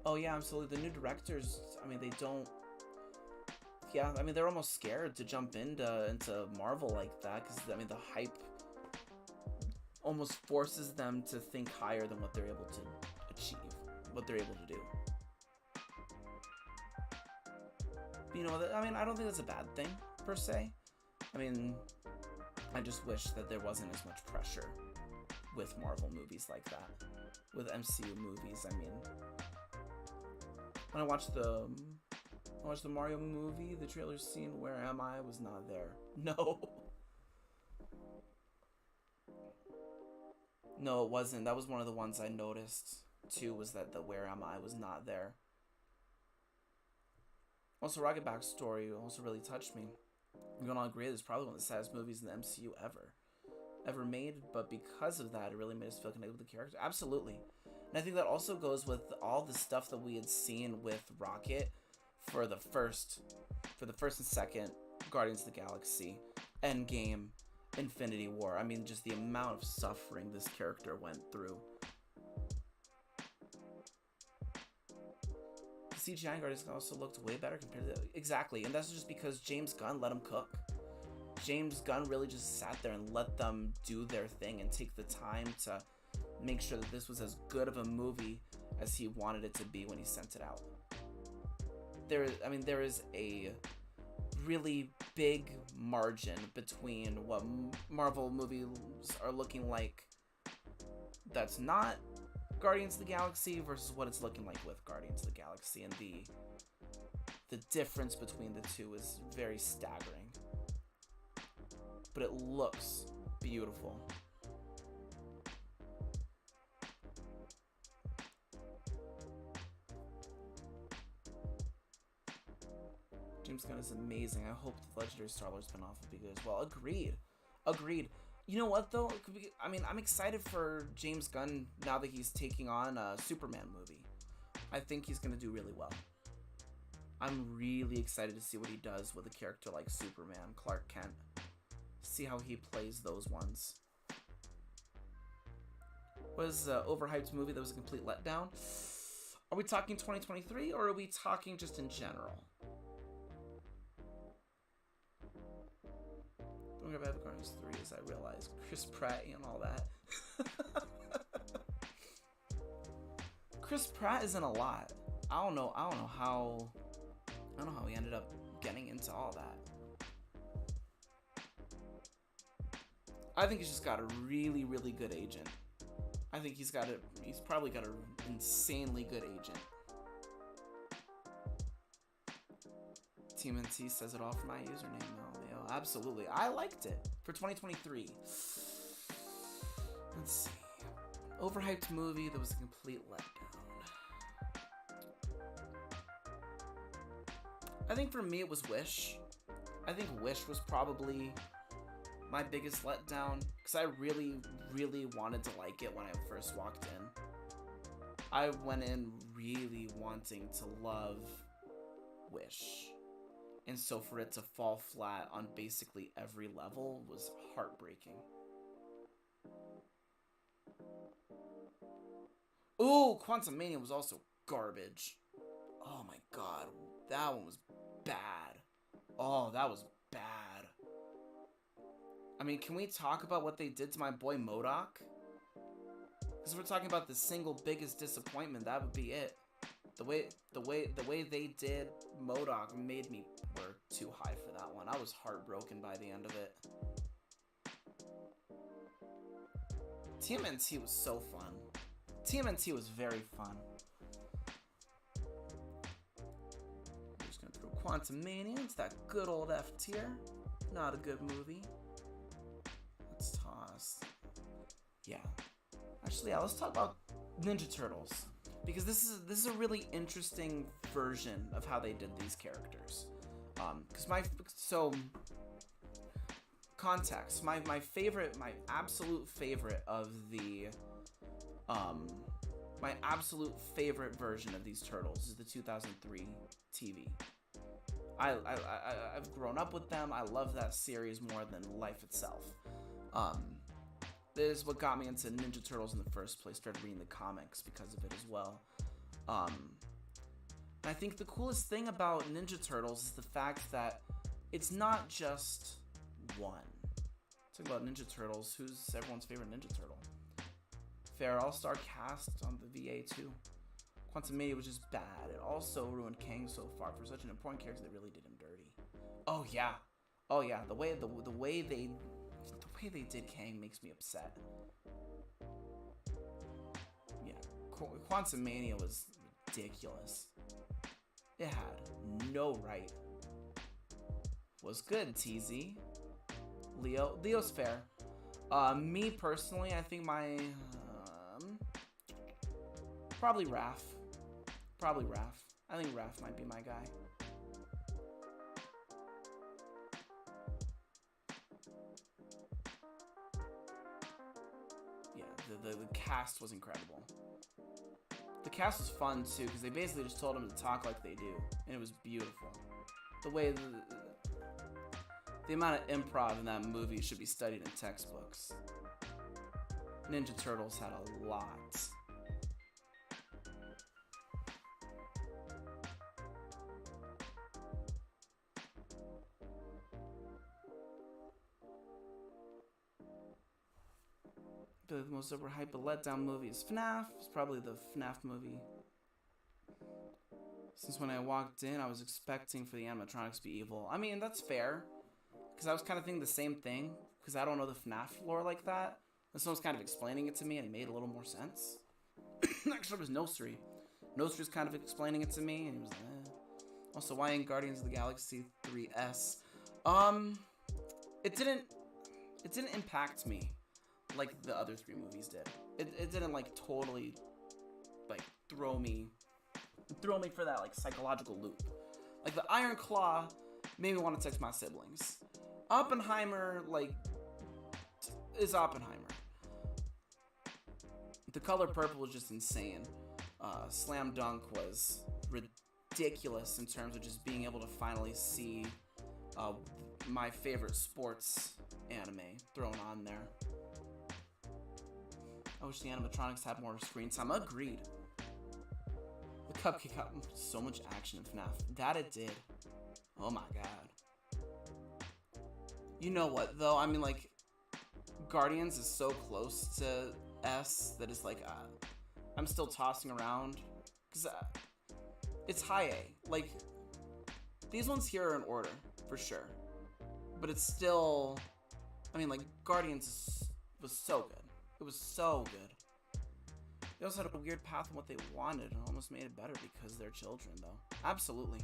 Oh yeah, absolutely. The new directors, I mean, they don't... Yeah, I mean, they're almost scared to jump into Marvel like that, because, I mean, the hype almost forces them to think higher than what they're able to achieve, what they're able to do. You know, I mean, I don't think that's a bad thing, per se. I mean, I just wish that there wasn't as much pressure with Marvel movies like that. With MCU movies, I mean... When I watched the Mario movie, the trailer scene, Where Am I, was not there. No. No, it wasn't. That was one of the ones I noticed, too, was that the Where Am I was not there. Also, Rocket Backstory also really touched me. I'm gonna agree, it's probably one of the saddest movies in the MCU ever made, but because of that, it really made us feel connected with the character. Absolutely. And I think that also goes with all the stuff that we had seen with Rocket for the first and second Guardians of the Galaxy, Endgame, Infinity War. I mean, just the amount of suffering this character went through. The CGI Guardians also looked way better compared to... Exactly, and that's just because James Gunn let them cook. James Gunn really just sat there and let them do their thing and take the time to make sure that this was as good of a movie as he wanted it to be when he sent it out. There is a really big margin between what Marvel movies are looking like that's not Guardians of the Galaxy versus what it's looking like with Guardians of the Galaxy, and the difference between the two is very staggering. but it looks beautiful. James Gunn is amazing. I hope the Legendary Star-Lord spin-off will be good as well. Agreed. You know what though? I mean, I'm excited for James Gunn now that he's taking on a Superman movie. I think he's gonna do really well. I'm really excited to see what he does with a character like Superman, Clark Kent. See how he plays those ones. Was an overhyped movie that was a complete letdown? Are we talking 2023 or are we talking just in general? Don't have Guardians 3 as I realize. Chris Pratt and all that. Chris Pratt is in a lot. I don't know how he ended up getting into all that. I think he's just got a really, really good agent. I think he's probably got an insanely good agent. TMNT says it all for my username. No, absolutely. I liked it for 2023. Let's see. Overhyped movie that was a complete letdown. I think for me it was Wish. I think Wish was probably my biggest letdown because I really, really wanted to like it when I first walked in. I went in really wanting to love Wish. And so for it to fall flat on basically every level was heartbreaking. Ooh, Quantumania was also garbage. Oh my god, that one was bad. Oh, that was bad. I mean, can we talk about what they did to my boy MODOK? Because we're talking about the single biggest disappointment, that would be it. The way they did MODOK made me work too high for that one. I was heartbroken by the end of it. TMNT was so fun. TMNT was very fun. I'm just gonna throw Quantumania into that good old F tier. Not a good movie. Let's toss. Yeah. Actually, yeah, let's talk about Ninja Turtles. Because this is a really interesting version of how they did these characters. Context. My absolute favorite of the my absolute favorite version of these turtles is the 2003 TV. I've grown up with them. I love that series more than life itself. This is what got me into Ninja Turtles in the first place. Started reading the comics because of it as well. I think the coolest thing about Ninja Turtles is the fact that it's not just one. Talk about Ninja Turtles. Who's everyone's favorite Ninja Turtle? Fair all-star cast on the VA too. Quantumania was just bad. It also ruined Kang so far for such an important character that really did him dirty. Oh yeah. The way they did Kang makes me upset. Yeah, Quantumania was ridiculous. It had no right. Was good, TZ. Leo's fair. Me personally, I think my probably Raph. I think Raph might be my guy. Yeah, the cast was incredible. The cast was fun too, because they basically just told him to talk like they do, and it was beautiful. The way the amount of improv in that movie should be studied in textbooks. Ninja Turtles had a lot. The most overhyped but letdown movie is FNAF. It's probably the FNAF movie. Since when I walked in, I was expecting for the animatronics to be evil. I mean, that's fair. Because I was kind of thinking the same thing. Because I don't know the FNAF lore like that. And someone's kind of explaining it to me and it made a little more sense. Actually, it was Nosri. Nosri was kind of explaining it to me and he was like, eh. Also, why in Guardians of the Galaxy 3'S? It didn't... it didn't impact me like the other three movies did. It didn't like totally like throw me for that like psychological loop. Like the Iron Claw made me want to text my siblings. Oppenheimer like is Oppenheimer. The Color Purple was just insane. Slam Dunk was ridiculous in terms of just being able to finally see my favorite sports anime thrown on there. I wish the animatronics had more screen time. Agreed. The Cupcake got so much action in FNAF. That it did. Oh my god. You know what, though? I mean, like, Guardians is so close to S that it's like, I'm still tossing around. Because it's high A. Like, these ones here are in order, for sure. But it's still... I mean, like, Guardians was so good. It was so good. They also had a weird path on what they wanted and almost made it better because they're children, though. Absolutely.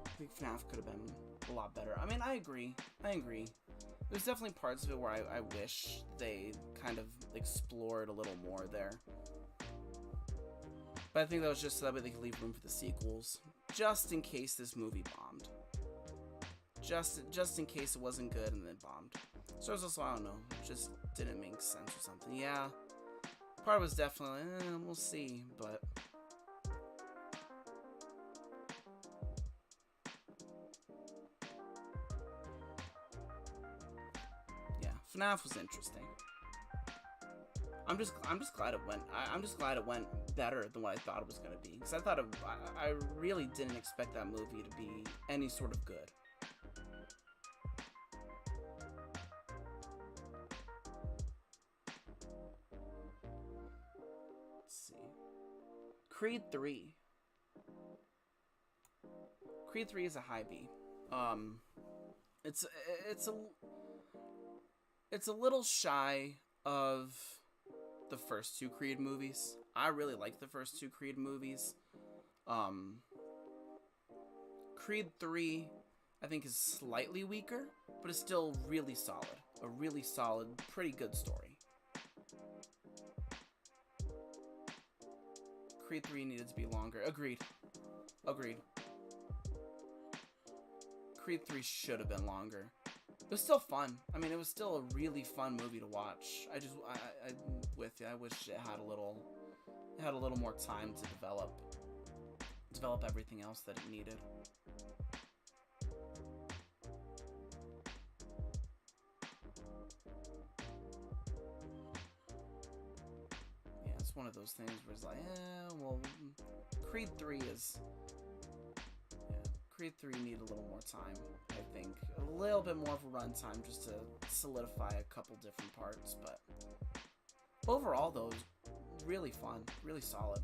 I think FNAF could have been a lot better. I mean, I agree. There's definitely parts of it where I wish they kind of explored a little more there. But I think that was just so that way they could leave room for the sequels. Just in case this movie bombed. Just in case it wasn't good and then it bombed. So it was also, I don't know, just didn't make sense or something. Yeah, part was definitely, we'll see, but... FNAF was interesting. I'm just glad it went. I'm just glad it went better than what I thought it was gonna be. Because I thought I really didn't expect that movie to be any sort of good. Let's see. Creed 3. Creed 3 is a high B. It's a little shy of the first two Creed movies. I really like the first two Creed movies. Creed 3, I think, is slightly weaker, but it's still really solid. A really solid, pretty good story. Creed 3 needed to be longer. Agreed. Creed 3 should have been longer. It was still fun. I mean, it was still a really fun movie to watch. I'm with you. I wish it had a little more time to develop everything else that it needed. Yeah, it's one of those things where it's like, well, Creed 3 is... Creed 3 needed a little more time, I think. A little bit more of a runtime just to solidify a couple different parts, but overall, though, it was really fun, really solid.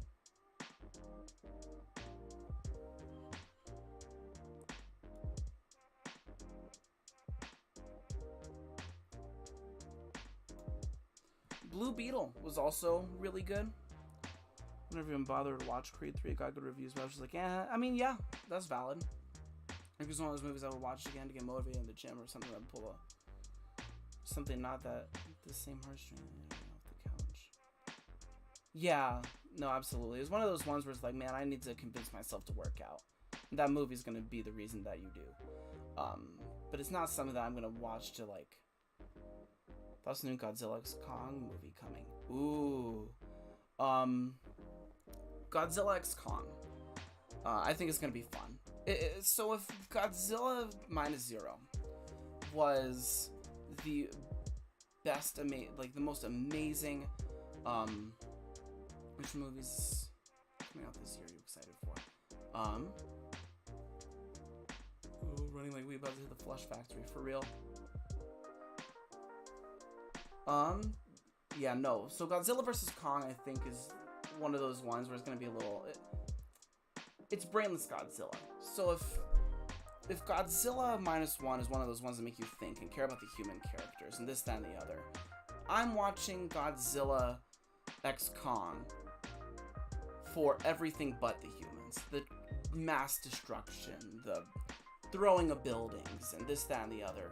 Blue Beetle was also really good. I never even bothered to watch Creed 3. It got good reviews, but I was just like, yeah, I mean, yeah, that's valid. If it's one of those movies I would watch again to get motivated in the gym or something, I'd pull something not that the same heartstring off the couch. Yeah, no, absolutely. It's one of those ones where it's like, man, I need to convince myself to work out. And that movie's gonna be the reason that you do. But it's not something that I'm gonna watch to like. That's the new Godzilla x Kong movie coming. Ooh, Godzilla x Kong. I think it's gonna be fun. So if Godzilla -Zero was the best, like the most amazing, which movies coming out this year are you excited for? Running like we about to hit the Flush Factory for real. Yeah, no. So Godzilla vs. Kong, I think, is one of those ones where it's gonna be a little. it's brainless Godzilla. So if Godzilla -1 is one of those ones that make you think and care about the human characters and this, that, and the other, I'm watching Godzilla X Kong for everything but the humans. The mass destruction, the throwing of buildings, and this, that, and the other.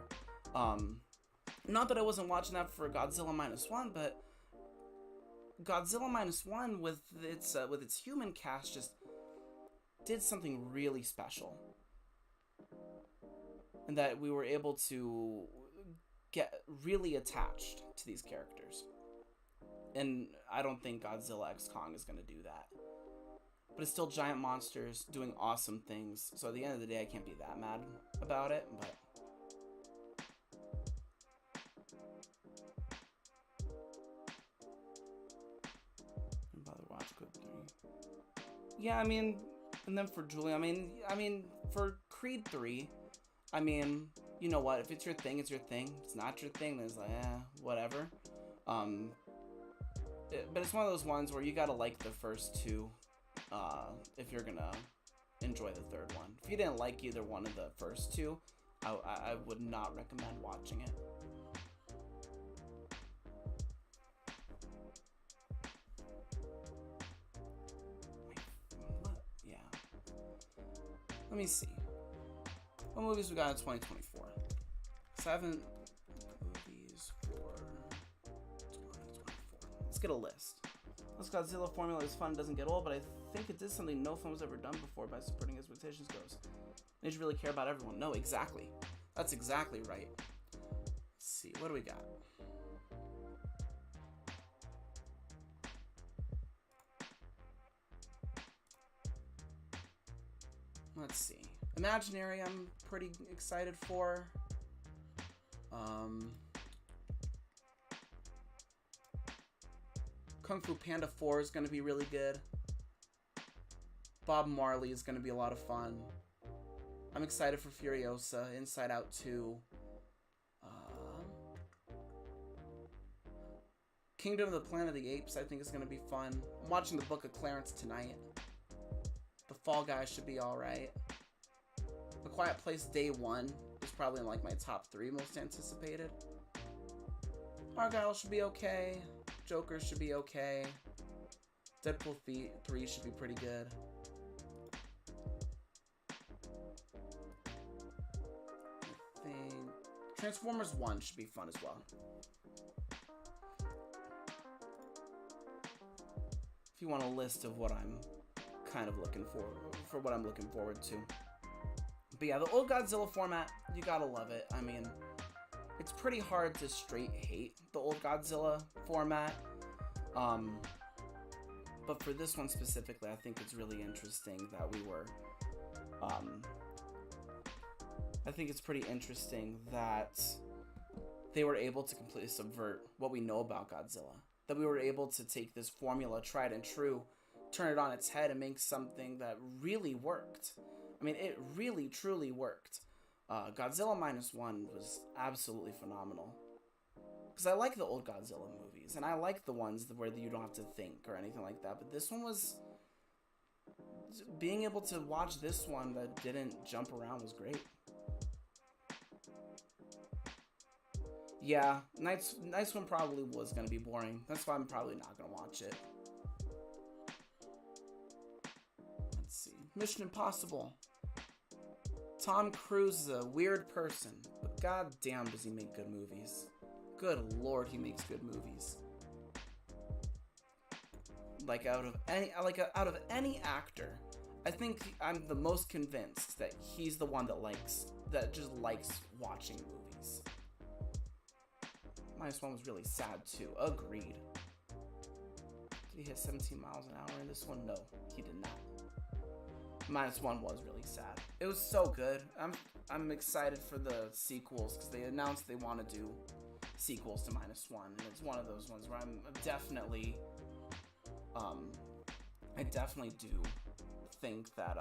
Not that I wasn't watching that for Godzilla -1, but Godzilla -1 with its human cast just did something really special. And that we were able to get really attached to these characters. And I don't think Godzilla X Kong is going to do that. But it's still giant monsters doing awesome things. So at the end of the day, I can't be that mad about it. But bother watch Code 3. Yeah, I mean, and then for Julie, I mean, for Creed 3, I mean, you know what? If it's your thing, it's your thing. If it's not your thing, then it's like, whatever. But it's one of those ones where you gotta like the first two, if you're gonna enjoy the third one. If you didn't like either one of the first two, I would not recommend watching it. Yeah. Let me see. What movies we got in 2024? 7 movies for 2024. Let's get a list. This Godzilla formula is fun, doesn't get old, but I think it did something no film has ever done before by supporting expectations goes. They should really care about everyone. No, exactly. That's exactly right. Let's see, what do we got? Let's see. Imaginary, I'm pretty excited for. Kung Fu Panda 4 is going to be really good. Bob Marley is going to be a lot of fun. I'm excited for Furiosa, Inside Out 2. Kingdom of the Planet of the Apes, I think is going to be fun. I'm watching The Book of Clarence tonight. The Fall Guy should be alright. A Quiet Place Day 1 is probably in like my top 3 most anticipated. Argyle should be okay. Joker should be okay. Deadpool 3 should be pretty good. I think Transformers 1 should be fun as well. If you want a list of what I'm kind of looking for what I'm looking forward to. But yeah, the old Godzilla format, you gotta love it. I mean, it's pretty hard to straight hate the old Godzilla format. But for this one specifically, I think it's really interesting that we were, I think it's pretty interesting that they were able to completely subvert what we know about Godzilla. That we were able to take this formula, tried and true, turn it on its head and make something that really worked. I mean, it really, truly worked. Godzilla -1 was absolutely phenomenal. Because I like the old Godzilla movies, and I like the ones where you don't have to think or anything like that. But this one was... being able to watch this one that didn't jump around was great. Yeah, Nice One probably was going to be boring. That's why I'm probably not going to watch it. Let's see. Mission Impossible. Tom Cruise is a weird person, but goddamn does he make good movies. Good lord, he makes good movies. Like out of any actor, I think I'm the most convinced that he's the one that just likes watching movies. -1 was really sad too. Agreed. Did he hit 17 miles an hour in this one? No, he did not. -1 was really sad. It was so good. I'm excited for the sequels because they announced they want to do sequels to -1, and it's one of those ones where I'm definitely, I definitely do think that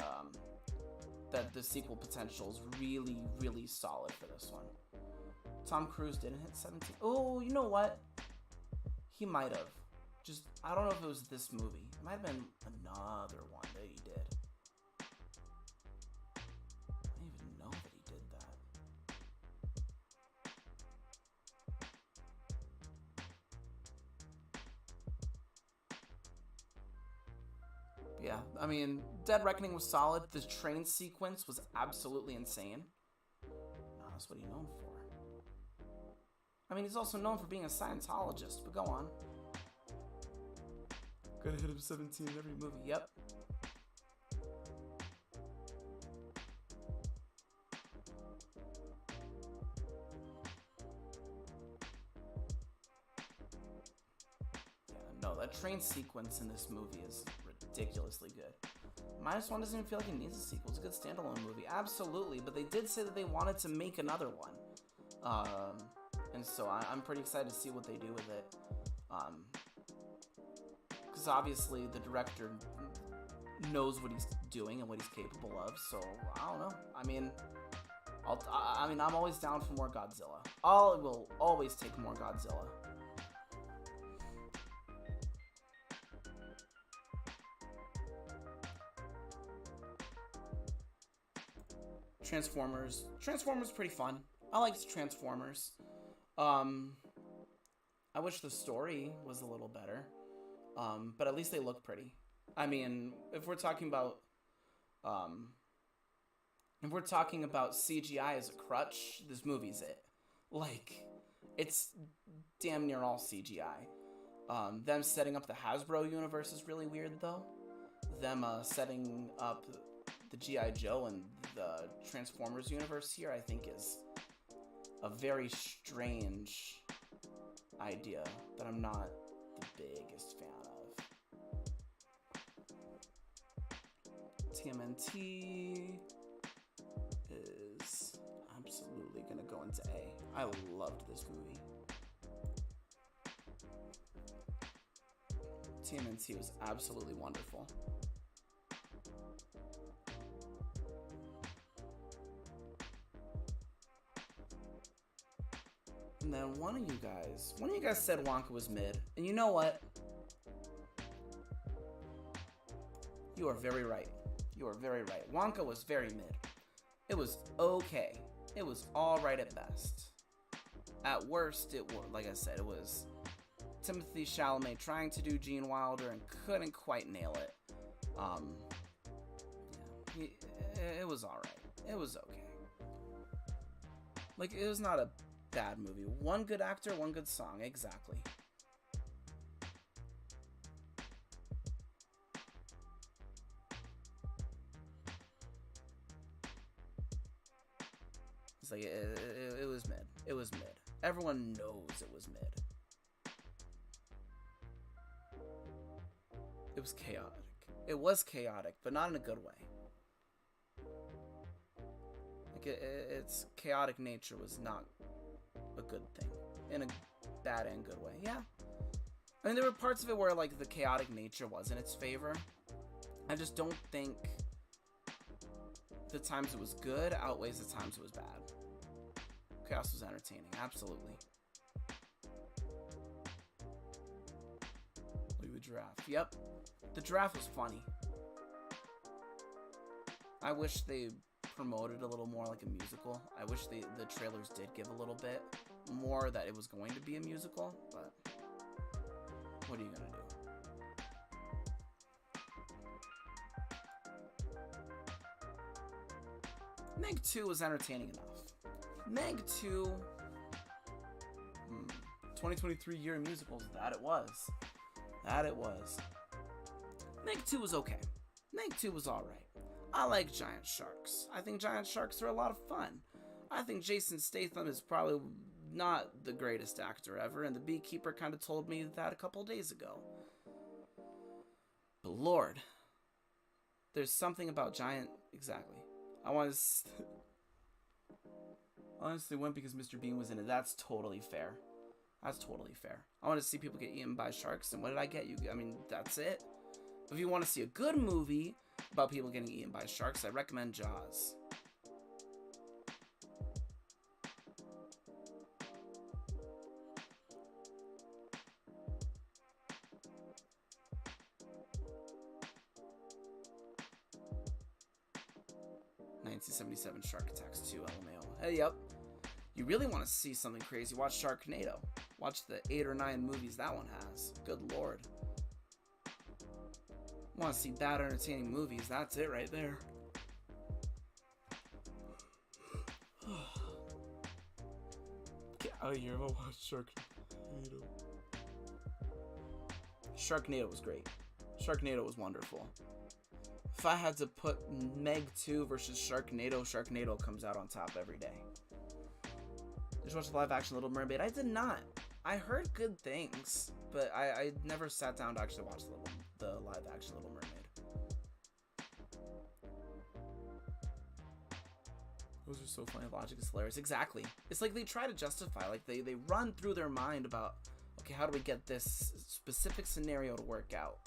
that the sequel potential is really, really solid for this one. Tom Cruise didn't hit 17. Oh, you know what? He might have. Just, I don't know if it was this movie. It might have been another one that he did. yeah. I mean, Dead Reckoning was solid. The train sequence was absolutely insane. That's what he's known for. I mean, he's also known for being a Scientologist, but go on. Gotta hit him 17 in every movie. Yep. No, that train sequence in this movie is ridiculously good. -1 doesn't even feel like it needs a sequel. It's a good standalone movie. Absolutely, but they did say that they wanted to make another one. And so I'm pretty excited to see what they do with it. Because obviously the director knows what he's doing and what he's capable of, so I don't know. I mean, I'm always down for more Godzilla. I will always take more Godzilla. Transformers pretty fun. I liked Transformers. I wish the story was a little better. But at least they look pretty. I mean, if we're talking about CGI as a crutch, this movie's it. Like, it's damn near all CGI. Them setting up the Hasbro universe is really weird, though. Them setting up the G.I. Joe and the Transformers universe here, I think, is a very strange idea that I'm not the biggest fan of. TMNT is absolutely gonna go into A. I loved this movie. TMNT was absolutely wonderful. And then one of you guys said Wonka was mid. And you know what? You are very right. You are very right. Wonka was very mid. It was okay. It was alright at best. At worst, it was, like I said, it was Timothée Chalamet trying to do Gene Wilder and couldn't quite nail it. It was alright. It was okay. Like, it was not a bad movie. One good actor, one good song. Exactly. It's like, it was mid. It was mid. Everyone knows it was mid. It was chaotic. It was chaotic, but not in a good way. Like, its chaotic nature was not a good thing. In a bad and good way. Yeah. I mean, there were parts of it where, like, the chaotic nature was in its favor. I just don't think the times it was good outweighs the times it was bad. Chaos was entertaining. Absolutely. Look at the giraffe. Yep. The giraffe was funny. I wish they promoted a little more like a musical. I wish the trailers did give a little bit more that it was going to be a musical, but what are you gonna do? Meg 2 was entertaining enough. Meg 2, 2023 year of musicals, that it was. That it was. Meg 2 was okay. Meg 2 was alright. I like giant sharks. I think giant sharks are a lot of fun. I think Jason Statham is probably not the greatest actor ever, and the Beekeeper kind of told me that a couple days ago. But Lord, there's something about giant... Exactly. I honestly went because Mr. Bean was in it. That's totally fair. That's totally fair. I want to see people get eaten by sharks, and what did I get you? I mean, that's it. If you want to see a good movie about people getting eaten by sharks, I recommend Jaws. '77 Shark Attacks 2, LMAO. Hey, yep. You really want to see something crazy, watch Sharknado. Watch the 8 or 9 movies that one has. Good lord. Want to see bad, entertaining movies? That's it right there. Get out of here! I'll watch Sharknado. Sharknado was great. Sharknado was wonderful. If I had to put Meg 2 versus Sharknado, Sharknado comes out on top every day. Did you watch the live-action Little Mermaid? I did not. I heard good things, but I never sat down to actually watch the live-action Little Mermaid. Those are so funny. Logic is hilarious. Exactly. It's like they try to justify, like they run through their mind about, okay, how do we get this specific scenario to work out?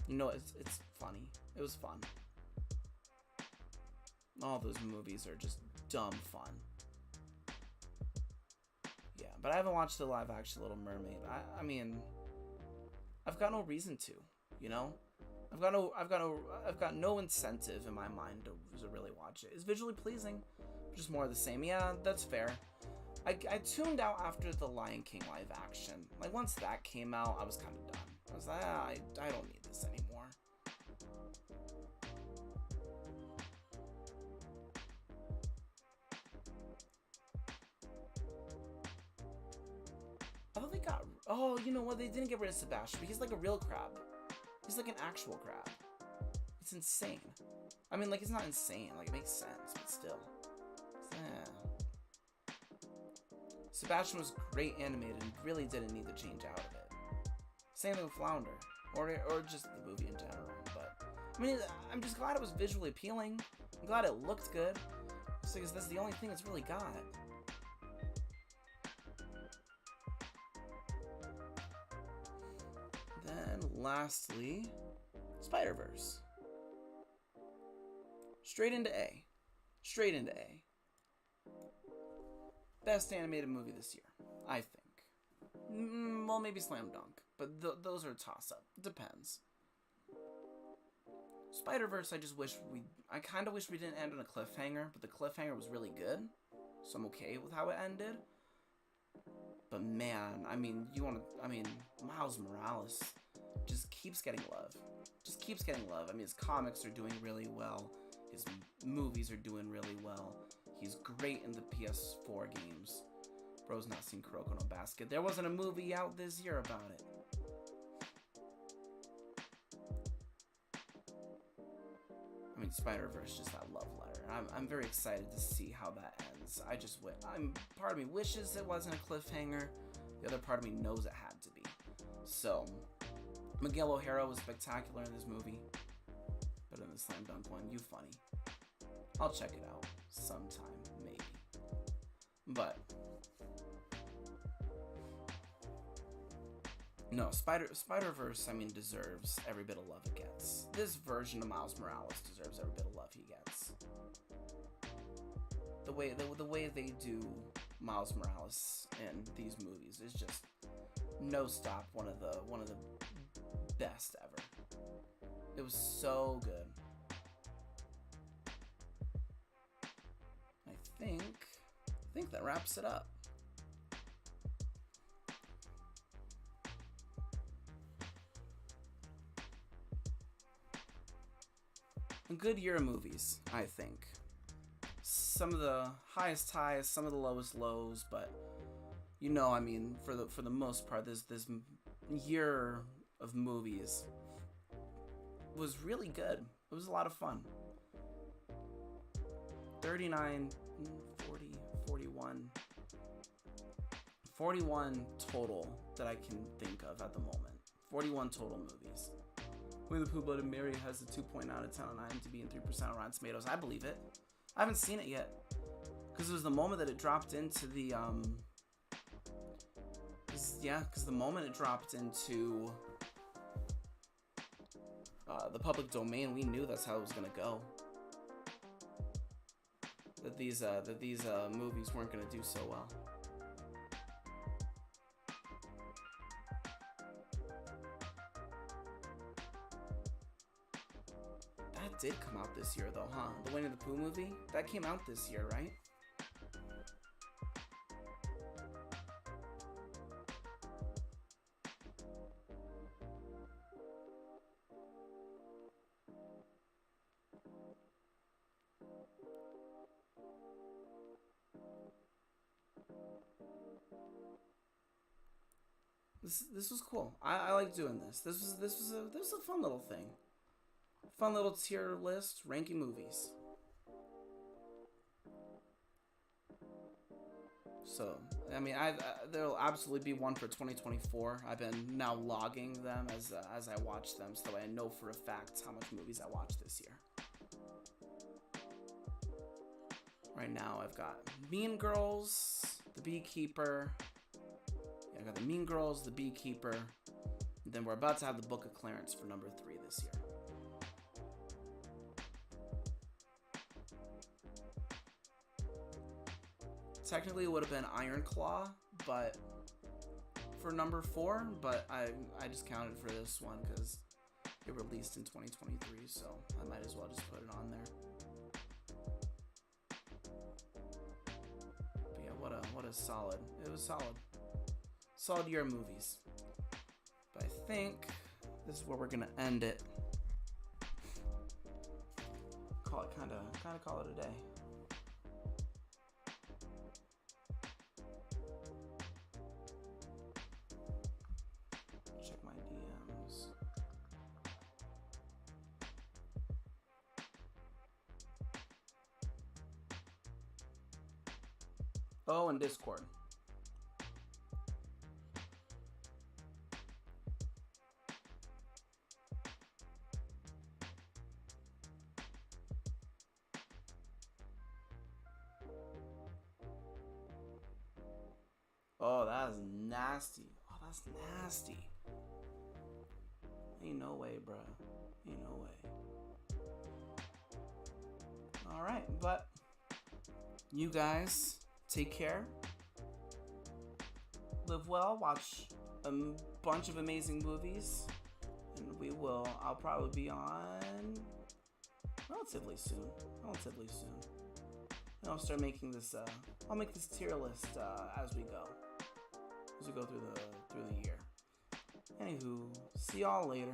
You know, it's funny. It was fun. All those movies are just dumb fun. Yeah, but I haven't watched the live action Little Mermaid. I mean, I've got no reason to, you know? I've got no incentive in my mind to really watch it. It's visually pleasing, just more of the same. Yeah, that's fair. I tuned out after the Lion King live action. Like, once that came out, I was kind of done. I was like, I don't need this anymore. I thought they got... Oh, you know what? They didn't get rid of Sebastian. He's like a real crab. He's like an actual crab. It's insane. I mean, like, it's not insane. Like, it makes sense, but still. Sebastian was great animated and really didn't need to change out of it. Same thing with Flounder. Or just the movie in general. But, I mean, I'm just glad it was visually appealing. I'm glad it looked good. Because that's the only thing it's really got. Then, lastly, Spider-Verse. Straight into A. Straight into A. Best animated movie this year, I think. Well, maybe Slam Dunk, but those are a toss-up. Depends. Spider-Verse, I kind of wish we didn't end on a cliffhanger, but the cliffhanger was really good, so I'm okay with how it ended. But man, I mean, Miles Morales just keeps getting love. Just keeps getting love. I mean, his comics are doing really well. His movies are doing really well. He's great in the PS4 games. Bro's not seen Kuroko no Basket. There wasn't a movie out this year about it. I mean, Spider-Verse, just that love letter. I'm very excited to see how that ends. Part of me wishes it wasn't a cliffhanger. The other part of me knows it had to be. So, Miguel O'Hara was spectacular in this movie. But in the Slam Dunk one, you funny. I'll check it out sometime, maybe. But no, Spider-Verse, I mean, deserves every bit of love it gets. This version of Miles Morales deserves every bit of love he gets. The way they do Miles Morales in these movies is just no stop one of the best ever. It was so good. I think that wraps it up. A good year of movies, I think. Some of the highest highs, some of the lowest lows, but you know, I mean, for the most part, this year of movies was really good. It was a lot of fun. 39, 40, 41. 41 total that I can think of at the moment. 41 total movies. Winnie the Pooh Bloody Mary has a 2.9 out of 10 on IMDb and 3% on Rotten Tomatoes. I believe it. I haven't seen it yet. Because it was the moment that it dropped into the, because the moment it dropped into the public domain, we knew that's how it was going to go. That these movies weren't going to do so well. That did come out this year, though, huh? The Winnie the Pooh movie? That came out this year, right? This was cool. I like doing this. This was a fun little thing. Fun little tier list ranking movies. So, I mean, there'll absolutely be one for 2024. I've been now logging them as I watch them, so I know for a fact how much movies I watched this year. Right now, I've got Mean Girls, The Beekeeper. Yeah, I got the Mean Girls, The Beekeeper. And then we're about to have the Book of Clarence for number 3 this year. Technically, it would have been Iron Claw, but for number 4. But I just counted for this one because it released in 2023, so I might as well just put it on there. But yeah, what a solid. It was solid year of movies. But I think this is where we're gonna end it. Call it kind of call it a day. Check my DMs. Oh, and Discord. Oh, that's nasty. Oh, that's nasty. Ain't no way, bro. Ain't no way. Alright, but you guys take care. Live well. Watch a bunch of amazing movies. And I'll probably be on relatively soon. And I'll start making this, I'll make this tier list as we go through the year. Anywho, see y'all later.